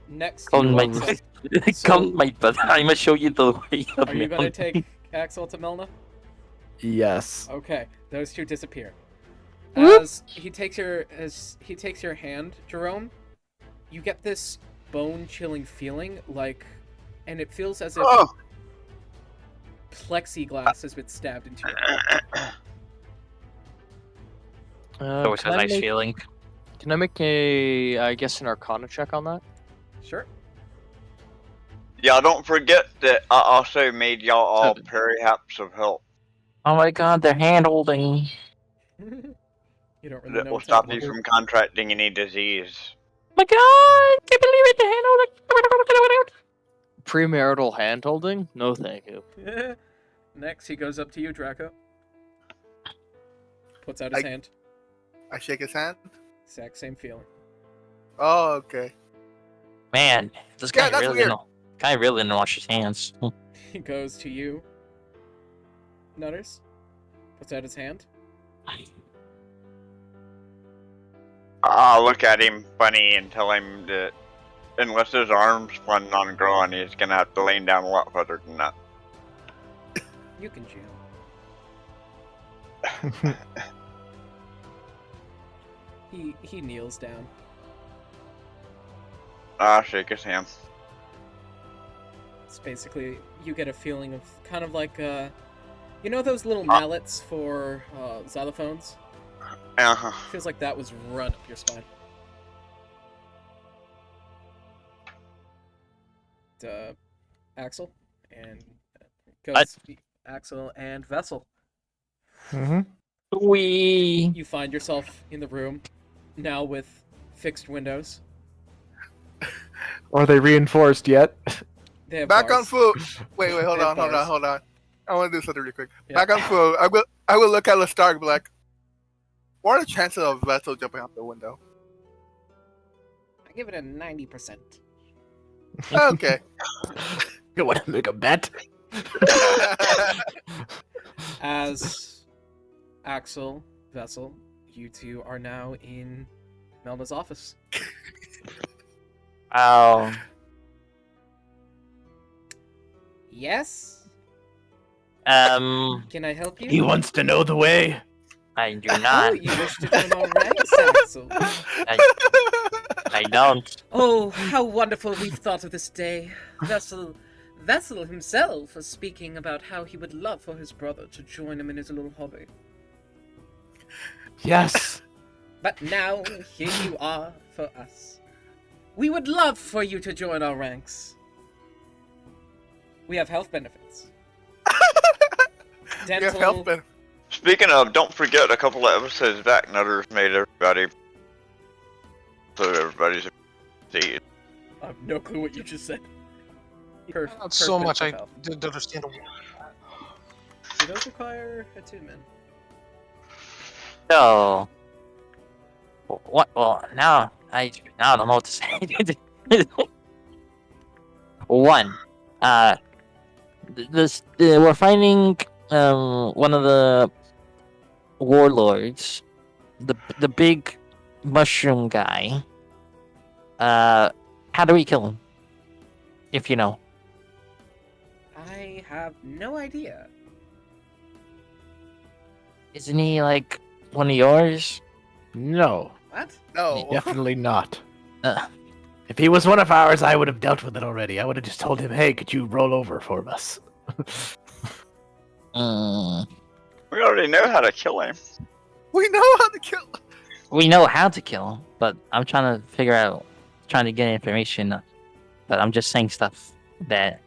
[SPEAKER 1] Next,
[SPEAKER 3] Come
[SPEAKER 1] you
[SPEAKER 3] my
[SPEAKER 1] walks up.
[SPEAKER 3] come my brother. I must show you the way of
[SPEAKER 1] Are you gonna
[SPEAKER 3] Milne.
[SPEAKER 1] take Axel to Milna?
[SPEAKER 2] Yes.
[SPEAKER 1] Okay, those two disappear.
[SPEAKER 3] Whoop.
[SPEAKER 1] As he takes your hand, Jerome, you get this bone-chilling feeling, and it feels as if
[SPEAKER 4] Oh,
[SPEAKER 1] plexiglass has been stabbed into your heart.
[SPEAKER 3] So it's a nice feeling.
[SPEAKER 7] Can I make I guess, an Arcana check on that?
[SPEAKER 1] Sure.
[SPEAKER 5] Yeah, don't forget that I also made y'all all
[SPEAKER 7] 7.
[SPEAKER 5] perhaps of help
[SPEAKER 3] Oh my god, they're hand holding.
[SPEAKER 1] You don't really
[SPEAKER 5] that
[SPEAKER 1] know
[SPEAKER 5] will
[SPEAKER 1] what's
[SPEAKER 5] stop you
[SPEAKER 1] happening.
[SPEAKER 5] from contracting any disease.
[SPEAKER 3] Oh my god, can't believe it, they're hand holding.
[SPEAKER 7] Premarital hand holding? No, thank you.
[SPEAKER 1] Next, he goes up to you, Draco. Puts out his hand.
[SPEAKER 4] I shake his hand.
[SPEAKER 1] Exact same feeling.
[SPEAKER 4] Oh, okay.
[SPEAKER 3] Man, this
[SPEAKER 4] Yeah,
[SPEAKER 3] guy
[SPEAKER 4] that's
[SPEAKER 3] really
[SPEAKER 4] weird.
[SPEAKER 3] didn't wash his hands.
[SPEAKER 1] He goes to you, Nutters. Puts out his hand.
[SPEAKER 5] I'll look at him funny and tell him that unless his arm's planning on growing, he's gonna have to lean down a lot further than that.
[SPEAKER 1] You can chill. He kneels down.
[SPEAKER 5] I'll shake his hand.
[SPEAKER 1] It's basically, you get a feeling of kind of like, you know those little mallets for xylophones?
[SPEAKER 5] Uh-huh.
[SPEAKER 1] Feels like that was run up your spine. Axel and goes Axel and Vessel.
[SPEAKER 2] Mm-hmm.
[SPEAKER 1] You find yourself in the room now with fixed windows.
[SPEAKER 2] Are they reinforced yet?
[SPEAKER 1] They have
[SPEAKER 4] Back on
[SPEAKER 1] bars.
[SPEAKER 4] foot. Wait, hold
[SPEAKER 1] They
[SPEAKER 4] on,
[SPEAKER 1] have bars.
[SPEAKER 4] hold on. I want to do something really quick.
[SPEAKER 1] Yeah.
[SPEAKER 4] Back on foot. I will look at Lestar and be like, what are the chances of Vessel jumping out the window?
[SPEAKER 1] I give it a 90%.
[SPEAKER 4] Okay.
[SPEAKER 2] You want to make a bet?
[SPEAKER 1] As Axel, Vessel, you two are now in Melna's office.
[SPEAKER 3] Oh.
[SPEAKER 1] Yes?
[SPEAKER 3] Um,
[SPEAKER 1] Can I help you?
[SPEAKER 2] He wants to know the way.
[SPEAKER 3] I do
[SPEAKER 1] Oh,
[SPEAKER 3] not.
[SPEAKER 1] you wish to join our ranks, Axel.
[SPEAKER 3] I don't.
[SPEAKER 1] Oh, how wonderful we've thought of this day. Vessel himself was speaking about how he would love for his brother to join him in his little hobby.
[SPEAKER 2] Yes.
[SPEAKER 1] But now, here you are for us. We would love for you to join our ranks. We have health benefits.
[SPEAKER 4] You have
[SPEAKER 1] Dental,
[SPEAKER 4] health benefits.
[SPEAKER 5] Speaking of, don't forget a couple of episodes back, Nutters made everybody so everybody's see.
[SPEAKER 1] I have no clue what you just said.
[SPEAKER 8] Not so much. I didn't understand.
[SPEAKER 1] Do those require attunement?
[SPEAKER 3] So, what? Well, now I don't know what to say. One, we're finding one of the warlords, the big mushroom guy. How do we kill him? If you know.
[SPEAKER 1] I have no idea.
[SPEAKER 3] Isn't he like one of yours?
[SPEAKER 2] No,
[SPEAKER 1] What?
[SPEAKER 4] No.
[SPEAKER 2] definitely not.
[SPEAKER 3] Uh,
[SPEAKER 2] If he was one of ours, I would have dealt with it already. I would have just told him, hey, could you roll over for us?
[SPEAKER 3] mm,
[SPEAKER 5] We already know how to kill him.
[SPEAKER 4] We know how to kill.
[SPEAKER 3] we know how to kill him, but I'm trying to get information. But I'm just saying stuff that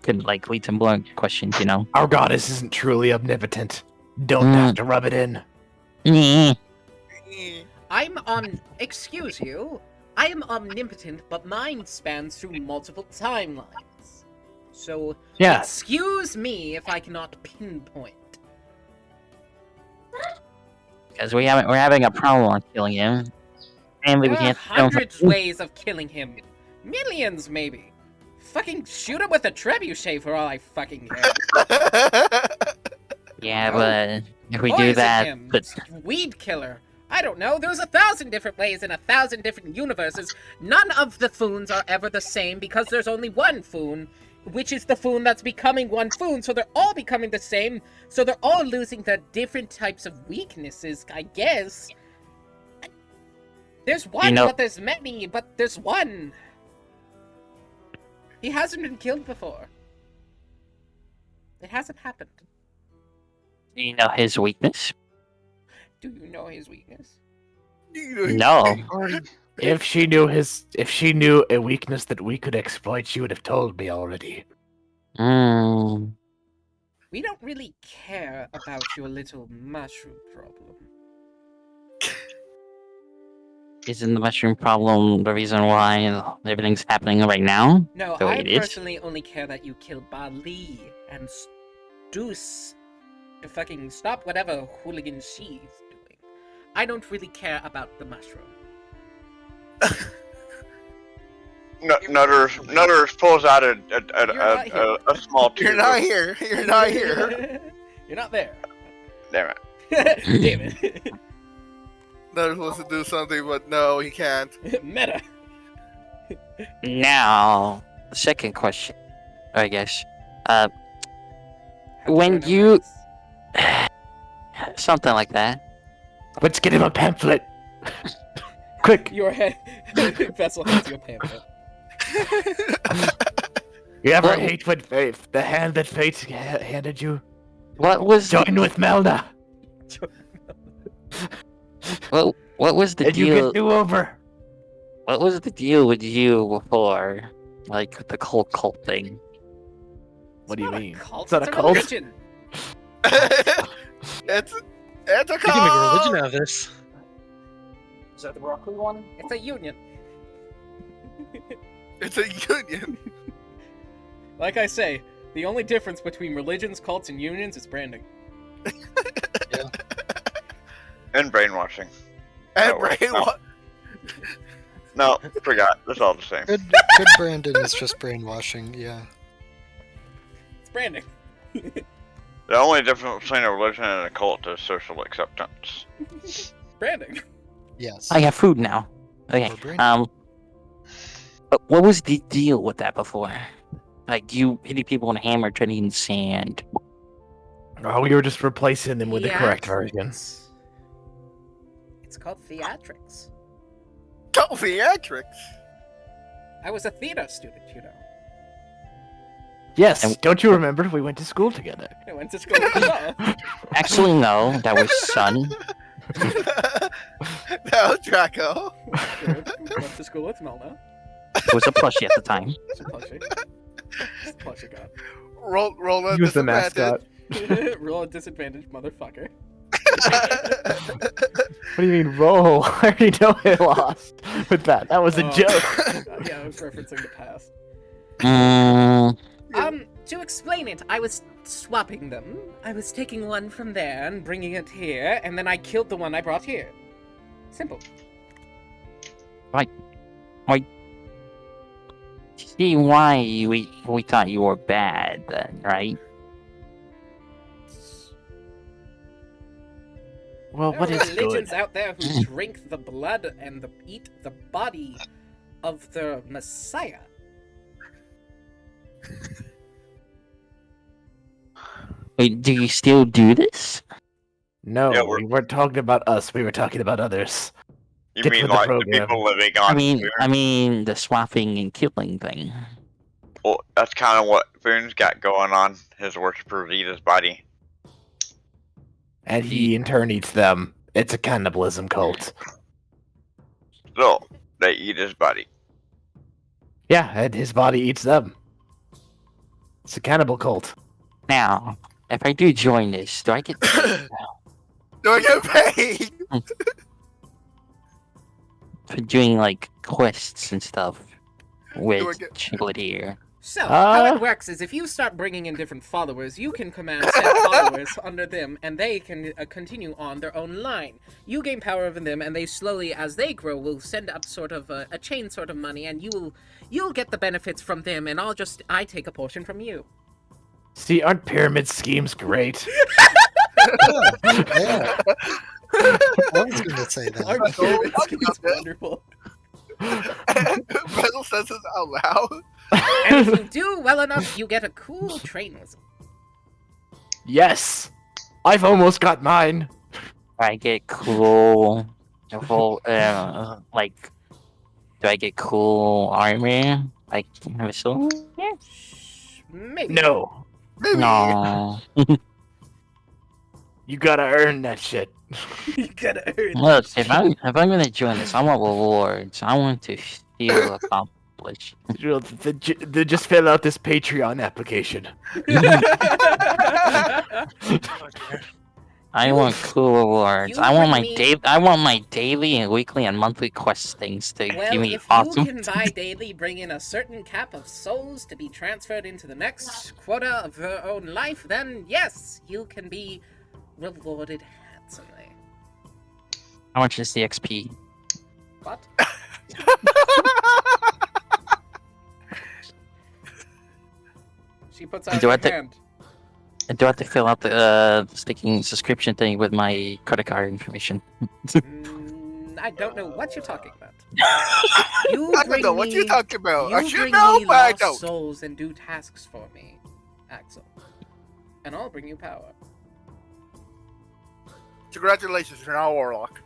[SPEAKER 3] could like lead to more questions, you know.
[SPEAKER 2] Our goddess isn't truly omnipotent. Don't have to rub it in.
[SPEAKER 3] Mm.
[SPEAKER 1] Excuse you. I am omnipotent, but mine spans through multiple timelines. So,
[SPEAKER 2] Yeah.
[SPEAKER 1] excuse me if I cannot pinpoint.
[SPEAKER 3] Because we're having a problem on killing him. And we
[SPEAKER 1] There are
[SPEAKER 3] can't.
[SPEAKER 1] hundreds ways of killing him. Millions, maybe. Fucking shoot him with a trebuchet for all I fucking care.
[SPEAKER 3] Yeah,
[SPEAKER 1] No.
[SPEAKER 3] but if we do
[SPEAKER 1] Poison
[SPEAKER 3] that,
[SPEAKER 1] him.
[SPEAKER 3] but
[SPEAKER 1] Weed killer. I don't know. There's 1,000 different ways in 1,000 different universes. None of the Foons are ever the same because there's only one Foon, which is the Foon that's becoming one Foon. So they're all becoming the same. So they're all losing their different types of weaknesses, I guess. There's one, but there's many, but there's one. He hasn't been killed before. It hasn't happened.
[SPEAKER 3] Do you know his weakness?
[SPEAKER 1] Do you know his weakness?
[SPEAKER 3] No.
[SPEAKER 2] If she knew a weakness that we could exploit, she would have told me already.
[SPEAKER 3] Hmm.
[SPEAKER 1] We don't really care about your little mushroom problem.
[SPEAKER 3] Isn't the mushroom problem the reason why everything's happening right now?
[SPEAKER 1] No,
[SPEAKER 3] The way
[SPEAKER 1] I
[SPEAKER 3] it is?
[SPEAKER 1] personally only care that you kill Bali and Deuce to fucking stop whatever hooligan she's doing. I don't really care about the mushroom.
[SPEAKER 5] Nutters pulls out a small tube.
[SPEAKER 4] You're not here. You're not here.
[SPEAKER 1] You're not there.
[SPEAKER 5] Damn it.
[SPEAKER 1] Damn it.
[SPEAKER 4] Nutters wants to do something, but no, he can't.
[SPEAKER 1] Meta.
[SPEAKER 3] Now, the second question, I guess. When you... Something like that.
[SPEAKER 2] Let's get him a pamphlet. Quick.
[SPEAKER 1] Your head. Vessel hands you a pamphlet.
[SPEAKER 2] You ever hate when the hand that fate handed you?
[SPEAKER 3] What was...
[SPEAKER 2] Join with Melna.
[SPEAKER 3] What was the
[SPEAKER 2] and
[SPEAKER 3] deal?
[SPEAKER 2] you get do-over.
[SPEAKER 3] What was the deal with you before? Like, the cult thing?
[SPEAKER 2] What do you mean?
[SPEAKER 1] Cult.
[SPEAKER 2] It's not
[SPEAKER 1] It's
[SPEAKER 2] a
[SPEAKER 1] a
[SPEAKER 2] cult.
[SPEAKER 1] religion.
[SPEAKER 4] It's a
[SPEAKER 8] You can make a
[SPEAKER 4] call.
[SPEAKER 8] religion out of this. Is that the broccoli one?
[SPEAKER 1] It's a union.
[SPEAKER 4] It's a union.
[SPEAKER 1] Like I say, the only difference between religions, cults, and unions is branding.
[SPEAKER 5] And brainwashing.
[SPEAKER 4] And
[SPEAKER 5] Oh, wait,
[SPEAKER 4] brainwash.
[SPEAKER 5] No, forgot. It's all the same.
[SPEAKER 11] Good Brandon is just brainwashing, yeah.
[SPEAKER 1] It's branding.
[SPEAKER 5] The only difference between a religion and a cult is social acceptance.
[SPEAKER 1] Branding.
[SPEAKER 11] Yes.
[SPEAKER 3] I have food now. Okay.
[SPEAKER 11] Or Brandon.
[SPEAKER 3] What was the deal with that before? Like, you hitting people with a hammer, turning in sand.
[SPEAKER 2] Oh, we were just replacing them with the correct version.
[SPEAKER 1] It's called theatrics.
[SPEAKER 4] Oh, theatrics.
[SPEAKER 1] I was a theater student, you know.
[SPEAKER 2] Yes, don't you remember? We went to school together.
[SPEAKER 1] I went to school as well.
[SPEAKER 3] Actually, no. That was Sun.
[SPEAKER 4] No, Draco.
[SPEAKER 1] Went to school with Melna.
[SPEAKER 3] It was a plushie at the time.
[SPEAKER 1] It's a plushie. It's a plushie god.
[SPEAKER 4] Roll a
[SPEAKER 2] He was the
[SPEAKER 4] disadvantage.
[SPEAKER 2] mascot.
[SPEAKER 1] Roll a disadvantage, motherfucker.
[SPEAKER 2] What do you mean, roll? I already know I lost with that. That was a joke.
[SPEAKER 1] Yeah, I was referencing the past. To explain it, I was swapping them. I was taking one from there and bringing it here, and then I killed the one I brought here. Simple.
[SPEAKER 3] See why we thought you were bad then, right?
[SPEAKER 2] Well,
[SPEAKER 1] There
[SPEAKER 2] what
[SPEAKER 1] are
[SPEAKER 2] is
[SPEAKER 1] religions
[SPEAKER 2] good?
[SPEAKER 1] out there who drink the blood and eat the body of the Messiah.
[SPEAKER 3] Wait, do you still do this?
[SPEAKER 2] No,
[SPEAKER 5] Yeah,
[SPEAKER 2] we weren't talking about us. We were talking about others.
[SPEAKER 5] You
[SPEAKER 2] Get
[SPEAKER 5] mean
[SPEAKER 2] with the
[SPEAKER 5] like the
[SPEAKER 2] program.
[SPEAKER 5] people living on
[SPEAKER 3] I mean the swapping and killing thing.
[SPEAKER 5] Well, that's kind of what Boone's got going on. His worshippers eat his body.
[SPEAKER 2] And he in turn eats them. It's a cannibalism cult.
[SPEAKER 5] So, they eat his body.
[SPEAKER 2] Yeah, and his body eats them. It's a cannibal cult.
[SPEAKER 3] Now, if I do join this, do I get paid
[SPEAKER 4] Do I get paid?
[SPEAKER 3] for doing like quests and stuff with
[SPEAKER 4] get-
[SPEAKER 3] Chiclet here?
[SPEAKER 1] So, how
[SPEAKER 2] Uh.
[SPEAKER 1] it works is if you start bringing in different followers, you can command said followers under them, and they can continue on their own line. You gain power over them, and they slowly, as they grow, will send up sort of a chain sort of money, and you'll get the benefits from them, and I take a portion from you.
[SPEAKER 2] See, aren't pyramid schemes great?
[SPEAKER 11] Yeah. I was gonna say
[SPEAKER 1] Our
[SPEAKER 11] that.
[SPEAKER 1] David
[SPEAKER 4] talking
[SPEAKER 1] is
[SPEAKER 4] about this.
[SPEAKER 1] wonderful.
[SPEAKER 4] Bezel says this out loud.
[SPEAKER 1] And if you do well enough, you get a cool train whistle.
[SPEAKER 2] Yes, I've almost got mine.
[SPEAKER 3] I get cool. Like, do I get cool armor? Like, whistle?
[SPEAKER 1] Maybe.
[SPEAKER 2] No,
[SPEAKER 4] Maybe.
[SPEAKER 3] No.
[SPEAKER 2] you gotta earn that shit.
[SPEAKER 1] You gotta earn
[SPEAKER 3] Look,
[SPEAKER 1] that
[SPEAKER 3] if I'm gonna join this, I want rewards. I want to feel accomplished.
[SPEAKER 2] Just fill out this Patreon application.
[SPEAKER 3] I want cool rewards.
[SPEAKER 1] You
[SPEAKER 3] I want
[SPEAKER 1] bring me-
[SPEAKER 3] I want my daily and weekly and monthly quest things to
[SPEAKER 1] Well,
[SPEAKER 3] give me
[SPEAKER 1] if
[SPEAKER 3] awesome.
[SPEAKER 1] you can buy daily, bring in a certain cap of souls to be transferred into the next quota of your own life, then yes, you can be rewarded handsomely.
[SPEAKER 3] How much is the XP?
[SPEAKER 1] What? She puts out
[SPEAKER 3] Do I
[SPEAKER 1] her
[SPEAKER 3] have to-
[SPEAKER 1] hand.
[SPEAKER 3] And do I have to fill out the sticking subscription thing with my credit card information?
[SPEAKER 1] I don't know what you're talking about. You
[SPEAKER 4] I don't
[SPEAKER 1] bring
[SPEAKER 4] know what you're
[SPEAKER 1] me-
[SPEAKER 4] talking about. I
[SPEAKER 1] You
[SPEAKER 4] should
[SPEAKER 1] bring
[SPEAKER 4] know,
[SPEAKER 1] me
[SPEAKER 4] but I
[SPEAKER 1] lost
[SPEAKER 4] don't.
[SPEAKER 1] souls and do tasks for me, Axel. And I'll bring you power.
[SPEAKER 4] Congratulations, you're now a warlock.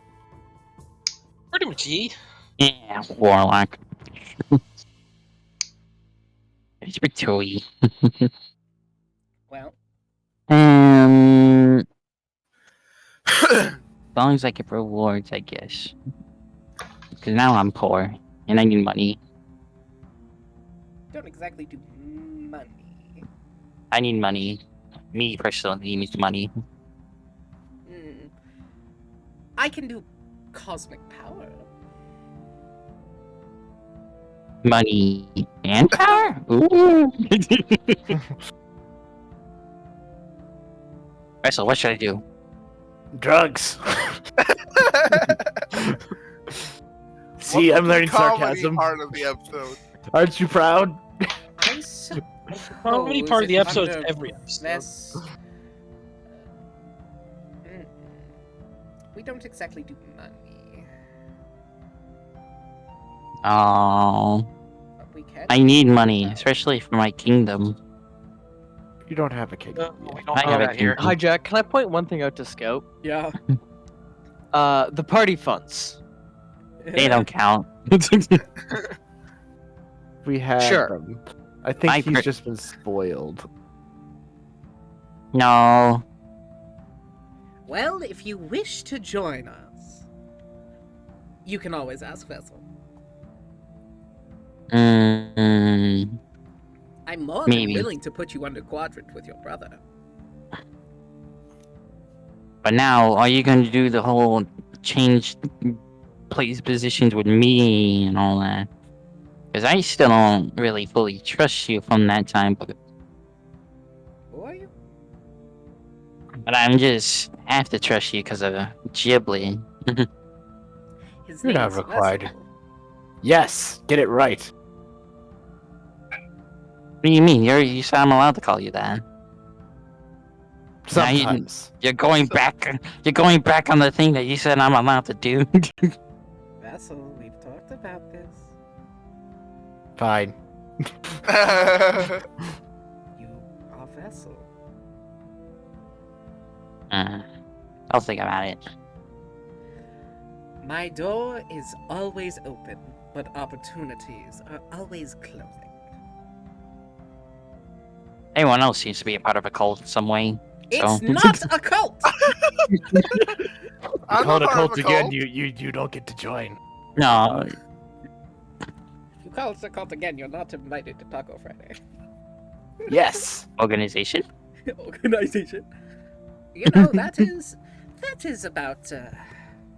[SPEAKER 8] Pretty much, ye.
[SPEAKER 3] Yeah, warlock. It's a bit toey.
[SPEAKER 1] Well,
[SPEAKER 3] As long as I get rewards, I guess. Because now I'm poor and I need money.
[SPEAKER 1] don't exactly do money.
[SPEAKER 3] I need money. Me personally needs money.
[SPEAKER 1] I can do cosmic power.
[SPEAKER 3] Money and power? Ooh. Alright, so what should I do?
[SPEAKER 2] Drugs. See, I'm learning
[SPEAKER 4] Comedy
[SPEAKER 2] sarcasm.
[SPEAKER 4] part of the episode.
[SPEAKER 2] Aren't you proud?
[SPEAKER 1] I suppose
[SPEAKER 8] Comedy part of the
[SPEAKER 1] if
[SPEAKER 8] episode is
[SPEAKER 1] under
[SPEAKER 8] every episode.
[SPEAKER 1] less- we don't exactly do money.
[SPEAKER 3] Oh,
[SPEAKER 1] But we can.
[SPEAKER 3] I need money, especially for my kingdom.
[SPEAKER 2] You don't have a kingdom.
[SPEAKER 8] We
[SPEAKER 2] yet.
[SPEAKER 8] don't
[SPEAKER 3] I
[SPEAKER 8] know
[SPEAKER 3] have a
[SPEAKER 8] that here.
[SPEAKER 3] kingdom.
[SPEAKER 6] Hi, Jack. Can I point one thing out to Scout?
[SPEAKER 1] Yeah.
[SPEAKER 6] The party funds.
[SPEAKER 3] They don't count.
[SPEAKER 2] We have
[SPEAKER 6] Sure.
[SPEAKER 2] them. I think
[SPEAKER 3] I
[SPEAKER 2] he's
[SPEAKER 3] per-
[SPEAKER 2] just been spoiled.
[SPEAKER 3] No.
[SPEAKER 1] Well, if you wish to join us, you can always ask Vessel.
[SPEAKER 3] Mm,
[SPEAKER 1] I'm more
[SPEAKER 3] Maybe.
[SPEAKER 1] than willing to put you under quadrant with your brother.
[SPEAKER 3] but now, are you going to do the whole change place positions with me and all that? Because I still don't really fully trust you from that time, but
[SPEAKER 1] Who are you?
[SPEAKER 3] I'm just have to trust you because of Ghibli.
[SPEAKER 1] His
[SPEAKER 2] You're not
[SPEAKER 1] name's
[SPEAKER 2] required.
[SPEAKER 1] Vessel.
[SPEAKER 2] Yes, get it right.
[SPEAKER 3] What do you mean? You said I'm allowed to call you that. Now you-
[SPEAKER 2] Sometimes.
[SPEAKER 3] You're going back. You're going back on the thing that you said I'm allowed to do.
[SPEAKER 1] Vessel, we've talked about this.
[SPEAKER 2] Fine.
[SPEAKER 1] You are Vessel.
[SPEAKER 3] I'll think about it.
[SPEAKER 1] My door is always open, but opportunities are always closing.
[SPEAKER 3] Anyone else seems to be a part of a cult in some way.
[SPEAKER 1] It's
[SPEAKER 3] So-
[SPEAKER 1] not a cult!
[SPEAKER 4] I'm
[SPEAKER 2] Called a
[SPEAKER 4] not part of
[SPEAKER 2] cult
[SPEAKER 4] a
[SPEAKER 2] again,
[SPEAKER 4] cult.
[SPEAKER 2] you don't get to join.
[SPEAKER 3] No,
[SPEAKER 1] If you call it a cult again, you're not invited to Taco Friday.
[SPEAKER 2] Yes.
[SPEAKER 3] organization.
[SPEAKER 1] Organization. You know, that is about,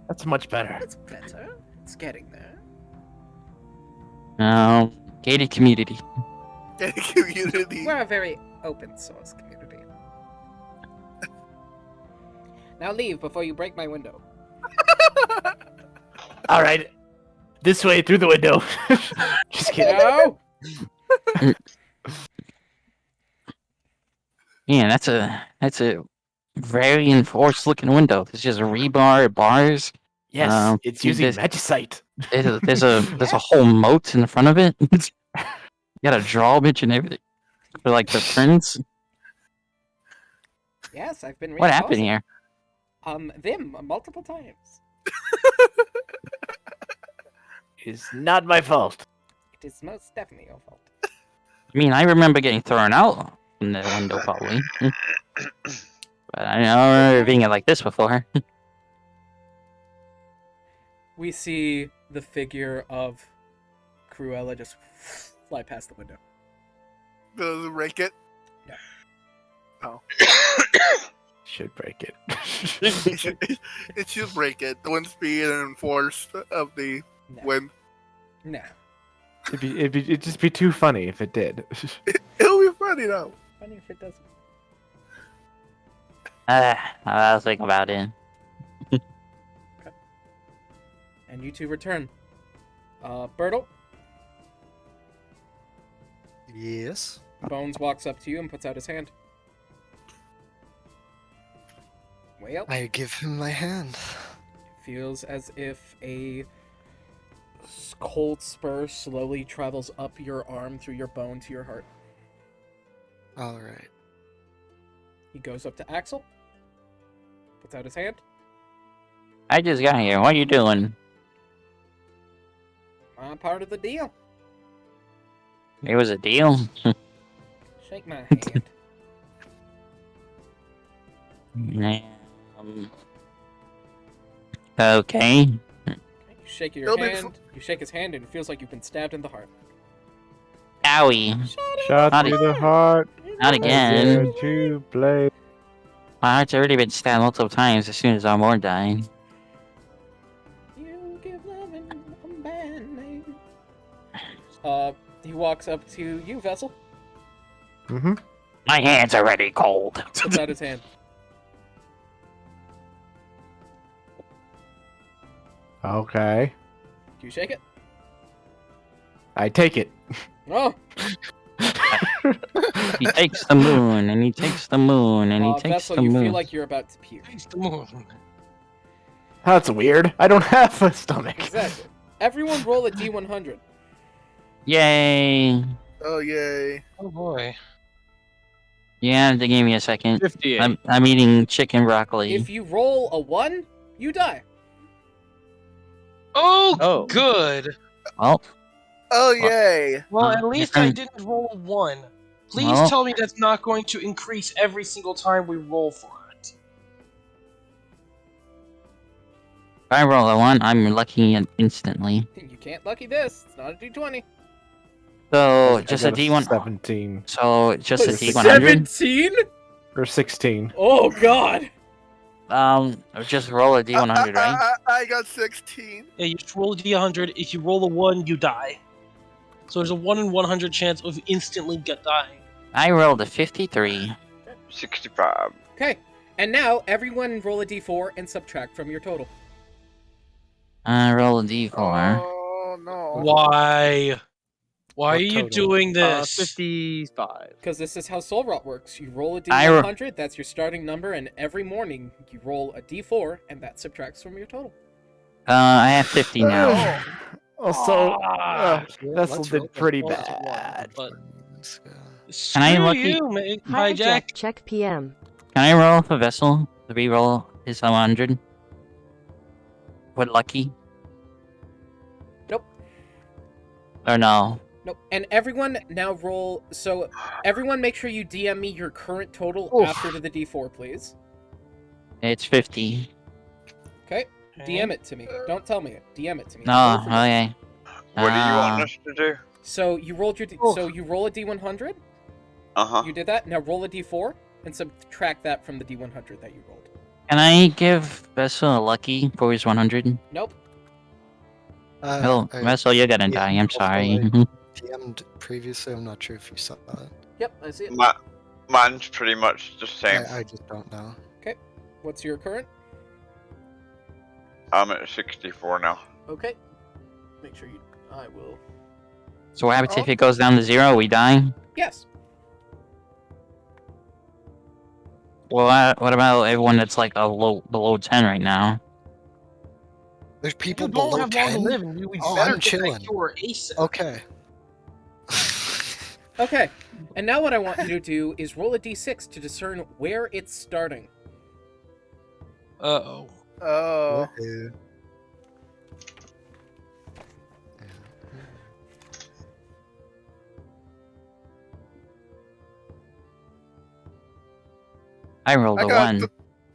[SPEAKER 2] That's much better.
[SPEAKER 1] it's better. It's getting there.
[SPEAKER 3] Gated community.
[SPEAKER 4] Community.
[SPEAKER 1] We're a very open source community. Now leave before you break my window.
[SPEAKER 2] Alright. This way, through the window. Just kidding.
[SPEAKER 1] No!
[SPEAKER 3] Yeah, that's a very enforced looking window. There's just rebar bars.
[SPEAKER 2] Yes, it's using
[SPEAKER 3] there's-
[SPEAKER 2] magicite.
[SPEAKER 3] There's a whole moat in the front of it. You got a drawbridge and everything for like the prints.
[SPEAKER 1] Yes, I've been
[SPEAKER 3] What happened
[SPEAKER 1] reinforcing.
[SPEAKER 3] here?
[SPEAKER 1] Them multiple times.
[SPEAKER 2] It's not my fault.
[SPEAKER 1] It is most definitely your fault.
[SPEAKER 3] I mean, I remember getting thrown out from the window probably, but I don't remember being like this before.
[SPEAKER 1] We see the figure of Cruella just fly past the window.
[SPEAKER 4] Does it break it?
[SPEAKER 2] Should break it.
[SPEAKER 4] It should break it. The wind speed and force of the
[SPEAKER 1] No.
[SPEAKER 4] wind.
[SPEAKER 1] Nah.
[SPEAKER 2] It'd just be too funny if it did.
[SPEAKER 4] It'll be funny though.
[SPEAKER 1] Funny if it doesn't.
[SPEAKER 3] I'll think about it.
[SPEAKER 1] And you two return. Bertle,
[SPEAKER 11] Yes.
[SPEAKER 1] Bones walks up to you and puts out his hand. Well,
[SPEAKER 11] I give him my hand.
[SPEAKER 1] feels as if a cold spur slowly travels up your arm through your bone to your heart.
[SPEAKER 11] All right.
[SPEAKER 1] He goes up to Axel, puts out his hand.
[SPEAKER 3] I just got here. What are you doing?
[SPEAKER 1] I'm part of the deal.
[SPEAKER 3] It was a deal.
[SPEAKER 1] Shake my hand.
[SPEAKER 3] Okay.
[SPEAKER 1] You shake your
[SPEAKER 4] It'll be
[SPEAKER 1] hand. You shake his hand, and it feels like you've been stabbed in the heart.
[SPEAKER 3] Owie.
[SPEAKER 2] Shot
[SPEAKER 3] Not
[SPEAKER 2] through
[SPEAKER 3] a-
[SPEAKER 2] the heart.
[SPEAKER 3] Not again.
[SPEAKER 2] Dare to blade.
[SPEAKER 3] My heart's already been stabbed multiple times as soon as Armor died.
[SPEAKER 1] You give loving a bad name. He walks up to you, Vessel.
[SPEAKER 2] Mm-hmm.
[SPEAKER 3] My hands are already cold.
[SPEAKER 1] Puts out his hand.
[SPEAKER 2] Okay.
[SPEAKER 1] Do you shake it?
[SPEAKER 2] I take it.
[SPEAKER 1] Oh,
[SPEAKER 3] He takes the moon, and he takes the moon, and he takes
[SPEAKER 1] Vessel,
[SPEAKER 3] the
[SPEAKER 1] you
[SPEAKER 3] moon.
[SPEAKER 1] feel like you're about to puke.
[SPEAKER 8] Thanks the moon.
[SPEAKER 2] That's weird. I don't have a stomach.
[SPEAKER 1] Exactly. Everyone roll a D100.
[SPEAKER 3] Yay!
[SPEAKER 4] Oh yay!
[SPEAKER 8] Oh boy.
[SPEAKER 3] Yeah, they gave me a second.
[SPEAKER 6] 58.
[SPEAKER 3] I'm eating chicken broccoli.
[SPEAKER 1] If you roll a 1, you die.
[SPEAKER 8] Oh,
[SPEAKER 6] Oh.
[SPEAKER 8] good.
[SPEAKER 3] Well,
[SPEAKER 4] Oh yay!
[SPEAKER 8] Well,
[SPEAKER 3] Uh,
[SPEAKER 8] at least I
[SPEAKER 3] different-
[SPEAKER 8] didn't roll a 1. Please
[SPEAKER 3] Well-
[SPEAKER 8] tell me that's not going to increase every single time we roll for it.
[SPEAKER 3] if I roll a 1, I'm lucky instantly.
[SPEAKER 1] You can't lucky this. It's not a D20.
[SPEAKER 3] So
[SPEAKER 2] I
[SPEAKER 3] just a
[SPEAKER 2] got
[SPEAKER 3] D1.
[SPEAKER 2] 17
[SPEAKER 3] So just a D100.
[SPEAKER 1] 17?
[SPEAKER 2] or 16.
[SPEAKER 1] Oh god.
[SPEAKER 3] Just roll a D100, right?
[SPEAKER 4] I got 16.
[SPEAKER 8] Yeah, you just roll a D100. If you roll a 1, you die. So there's a 1 in 100 chance of instantly dying.
[SPEAKER 3] I rolled a 53.
[SPEAKER 5] 65.
[SPEAKER 1] Okay. And now everyone roll a D4 and subtract from your total.
[SPEAKER 3] I roll a D4.
[SPEAKER 4] Oh no!
[SPEAKER 8] Why? Why
[SPEAKER 11] What
[SPEAKER 8] are you
[SPEAKER 11] total?
[SPEAKER 8] doing this?
[SPEAKER 6] 55.
[SPEAKER 1] Because this is how Soul Rot works. You roll a
[SPEAKER 3] I ro-
[SPEAKER 1] D100, that's your starting number, and every morning you roll a D4, and that subtracts from your total.
[SPEAKER 3] I have 50 now.
[SPEAKER 2] Also,
[SPEAKER 8] Ah,
[SPEAKER 2] Vessel
[SPEAKER 11] let's roll
[SPEAKER 2] did pretty
[SPEAKER 8] Well,
[SPEAKER 2] bad.
[SPEAKER 8] But
[SPEAKER 11] Let's go.
[SPEAKER 8] screw
[SPEAKER 3] I lucky-
[SPEAKER 8] you, mate. Hijack.
[SPEAKER 10] Check PM.
[SPEAKER 3] Can I roll for Vessel? The re-roll is 100. With lucky?
[SPEAKER 1] Nope.
[SPEAKER 3] Or no?
[SPEAKER 1] Nope. And everyone now roll. So everyone, make sure you DM me your current total
[SPEAKER 2] Oof.
[SPEAKER 1] after the D4, please.
[SPEAKER 3] It's 50.
[SPEAKER 1] Okay. DM it to me. Don't tell me it. DM it to me.
[SPEAKER 3] No,
[SPEAKER 1] Roll for me.
[SPEAKER 3] okay.
[SPEAKER 5] What do you want
[SPEAKER 3] Ah.
[SPEAKER 5] us to do?
[SPEAKER 1] So you rolled your.
[SPEAKER 2] Oof.
[SPEAKER 1] So you roll a D100.
[SPEAKER 5] Uh huh.
[SPEAKER 1] You did that. Now roll a D4 and subtract that from the D100 that you rolled.
[SPEAKER 3] Can I give Vessel a lucky for his 100?
[SPEAKER 1] Nope.
[SPEAKER 3] Oh,
[SPEAKER 11] I
[SPEAKER 3] Vessel, you're gonna die. I'm
[SPEAKER 11] also,
[SPEAKER 3] sorry.
[SPEAKER 11] like, DM'd previously. I'm not sure if you saw that.
[SPEAKER 1] Yep. I see it.
[SPEAKER 5] Mine's pretty much the same.
[SPEAKER 11] I just don't know.
[SPEAKER 1] What's your current?
[SPEAKER 5] I'm at 64 now.
[SPEAKER 1] Okay. Make sure you. I will.
[SPEAKER 3] So what happens if it goes down to 0? We die?
[SPEAKER 1] Yes.
[SPEAKER 3] what about everyone that's like below 10 right now?
[SPEAKER 11] There's people
[SPEAKER 8] People don't
[SPEAKER 11] below
[SPEAKER 8] have long to
[SPEAKER 11] 10?
[SPEAKER 8] live, and we
[SPEAKER 11] Oh,
[SPEAKER 8] better
[SPEAKER 11] I'm
[SPEAKER 8] get that
[SPEAKER 11] chilling.
[SPEAKER 8] cure ASAP.
[SPEAKER 11] Okay.
[SPEAKER 1] Okay, and now what I want you to do is roll a d6 to discern where it's starting.
[SPEAKER 8] Uh-oh.
[SPEAKER 4] Oh.
[SPEAKER 11] Woohoo.
[SPEAKER 3] I rolled
[SPEAKER 4] I
[SPEAKER 3] a
[SPEAKER 4] got
[SPEAKER 3] 1.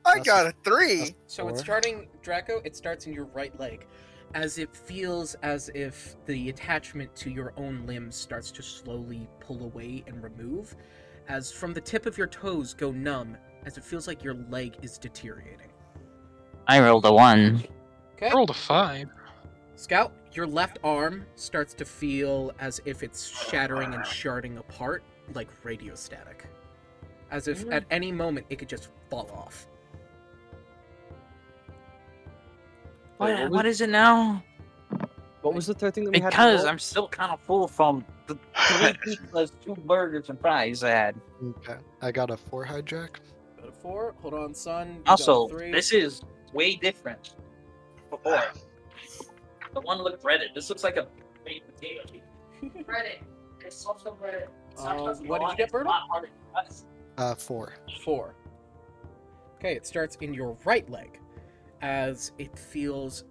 [SPEAKER 4] I got a 3.
[SPEAKER 1] So it's starting, Draco, it starts in your right leg, as it feels as if the attachment to your own limbs starts to slowly pull away and remove, as from the tip of your toes go numb, as it feels like your leg is deteriorating.
[SPEAKER 3] I rolled a 1.
[SPEAKER 1] Okay,
[SPEAKER 8] I rolled a 5.
[SPEAKER 1] Scout, your left arm starts to feel as if it's shattering and sharding apart like radio static. As if at any moment it could just fall off.
[SPEAKER 3] What is it now?
[SPEAKER 7] What was the third thing that we had? to
[SPEAKER 3] Because
[SPEAKER 7] roll?
[SPEAKER 3] I'm still kind of full from the 3 pizzas, 2 burgers, and fries I had.
[SPEAKER 11] Okay. I got a 4 hijack.
[SPEAKER 1] Got a 4. Hold on, son. You
[SPEAKER 3] Also,
[SPEAKER 1] got a 3.
[SPEAKER 3] this is way different. Before. The one looked breaded. This looks like a baked potato. Breaded. It's also breaded.
[SPEAKER 1] What did you get, Berto?
[SPEAKER 11] 4.
[SPEAKER 1] 4. Okay, it starts in your right leg, as it feels,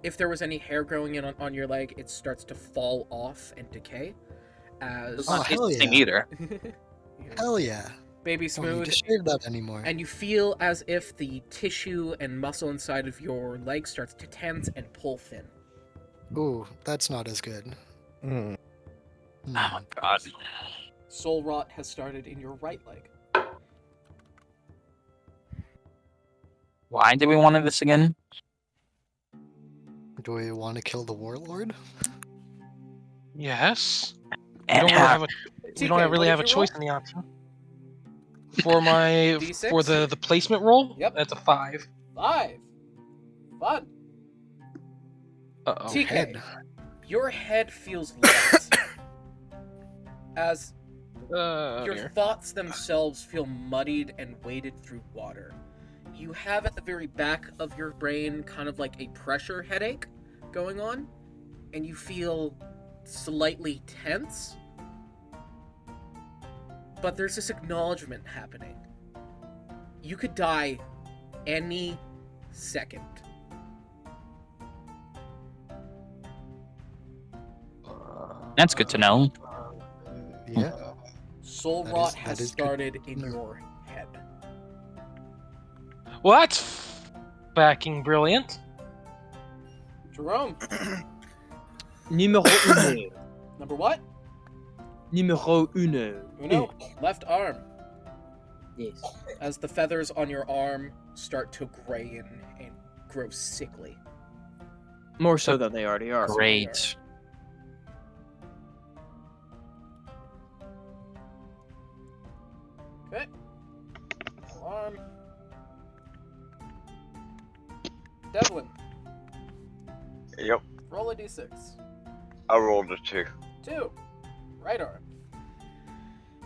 [SPEAKER 1] if there was any hair growing in on your leg, it starts to fall off and decay. As
[SPEAKER 3] It's not
[SPEAKER 11] hell
[SPEAKER 3] the same
[SPEAKER 11] yeah.
[SPEAKER 3] either.
[SPEAKER 11] Hell yeah.
[SPEAKER 1] Baby
[SPEAKER 11] Don't need
[SPEAKER 1] smooth,
[SPEAKER 11] to shave that anymore.
[SPEAKER 1] and you feel as if the tissue and muscle inside of your leg starts to tense and pull thin.
[SPEAKER 11] Ooh, that's not as good.
[SPEAKER 2] Hmm.
[SPEAKER 3] Oh my god.
[SPEAKER 1] Soul rot has started in your right leg.
[SPEAKER 3] Why did we want this again?
[SPEAKER 11] Do we want to kill the warlord?
[SPEAKER 8] Yes. We
[SPEAKER 3] And
[SPEAKER 8] don't really
[SPEAKER 3] how-
[SPEAKER 8] have a, we
[SPEAKER 1] TK,
[SPEAKER 8] don't
[SPEAKER 1] what
[SPEAKER 8] really
[SPEAKER 1] did
[SPEAKER 8] have a
[SPEAKER 1] you
[SPEAKER 8] choice
[SPEAKER 1] roll?
[SPEAKER 8] in the option. For my
[SPEAKER 1] D6?
[SPEAKER 8] for the placement roll,
[SPEAKER 1] Yep.
[SPEAKER 8] that's a 5.
[SPEAKER 1] 5. Fun.
[SPEAKER 8] Uh-oh.
[SPEAKER 1] TK,
[SPEAKER 11] Head.
[SPEAKER 1] your head feels light. As your
[SPEAKER 8] Here.
[SPEAKER 1] thoughts themselves feel muddied and weighted through water. You have at the very back of your brain kind of like a pressure headache going on, and you feel slightly tense. But there's this acknowledgement happening. You could die any second.
[SPEAKER 3] That's good to know.
[SPEAKER 11] Yeah.
[SPEAKER 1] Soul
[SPEAKER 11] That
[SPEAKER 1] rot
[SPEAKER 11] is-
[SPEAKER 1] has
[SPEAKER 11] that is good
[SPEAKER 1] started
[SPEAKER 11] to
[SPEAKER 1] in
[SPEAKER 11] know.
[SPEAKER 1] your head.
[SPEAKER 8] Well, that's backing brilliant.
[SPEAKER 1] Jerome,
[SPEAKER 7] Numéro uno.
[SPEAKER 1] number what?
[SPEAKER 7] Numéro uno.
[SPEAKER 1] Uno, left arm.
[SPEAKER 7] Yes.
[SPEAKER 1] As the feathers on your arm start to gray and grow sickly.
[SPEAKER 7] More so than they already are.
[SPEAKER 3] Great.
[SPEAKER 1] Okay. Arm. Devlin,
[SPEAKER 5] Yep.
[SPEAKER 1] roll a d6.
[SPEAKER 5] I rolled a 2.
[SPEAKER 1] 2. Right arm.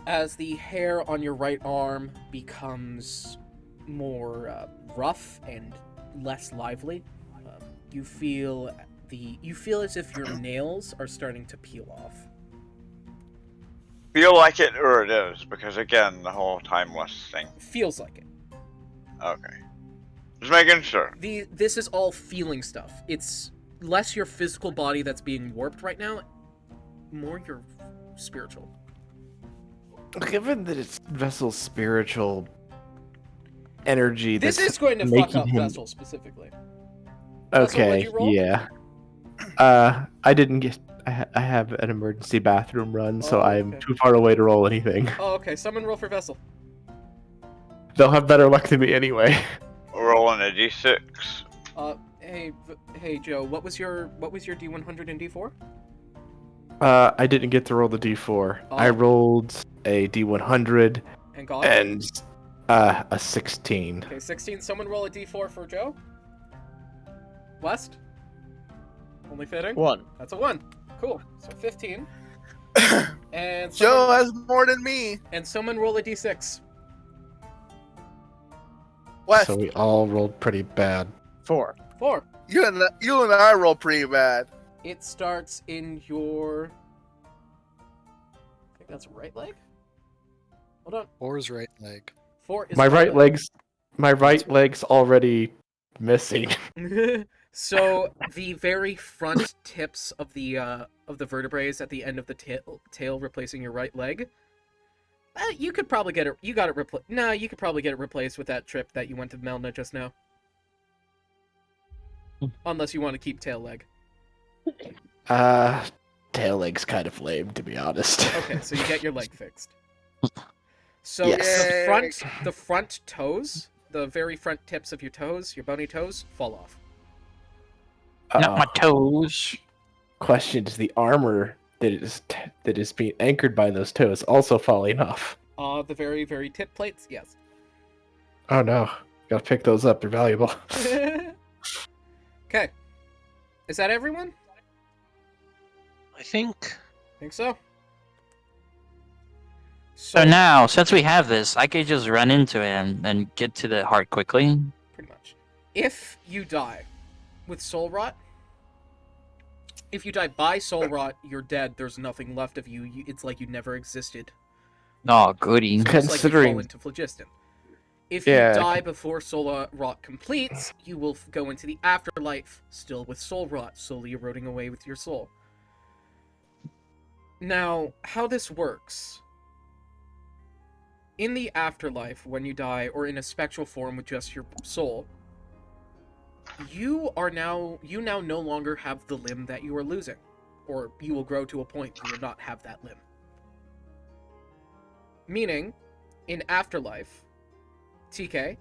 [SPEAKER 1] As the hair on your right arm becomes more rough and less lively, you feel as if your nails are starting to peel off.
[SPEAKER 5] Feel like it or it is, because again, the whole timeless thing.
[SPEAKER 1] Feels like it.
[SPEAKER 5] Okay. Just making sure.
[SPEAKER 1] This is all feeling stuff. It's less your physical body that's being warped right now, more your spiritual.
[SPEAKER 2] Given that it's Vessel's spiritual energy,
[SPEAKER 1] This
[SPEAKER 2] that's
[SPEAKER 1] is going to fuck
[SPEAKER 2] making
[SPEAKER 1] up
[SPEAKER 2] him...
[SPEAKER 1] Vessel specifically. Vessel, what'd
[SPEAKER 2] Okay,
[SPEAKER 1] you roll?
[SPEAKER 2] yeah. I didn't get. I have an emergency bathroom run, so
[SPEAKER 1] Oh,
[SPEAKER 2] I'm
[SPEAKER 1] okay.
[SPEAKER 2] too far away to roll anything.
[SPEAKER 1] Oh, okay. Someone roll for Vessel.
[SPEAKER 2] They'll have better luck than me anyway.
[SPEAKER 5] Rolling a d6.
[SPEAKER 1] Hey Joe, what was your D100 and D4?
[SPEAKER 2] I didn't get to roll the D4. I
[SPEAKER 1] Oh.
[SPEAKER 2] rolled a D100
[SPEAKER 1] And God?
[SPEAKER 2] and a 16.
[SPEAKER 1] Okay, 16. Someone roll a D4 for Joe. West? Only fitting?
[SPEAKER 7] 1.
[SPEAKER 1] That's a 1. Cool. So 15. And
[SPEAKER 4] Joe
[SPEAKER 1] someone,
[SPEAKER 4] has more than me.
[SPEAKER 1] and someone roll a d6.
[SPEAKER 4] West,
[SPEAKER 2] So we all rolled pretty bad.
[SPEAKER 7] 4.
[SPEAKER 1] 4.
[SPEAKER 4] you and I roll pretty bad.
[SPEAKER 1] It starts in your. I think that's right leg. Hold on.
[SPEAKER 11] Or's right leg.
[SPEAKER 1] 4 is
[SPEAKER 2] My right leg's already missing.
[SPEAKER 1] So the very front tips of the vertebrae at the end of the tail replacing your right leg. You could probably get it. You got it replaced. No, you could probably get it replaced with that trip that you went to Melna just now. Unless you want to keep tail leg.
[SPEAKER 2] Tail leg's kind of lame, to be honest.
[SPEAKER 1] Okay, so you get your leg fixed. So
[SPEAKER 2] Yes.
[SPEAKER 1] the front toes, the very front tips of your toes, your bony toes, fall off.
[SPEAKER 3] Not my toes.
[SPEAKER 2] Question: is the armor that is being anchored by those toes also falling off?
[SPEAKER 1] The very, very tip plates, yes.
[SPEAKER 2] Oh no! Gotta pick those up. They're valuable.
[SPEAKER 1] Okay. Is that everyone?
[SPEAKER 8] I think.
[SPEAKER 1] Think so?
[SPEAKER 3] So now, since we have this, I could just run into it and get to the heart quickly.
[SPEAKER 1] Pretty much. If you die with soul rot, if you die by soul rot, you're dead. There's nothing left of you. It's like you never existed.
[SPEAKER 3] Oh, goody.
[SPEAKER 1] So it's like you fall
[SPEAKER 2] Considering-
[SPEAKER 1] into phlogiston. If
[SPEAKER 2] Yeah.
[SPEAKER 1] you die before soul rot completes, you will go into the afterlife, still with soul rot, slowly eroding away with your soul. Now, how this works. In the afterlife, when you die, or in a spectral form with just your soul, you now no longer have the limb that you are losing. Or you will grow to a point where you will not have that limb. Meaning, in afterlife, TK,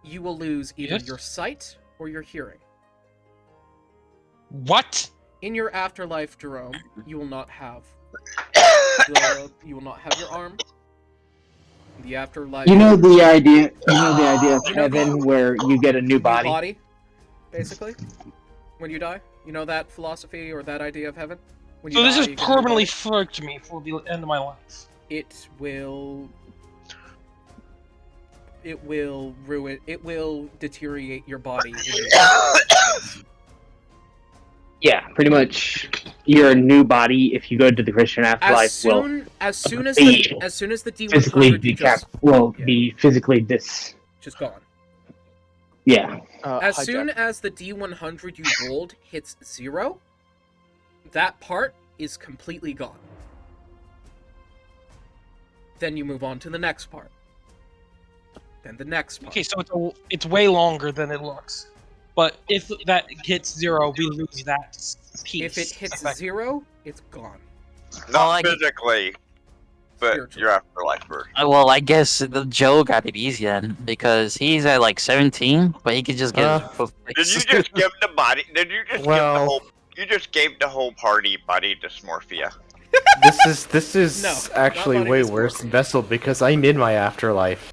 [SPEAKER 1] you will lose either
[SPEAKER 8] Yes?
[SPEAKER 1] your sight or your hearing.
[SPEAKER 8] What?
[SPEAKER 1] In your afterlife, Jerome, you will not have you will not have your arm. In the afterlife,
[SPEAKER 6] You know the idea. of
[SPEAKER 1] You know
[SPEAKER 6] heaven
[SPEAKER 1] the-
[SPEAKER 6] where you get a new
[SPEAKER 1] new
[SPEAKER 6] body.
[SPEAKER 1] basically, when you die. You know that philosophy or that idea of heaven. When
[SPEAKER 8] So
[SPEAKER 1] you
[SPEAKER 8] this
[SPEAKER 1] die,
[SPEAKER 8] has
[SPEAKER 1] you get a new
[SPEAKER 8] permanently
[SPEAKER 1] body.
[SPEAKER 8] fucked me for the end of my life.
[SPEAKER 1] It will ruin. It will deteriorate your body.
[SPEAKER 6] Yeah, pretty much. Your new body, if you go to the Christian afterlife,
[SPEAKER 1] As soon as the
[SPEAKER 6] physically
[SPEAKER 1] D100
[SPEAKER 6] be physically
[SPEAKER 1] just gone.
[SPEAKER 6] Yeah.
[SPEAKER 1] As
[SPEAKER 7] Hijack.
[SPEAKER 1] soon as the D100 you rolled hits 0, that part is completely gone. Then you move on to the next part. Then the next part.
[SPEAKER 8] Okay, so it's way longer than it looks. But if that hits 0, we lose that piece.
[SPEAKER 1] If it hits
[SPEAKER 8] effectively.
[SPEAKER 1] 0, it's gone.
[SPEAKER 5] Not
[SPEAKER 3] like-
[SPEAKER 5] physically, but
[SPEAKER 1] Spiritually.
[SPEAKER 5] your afterlife version.
[SPEAKER 3] Well, I guess the Joe got it easy then, because he's at like 17, but he could just get his foot
[SPEAKER 5] Did you
[SPEAKER 3] fixed.
[SPEAKER 5] just give the body? Did you just
[SPEAKER 2] Well-
[SPEAKER 5] give the whole? You just gave the whole party body dysmorphia.
[SPEAKER 2] This is
[SPEAKER 1] No,
[SPEAKER 2] actually
[SPEAKER 1] not
[SPEAKER 2] way
[SPEAKER 1] body
[SPEAKER 2] worse
[SPEAKER 1] dysmorphia.
[SPEAKER 2] than Vessel because I'm in my afterlife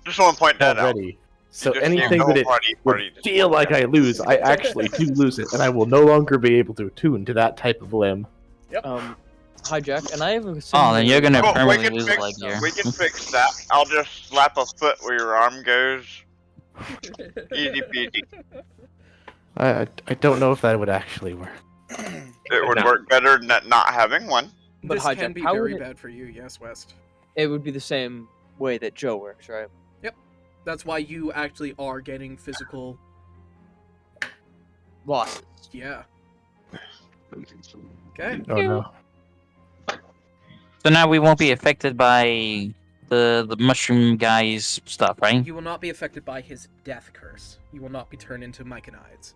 [SPEAKER 5] Just want to point that out.
[SPEAKER 2] already. So
[SPEAKER 5] You just gave
[SPEAKER 2] anything
[SPEAKER 5] the
[SPEAKER 2] that
[SPEAKER 5] whole
[SPEAKER 2] it
[SPEAKER 5] party
[SPEAKER 2] would feel
[SPEAKER 5] dysmorphia.
[SPEAKER 2] like I lose, I actually do lose it, and I will no longer be able to attune to that type of limb.
[SPEAKER 7] Hijack, and I have a
[SPEAKER 3] Oh, then you're gonna
[SPEAKER 5] Well,
[SPEAKER 3] permanently lose a leg here.
[SPEAKER 5] we can fix that. I'll just slap a foot where your arm goes. Easy peasy.
[SPEAKER 2] I don't know if that would actually work.
[SPEAKER 5] It would work better than not having one.
[SPEAKER 7] But
[SPEAKER 1] This
[SPEAKER 7] Hijack,
[SPEAKER 1] can be
[SPEAKER 7] how
[SPEAKER 1] very
[SPEAKER 7] would it-
[SPEAKER 1] bad for you, yes, West.
[SPEAKER 7] It would be the same way that Joe works, right?
[SPEAKER 1] That's why you actually are getting physical.
[SPEAKER 7] Losses.
[SPEAKER 1] Yeah. Okay.
[SPEAKER 2] Oh no.
[SPEAKER 3] So now we won't be affected by the mushroom guy's stuff, right?
[SPEAKER 1] You will not be affected by his death curse. You will not be turned into Myconides.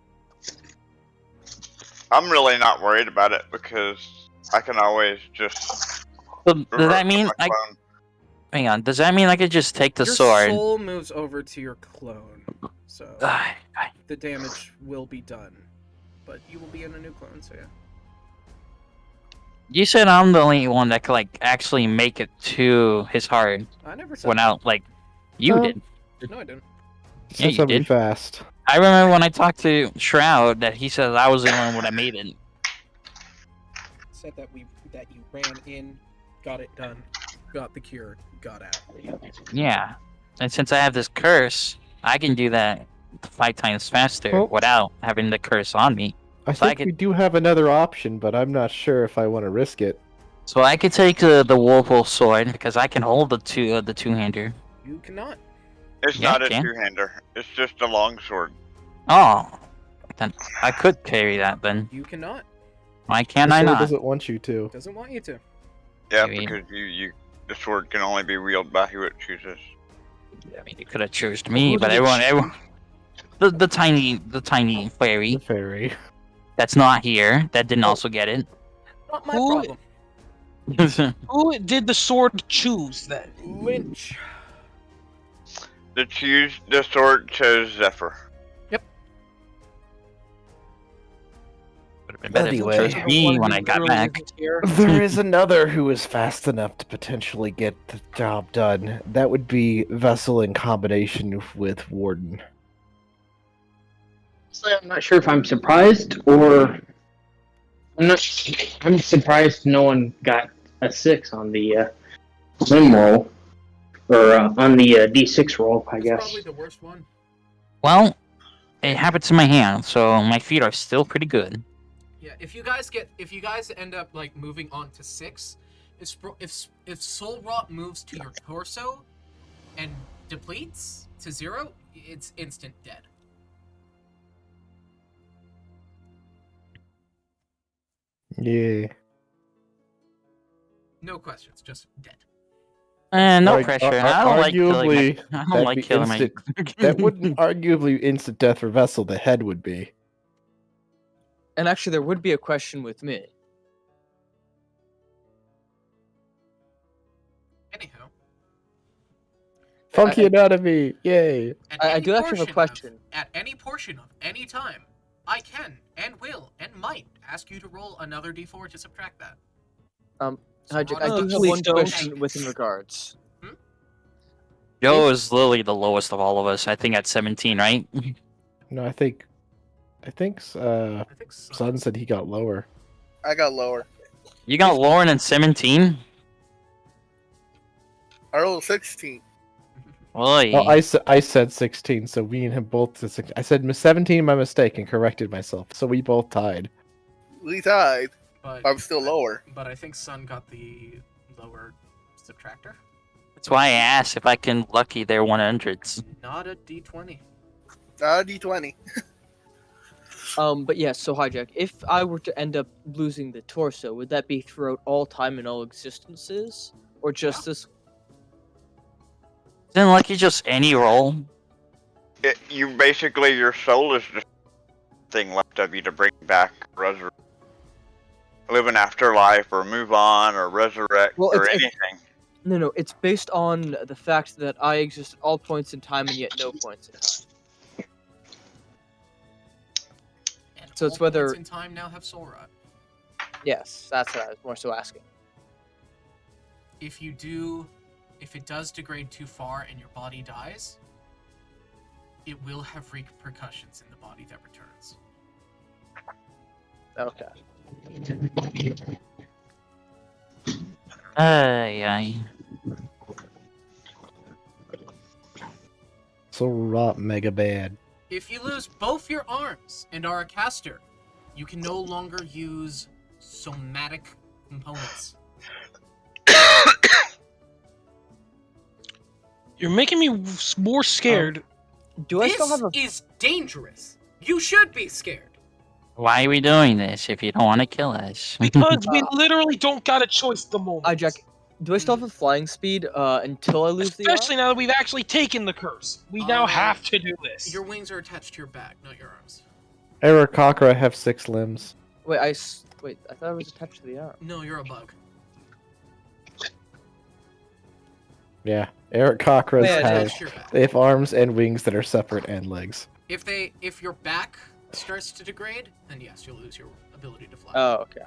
[SPEAKER 5] I'm really not worried about it because I can always just.
[SPEAKER 3] So does that
[SPEAKER 5] revert to
[SPEAKER 3] mean
[SPEAKER 5] my
[SPEAKER 3] I?
[SPEAKER 5] clone.
[SPEAKER 3] Hang on. Does that mean I could just take the
[SPEAKER 1] Your
[SPEAKER 3] sword?
[SPEAKER 1] soul moves over to your clone, so
[SPEAKER 3] Ah,
[SPEAKER 1] the damage will be done. But you will be in a new clone, so yeah.
[SPEAKER 3] You said I'm the only one that could like actually make it to his heart
[SPEAKER 1] I never said
[SPEAKER 3] without like you did.
[SPEAKER 1] that. No, I didn't.
[SPEAKER 3] Yeah,
[SPEAKER 2] Said
[SPEAKER 3] you
[SPEAKER 2] something
[SPEAKER 3] did.
[SPEAKER 2] fast.
[SPEAKER 3] I remember when I talked to Shroud that he said I was the only one that made it.
[SPEAKER 1] Said that that you ran in, got it done, got the cure, got out.
[SPEAKER 3] Yeah. And since I have this curse, I can do that 5 times faster
[SPEAKER 2] Well-
[SPEAKER 3] without having the curse on me.
[SPEAKER 2] I
[SPEAKER 3] So I
[SPEAKER 2] think
[SPEAKER 3] could-
[SPEAKER 2] we do have another option, but I'm not sure if I want to risk it.
[SPEAKER 3] So I could take the Wolf sword because I can hold the two-hander.
[SPEAKER 1] You cannot.
[SPEAKER 5] It's
[SPEAKER 3] Yeah,
[SPEAKER 5] not
[SPEAKER 3] I
[SPEAKER 5] a
[SPEAKER 3] can.
[SPEAKER 5] two-hander. It's just a longsword.
[SPEAKER 3] Oh, then I could carry that then.
[SPEAKER 1] You cannot.
[SPEAKER 3] Why can't
[SPEAKER 2] The
[SPEAKER 3] I
[SPEAKER 2] sword
[SPEAKER 3] not?
[SPEAKER 2] doesn't want you to.
[SPEAKER 1] Doesn't want you to.
[SPEAKER 5] Yeah,
[SPEAKER 3] I mean-
[SPEAKER 5] because the sword can only be wielded by who it chooses.
[SPEAKER 3] I mean, you could have chosen me, but everyone, the tiny
[SPEAKER 2] The
[SPEAKER 3] fairy
[SPEAKER 2] fairy.
[SPEAKER 3] that's not here, that didn't also get it.
[SPEAKER 1] Not my
[SPEAKER 8] Who-
[SPEAKER 1] problem.
[SPEAKER 8] Who did the sword choose then?
[SPEAKER 1] Lynch.
[SPEAKER 5] The sword chose Zephyr.
[SPEAKER 3] Would have been better if you
[SPEAKER 2] Anyway.
[SPEAKER 3] chose me when I got back.
[SPEAKER 2] There is another who is fast enough to potentially get the job done. That would be Vessel in combination with Warden.
[SPEAKER 12] Honestly, I'm not sure if I'm surprised or I'm surprised no one got a 6 on the limb roll or on the D6 roll, I
[SPEAKER 1] That's
[SPEAKER 12] guess.
[SPEAKER 1] probably the worst one.
[SPEAKER 3] Well, it happened to my hand, so my feet are still pretty good.
[SPEAKER 1] Yeah, if you guys end up like moving on to 6, if Soul Rot moves to your torso and depletes to 0, it's instant dead.
[SPEAKER 2] Yeah.
[SPEAKER 1] No questions, just dead.
[SPEAKER 3] No
[SPEAKER 2] Arg-
[SPEAKER 3] pressure.
[SPEAKER 2] ar-
[SPEAKER 3] I don't like killing
[SPEAKER 2] arguably,
[SPEAKER 3] my, I don't
[SPEAKER 2] that'd
[SPEAKER 3] like
[SPEAKER 2] be
[SPEAKER 3] killing my.
[SPEAKER 2] instant- That wouldn't arguably instant death for Vessel. The head would be.
[SPEAKER 7] And actually, there would be a question with me.
[SPEAKER 1] Anyhow,
[SPEAKER 2] Funky anatomy. Yay.
[SPEAKER 1] at
[SPEAKER 7] I
[SPEAKER 1] any
[SPEAKER 7] do actually have a
[SPEAKER 1] portion
[SPEAKER 7] question.
[SPEAKER 1] at any portion of any time, I can and will and might ask you to roll another d4 to subtract that. So
[SPEAKER 7] Hijik,
[SPEAKER 1] Rod
[SPEAKER 7] I
[SPEAKER 1] is
[SPEAKER 7] do have
[SPEAKER 1] please
[SPEAKER 7] one
[SPEAKER 1] don't.
[SPEAKER 7] question within regards.
[SPEAKER 3] Joe is literally the lowest of all of us. I think at 17, right?
[SPEAKER 2] No, I think
[SPEAKER 1] I think
[SPEAKER 2] Sun said he got lower.
[SPEAKER 4] I got lower.
[SPEAKER 3] You got Lauren at 17?
[SPEAKER 4] I rolled 16.
[SPEAKER 3] Oy.
[SPEAKER 2] Oh, I said 16, so we and him both said 16. I said 17 by mistake and corrected myself, so we both tied.
[SPEAKER 4] We tied.
[SPEAKER 1] But
[SPEAKER 4] I'm still lower.
[SPEAKER 1] But I think Sun got the lower subtractor.
[SPEAKER 3] That's why I asked if I can lucky their 100s.
[SPEAKER 1] Not a d20.
[SPEAKER 4] D20.
[SPEAKER 7] But yes, so Hijack, if I were to end up losing the torso, would that be throughout all time and all existences? Or just this?
[SPEAKER 3] Isn't lucky just any roll?
[SPEAKER 5] Your soul is just thing left of you to bring back, live an afterlife, or move on, or resurrect,
[SPEAKER 7] Well,
[SPEAKER 5] or
[SPEAKER 7] it's-
[SPEAKER 5] anything.
[SPEAKER 7] No, it's based on the fact that I exist at all points in time and yet no points in time.
[SPEAKER 1] And
[SPEAKER 7] So it's
[SPEAKER 1] all points
[SPEAKER 7] whether-
[SPEAKER 1] in time now have Soul Rot.
[SPEAKER 7] Yes, that's what I was more so asking.
[SPEAKER 1] If it does degrade too far and your body dies, it will have repercussions in the body that returns.
[SPEAKER 7] Okay.
[SPEAKER 3] Ay.
[SPEAKER 2] So rot mega bad.
[SPEAKER 1] If you lose both your arms and are a caster, you can no longer use somatic components.
[SPEAKER 8] You're making me more scared.
[SPEAKER 7] Do I
[SPEAKER 1] This
[SPEAKER 7] still have a?
[SPEAKER 1] is dangerous. You should be scared.
[SPEAKER 3] Why are we doing this if you don't want to kill us?
[SPEAKER 8] Because we literally don't got a choice at the moment.
[SPEAKER 7] Hijack, do I still have a flying speed until I lose the arm?
[SPEAKER 8] Especially now that we've actually taken the curse. We now have to do this.
[SPEAKER 1] Your wings are attached to your back, not your arms.
[SPEAKER 2] Aarakocra have 6 limbs.
[SPEAKER 7] Wait, I thought it was attached to the arm.
[SPEAKER 1] No, you're a bug.
[SPEAKER 2] Yeah, Aarakocras
[SPEAKER 7] Yeah,
[SPEAKER 2] have
[SPEAKER 1] Attached to your back.
[SPEAKER 2] they have arms and wings that are separate and legs.
[SPEAKER 1] If your back starts to degrade, then yes, you'll lose your ability to fly.
[SPEAKER 7] Oh, okay.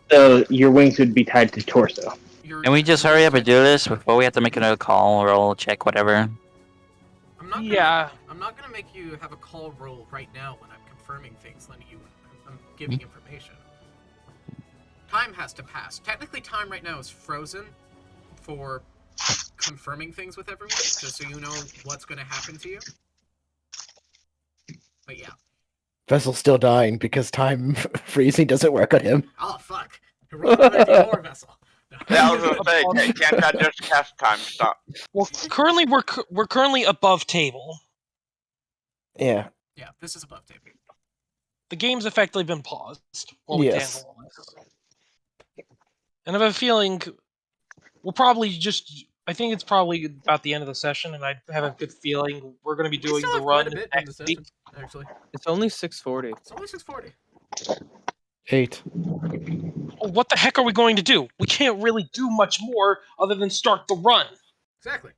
[SPEAKER 12] So your wings would be tied to torso.
[SPEAKER 3] Can we just hurry up and do this before we have to make another call, roll, check, whatever?
[SPEAKER 1] I'm not gonna,
[SPEAKER 8] Yeah.
[SPEAKER 1] I'm not gonna make you have a call roll right now when I'm confirming things, letting you. I'm giving information. Time has to pass. Technically, time right now is frozen for confirming things with everyone, just so you know what's going to happen to you. But yeah.
[SPEAKER 2] Vessel's still dying because time freezing doesn't work on him.
[SPEAKER 1] Oh, fuck. Roll another D4 Vessel. No.
[SPEAKER 5] Yeah, I was gonna say, can't I just cast time stop?
[SPEAKER 8] Well, currently we're currently above table.
[SPEAKER 2] Yeah.
[SPEAKER 1] Yeah, this is above table.
[SPEAKER 8] The game's effectively been paused while we
[SPEAKER 2] Yes.
[SPEAKER 8] handle all this. And I have a feeling we'll probably just. I think it's probably about the end of the session, and I have a good feeling we're going to be
[SPEAKER 1] We
[SPEAKER 8] doing
[SPEAKER 1] still
[SPEAKER 8] the
[SPEAKER 1] have quite
[SPEAKER 8] run
[SPEAKER 1] a bit in the
[SPEAKER 8] next
[SPEAKER 1] session,
[SPEAKER 8] week.
[SPEAKER 1] actually.
[SPEAKER 7] It's only 6:40.
[SPEAKER 1] It's only 6:40.
[SPEAKER 2] 8.
[SPEAKER 8] Well, what the heck are we going to do? We can't really do much more other than start the run.
[SPEAKER 1] Exactly.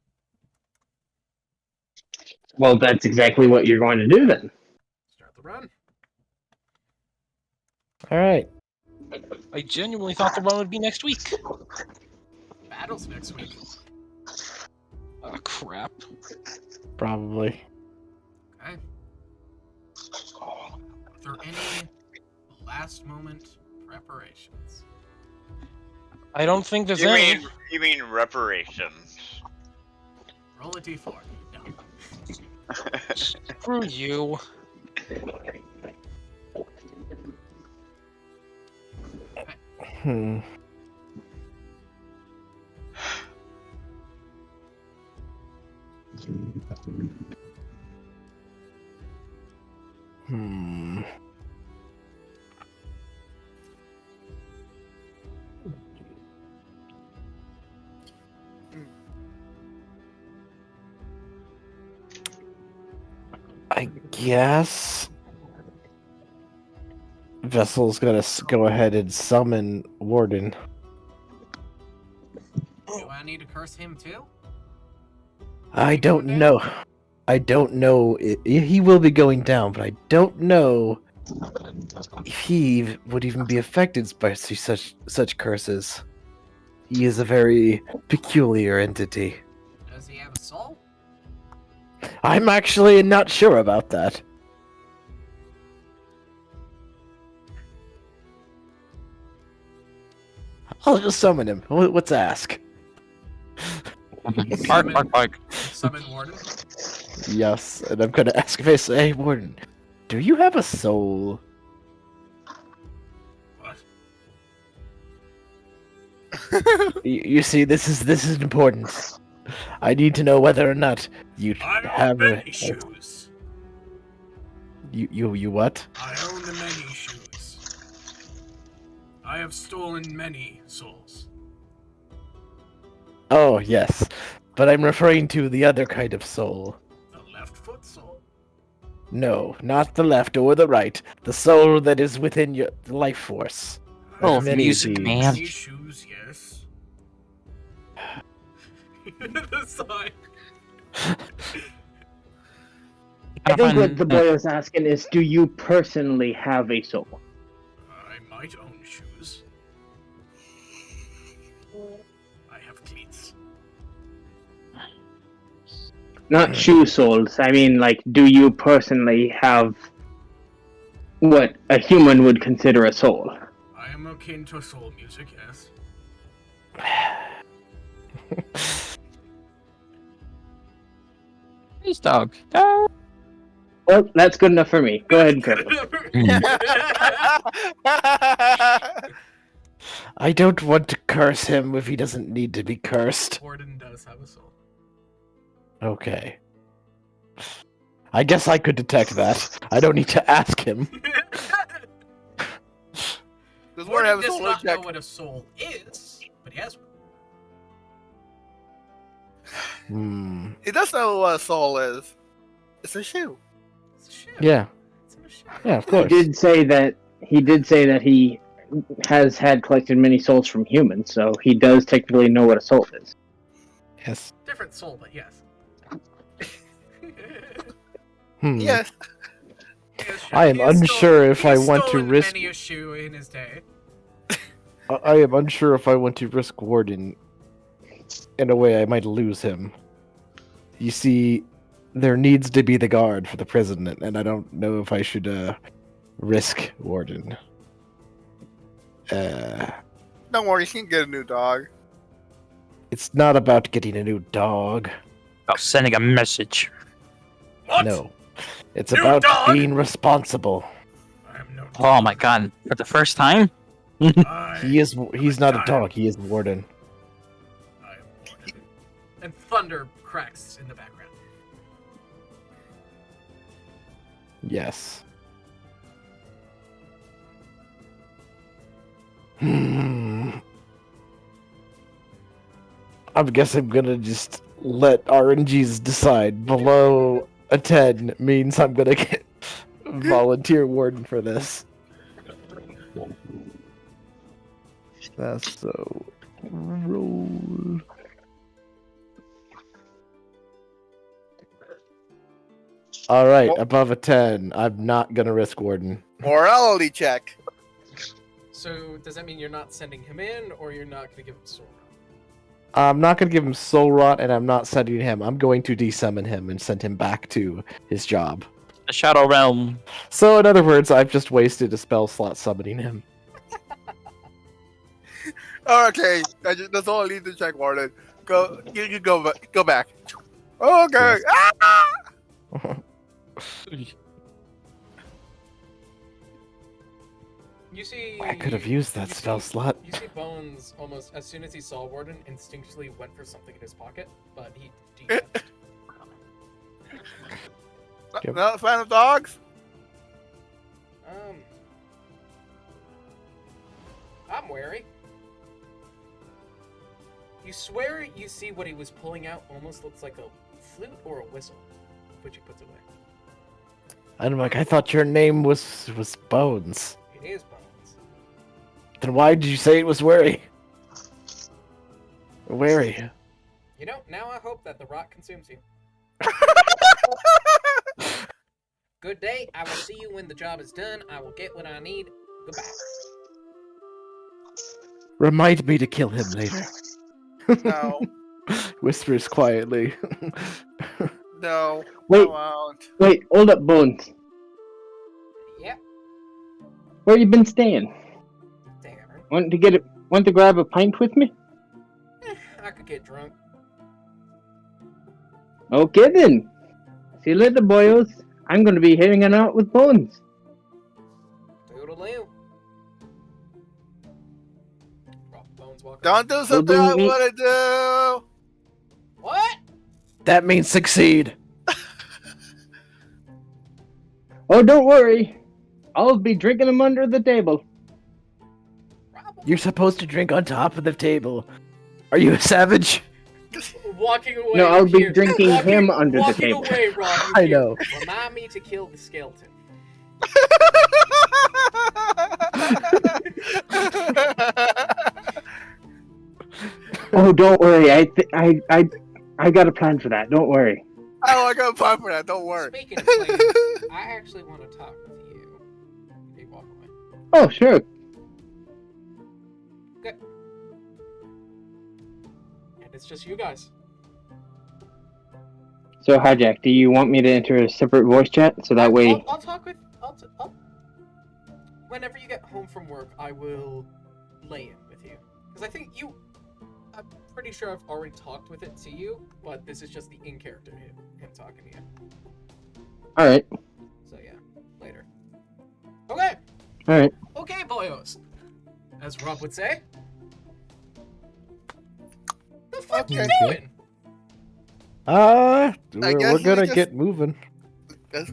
[SPEAKER 12] Well, that's exactly what you're going to do then.
[SPEAKER 1] Start the run.
[SPEAKER 2] All right.
[SPEAKER 8] I genuinely thought the run would be next week.
[SPEAKER 1] Battles next week.
[SPEAKER 8] Oh, crap.
[SPEAKER 2] Probably.
[SPEAKER 1] Okay. Are there any last moment preparations?
[SPEAKER 8] I don't think there's
[SPEAKER 5] You
[SPEAKER 8] any.
[SPEAKER 5] mean reparations?
[SPEAKER 1] Roll a D4. No.
[SPEAKER 8] Screw you.
[SPEAKER 2] Hmm. Hmm. I guess Vessel's gonna go ahead and summon Warden.
[SPEAKER 1] Do I need to curse him too?
[SPEAKER 2] I don't know. I don't know. He will be going down, but I don't know if he would even be affected by such curses. He is a very peculiar entity.
[SPEAKER 1] Does he have a soul?
[SPEAKER 2] I'm actually not sure about that. I'll just summon him. What's ask?
[SPEAKER 1] Summon Warden?
[SPEAKER 2] Yes, and I'm gonna ask if I say, hey, Warden, do you have a soul?
[SPEAKER 1] What?
[SPEAKER 2] You see, this is important. I need to know whether or not you
[SPEAKER 1] I
[SPEAKER 2] have
[SPEAKER 1] own many shoes.
[SPEAKER 2] You what?
[SPEAKER 1] I own the many shoes. I have stolen many souls.
[SPEAKER 2] Oh yes, but I'm referring to the other kind of soul.
[SPEAKER 1] The left foot soul.
[SPEAKER 2] No, not the left or the right. The soul that is within your life force.
[SPEAKER 3] Oh,
[SPEAKER 2] There's many
[SPEAKER 3] music,
[SPEAKER 2] of these.
[SPEAKER 3] man.
[SPEAKER 1] Many shoes, yes. The sign.
[SPEAKER 12] I think what the boy was asking is, do you personally have a soul?
[SPEAKER 1] I might own shoes. I have cleats.
[SPEAKER 12] Not shoe souls. I mean, like, do you personally have what a human would consider a soul?
[SPEAKER 1] I am akin to soul music, yes.
[SPEAKER 3] Please, dog.
[SPEAKER 12] Well, that's good enough for me. Go ahead and curse him.
[SPEAKER 2] I don't want to curse him if he doesn't need to be cursed.
[SPEAKER 1] Warden does have a soul.
[SPEAKER 2] Okay. I guess I could detect that. I don't need to ask him.
[SPEAKER 4] Does Warden have a
[SPEAKER 1] does
[SPEAKER 4] soul
[SPEAKER 1] not know
[SPEAKER 4] check?
[SPEAKER 1] what a soul is, but he has one.
[SPEAKER 2] Hmm.
[SPEAKER 4] He does know what a soul is. It's a shoe.
[SPEAKER 1] It's a shoe.
[SPEAKER 2] Yeah.
[SPEAKER 1] It's a shoe.
[SPEAKER 2] Yeah, of
[SPEAKER 12] He
[SPEAKER 2] course.
[SPEAKER 12] did say that he has had collected many souls from humans, so he does technically know what a soul is.
[SPEAKER 2] Yes.
[SPEAKER 1] Different soul, but yes.
[SPEAKER 2] Hmm.
[SPEAKER 4] Yes.
[SPEAKER 2] I am unsure if I want to
[SPEAKER 1] stolen
[SPEAKER 2] risk.
[SPEAKER 1] many a shoe in his day.
[SPEAKER 2] I am unsure if I want to risk Warden. In a way, I might lose him. You see, there needs to be the guard for the president, and I don't know if I should risk Warden.
[SPEAKER 4] Don't worry, she can get a new dog.
[SPEAKER 2] It's not about getting a new dog.
[SPEAKER 3] About sending a message.
[SPEAKER 2] No. It's about being responsible.
[SPEAKER 3] Oh my god! For the first time.
[SPEAKER 2] He's not a dog, he is Warden.
[SPEAKER 1] And thunder cracks in the background.
[SPEAKER 2] Yes. I guess I'm gonna just let RNGs decide. Below a 10 means I'm gonna get volunteer warden for this. That's so roll. All right, above a 10, I'm not gonna risk warden.
[SPEAKER 4] Morality check.
[SPEAKER 1] So does that mean you're not sending him in, or you're not going to give him soul?
[SPEAKER 2] I'm not gonna give him soul rot, and I'm not sending him. I'm going to desummon him and send him back to his job.
[SPEAKER 3] The Shadow Realm.
[SPEAKER 2] So, in other words, I've just wasted a spell slot summoning him.
[SPEAKER 4] Okay, that's all I need to check, Warden. Go, you go back. Okay.
[SPEAKER 2] Yes.
[SPEAKER 4] Ah!
[SPEAKER 1] You see,
[SPEAKER 2] I could have used that
[SPEAKER 1] you
[SPEAKER 2] spell
[SPEAKER 1] see-
[SPEAKER 2] slot.
[SPEAKER 1] You see Bones almost as soon as he saw Warden, instinctually went for something in his pocket, but he defused.
[SPEAKER 2] Yep.
[SPEAKER 4] Not a fan of dogs?
[SPEAKER 1] I'm wary. You swear you see what he was pulling out almost looks like a flute or a whistle, which he puts away.
[SPEAKER 2] And I'm like, I thought your name was Bones.
[SPEAKER 1] It is Bones.
[SPEAKER 2] Then why did you say it was Wary? Wary.
[SPEAKER 1] You know, now I hope that the rot consumes you. Good day. I will see you when the job is done. I will get what I need. Goodbye.
[SPEAKER 2] Remind me to kill him later.
[SPEAKER 4] No.
[SPEAKER 2] Whispers quietly.
[SPEAKER 4] No.
[SPEAKER 12] Wait.
[SPEAKER 4] I won't.
[SPEAKER 12] Wait, hold up, Bones.
[SPEAKER 1] Yep.
[SPEAKER 12] Where you been staying?
[SPEAKER 1] Damn.
[SPEAKER 12] Want to grab a pint with me?
[SPEAKER 1] I could get drunk.
[SPEAKER 12] Okay then. See you later, boyos. I'm gonna be hanging out with Bones.
[SPEAKER 1] Toodaloo. Bones walk
[SPEAKER 4] Don't do something I want to do.
[SPEAKER 1] What?
[SPEAKER 2] That means succeed.
[SPEAKER 12] Oh, don't worry. I'll be drinking them under the table.
[SPEAKER 2] You're supposed to drink on top of the table. Are you a savage?
[SPEAKER 1] Walking away.
[SPEAKER 12] No, I'll be
[SPEAKER 1] here.
[SPEAKER 12] drinking him under the table.
[SPEAKER 1] Walking away, Rob. you
[SPEAKER 2] I
[SPEAKER 1] hear,
[SPEAKER 2] know.
[SPEAKER 1] Remind me to kill the skeleton.
[SPEAKER 12] Oh, don't worry. I got a plan for that. Don't worry.
[SPEAKER 4] Oh, I got a plan for that. Don't worry.
[SPEAKER 1] Speaking of plans, I actually want to talk with you. You walk away.
[SPEAKER 12] Oh, sure.
[SPEAKER 1] Good. And it's just you guys.
[SPEAKER 12] So, Hijack, do you want me to enter a separate voice chat so that way?
[SPEAKER 1] I'll talk with. Whenever you get home from work, I will lay in with you. Because I think you. I'm pretty sure I've already talked with it to you, but this is just the in character him talking to you.
[SPEAKER 12] All right.
[SPEAKER 1] So yeah, later. Okay.
[SPEAKER 12] All right.
[SPEAKER 1] Okay, boyos. As Rob would say. The fuck you doing?
[SPEAKER 4] guess
[SPEAKER 2] We're
[SPEAKER 4] we
[SPEAKER 2] gonna
[SPEAKER 4] just-
[SPEAKER 2] get moving.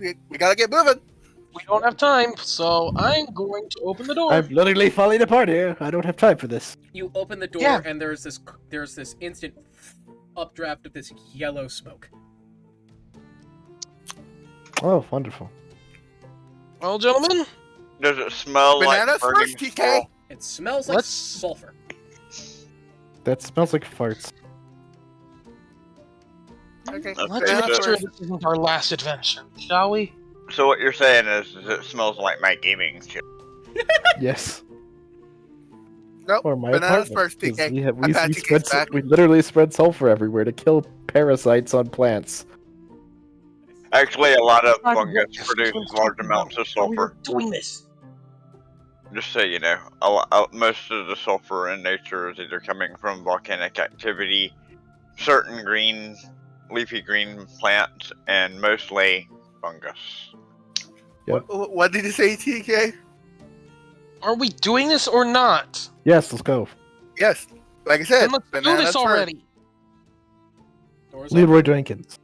[SPEAKER 4] We gotta get moving.
[SPEAKER 8] We don't have time, so I'm going to open the door.
[SPEAKER 2] I'm literally falling apart here. I don't have time for this.
[SPEAKER 1] You open the door
[SPEAKER 8] Yeah.
[SPEAKER 1] and there's this instant updraft of this yellow smoke.
[SPEAKER 2] Oh, wonderful.
[SPEAKER 8] Well, gentlemen,
[SPEAKER 5] Does it smell
[SPEAKER 4] Bananas
[SPEAKER 5] like burning
[SPEAKER 4] first, TK?
[SPEAKER 5] straw?
[SPEAKER 1] It smells like
[SPEAKER 8] Let's-
[SPEAKER 1] sulfur.
[SPEAKER 2] That smells like farts.
[SPEAKER 4] Okay.
[SPEAKER 5] Let's
[SPEAKER 8] let's
[SPEAKER 5] do
[SPEAKER 8] make
[SPEAKER 5] this.
[SPEAKER 8] sure this isn't our last adventure, shall we?
[SPEAKER 5] So what you're saying is it smells like my gaming chair.
[SPEAKER 2] Yes.
[SPEAKER 4] Nope.
[SPEAKER 2] Or my
[SPEAKER 4] Bananas
[SPEAKER 2] apartment,
[SPEAKER 4] first,
[SPEAKER 2] 'cause
[SPEAKER 4] TK.
[SPEAKER 2] We, have,
[SPEAKER 4] I
[SPEAKER 2] we,
[SPEAKER 4] pat
[SPEAKER 2] we,
[SPEAKER 4] TK's
[SPEAKER 2] spread,
[SPEAKER 4] back.
[SPEAKER 2] we literally spread sulfur everywhere to kill parasites on plants.
[SPEAKER 5] Actually, a lot of
[SPEAKER 8] Talk
[SPEAKER 5] fungus
[SPEAKER 8] about-
[SPEAKER 5] produce large amounts of
[SPEAKER 8] How we were
[SPEAKER 5] sulfur.
[SPEAKER 8] doing this.
[SPEAKER 5] just so you know, most of the sulfur in nature is either coming from volcanic activity, certain green, leafy green plants, and mostly fungus.
[SPEAKER 2] Yep.
[SPEAKER 4] What did you say, TK?
[SPEAKER 8] Are we doing this or not?
[SPEAKER 2] Yes, let's go.
[SPEAKER 4] Yes, like I said,
[SPEAKER 8] Then let's do
[SPEAKER 4] banana
[SPEAKER 8] this
[SPEAKER 4] turn.
[SPEAKER 8] already.
[SPEAKER 1] Doors
[SPEAKER 2] Leroy
[SPEAKER 1] open.
[SPEAKER 2] Jenkins.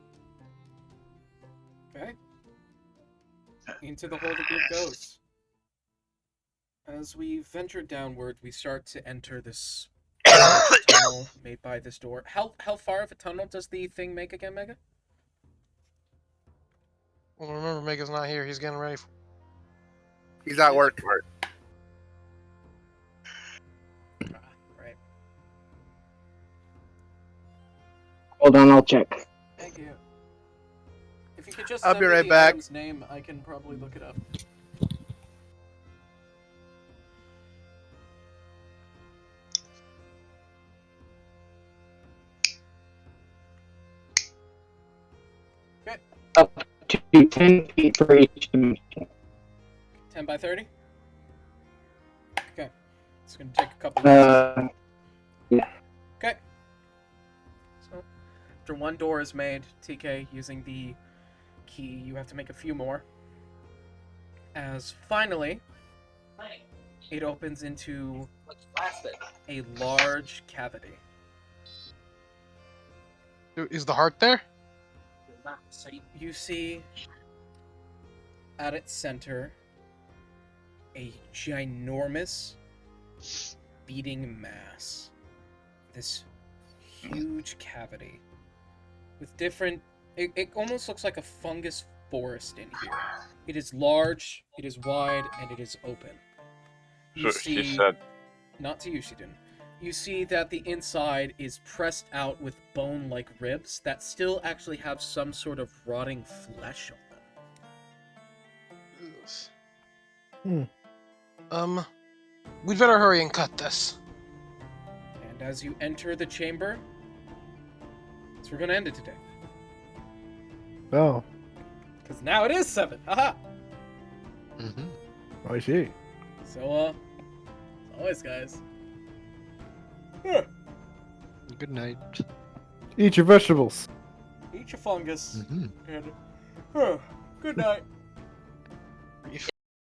[SPEAKER 1] Okay. Into the hole the group goes. As we venture downward, we start to enter this tunnel made by this door. How far of a tunnel does the thing make again, Mega?
[SPEAKER 13] Well, remember, Mega's not here. He's getting ready.
[SPEAKER 4] He's at work.
[SPEAKER 1] Right.
[SPEAKER 12] Hold on, I'll check.
[SPEAKER 1] Thank you. If you could just
[SPEAKER 4] I'll
[SPEAKER 1] send
[SPEAKER 4] be
[SPEAKER 1] me
[SPEAKER 4] right
[SPEAKER 1] the
[SPEAKER 4] back.
[SPEAKER 1] item's name, I can probably look it up. Okay.
[SPEAKER 12] Up to 10 feet for each dimension.
[SPEAKER 1] 10 by 30? Okay. It's going to take a couple minutes.
[SPEAKER 12] Yeah.
[SPEAKER 1] Okay. So, after one door is made, TK, using the key, you have to make a few more. As finally, it opens into a large cavity.
[SPEAKER 13] Is the heart there?
[SPEAKER 1] You see, at its center, a ginormous beating mass. This huge cavity with different. It almost looks like a fungus forest in here. It is large, it is wide, and it is open. You
[SPEAKER 5] So
[SPEAKER 1] see,
[SPEAKER 5] she said,
[SPEAKER 1] not to you, she didn't. You see that the inside is pressed out with bone-like ribs that still actually have some sort of rotting flesh on them.
[SPEAKER 13] We'd better hurry and cut this.
[SPEAKER 1] And as you enter the chamber, so we're gonna end it today.
[SPEAKER 2] Oh,
[SPEAKER 1] Because now it is 7. Haha!
[SPEAKER 11] Mm-hmm.
[SPEAKER 2] I see.
[SPEAKER 1] So, as always, guys.
[SPEAKER 11] Good night.
[SPEAKER 2] Eat your vegetables.
[SPEAKER 1] Eat your fungus.
[SPEAKER 11] Mm-hmm.
[SPEAKER 1] And, good night.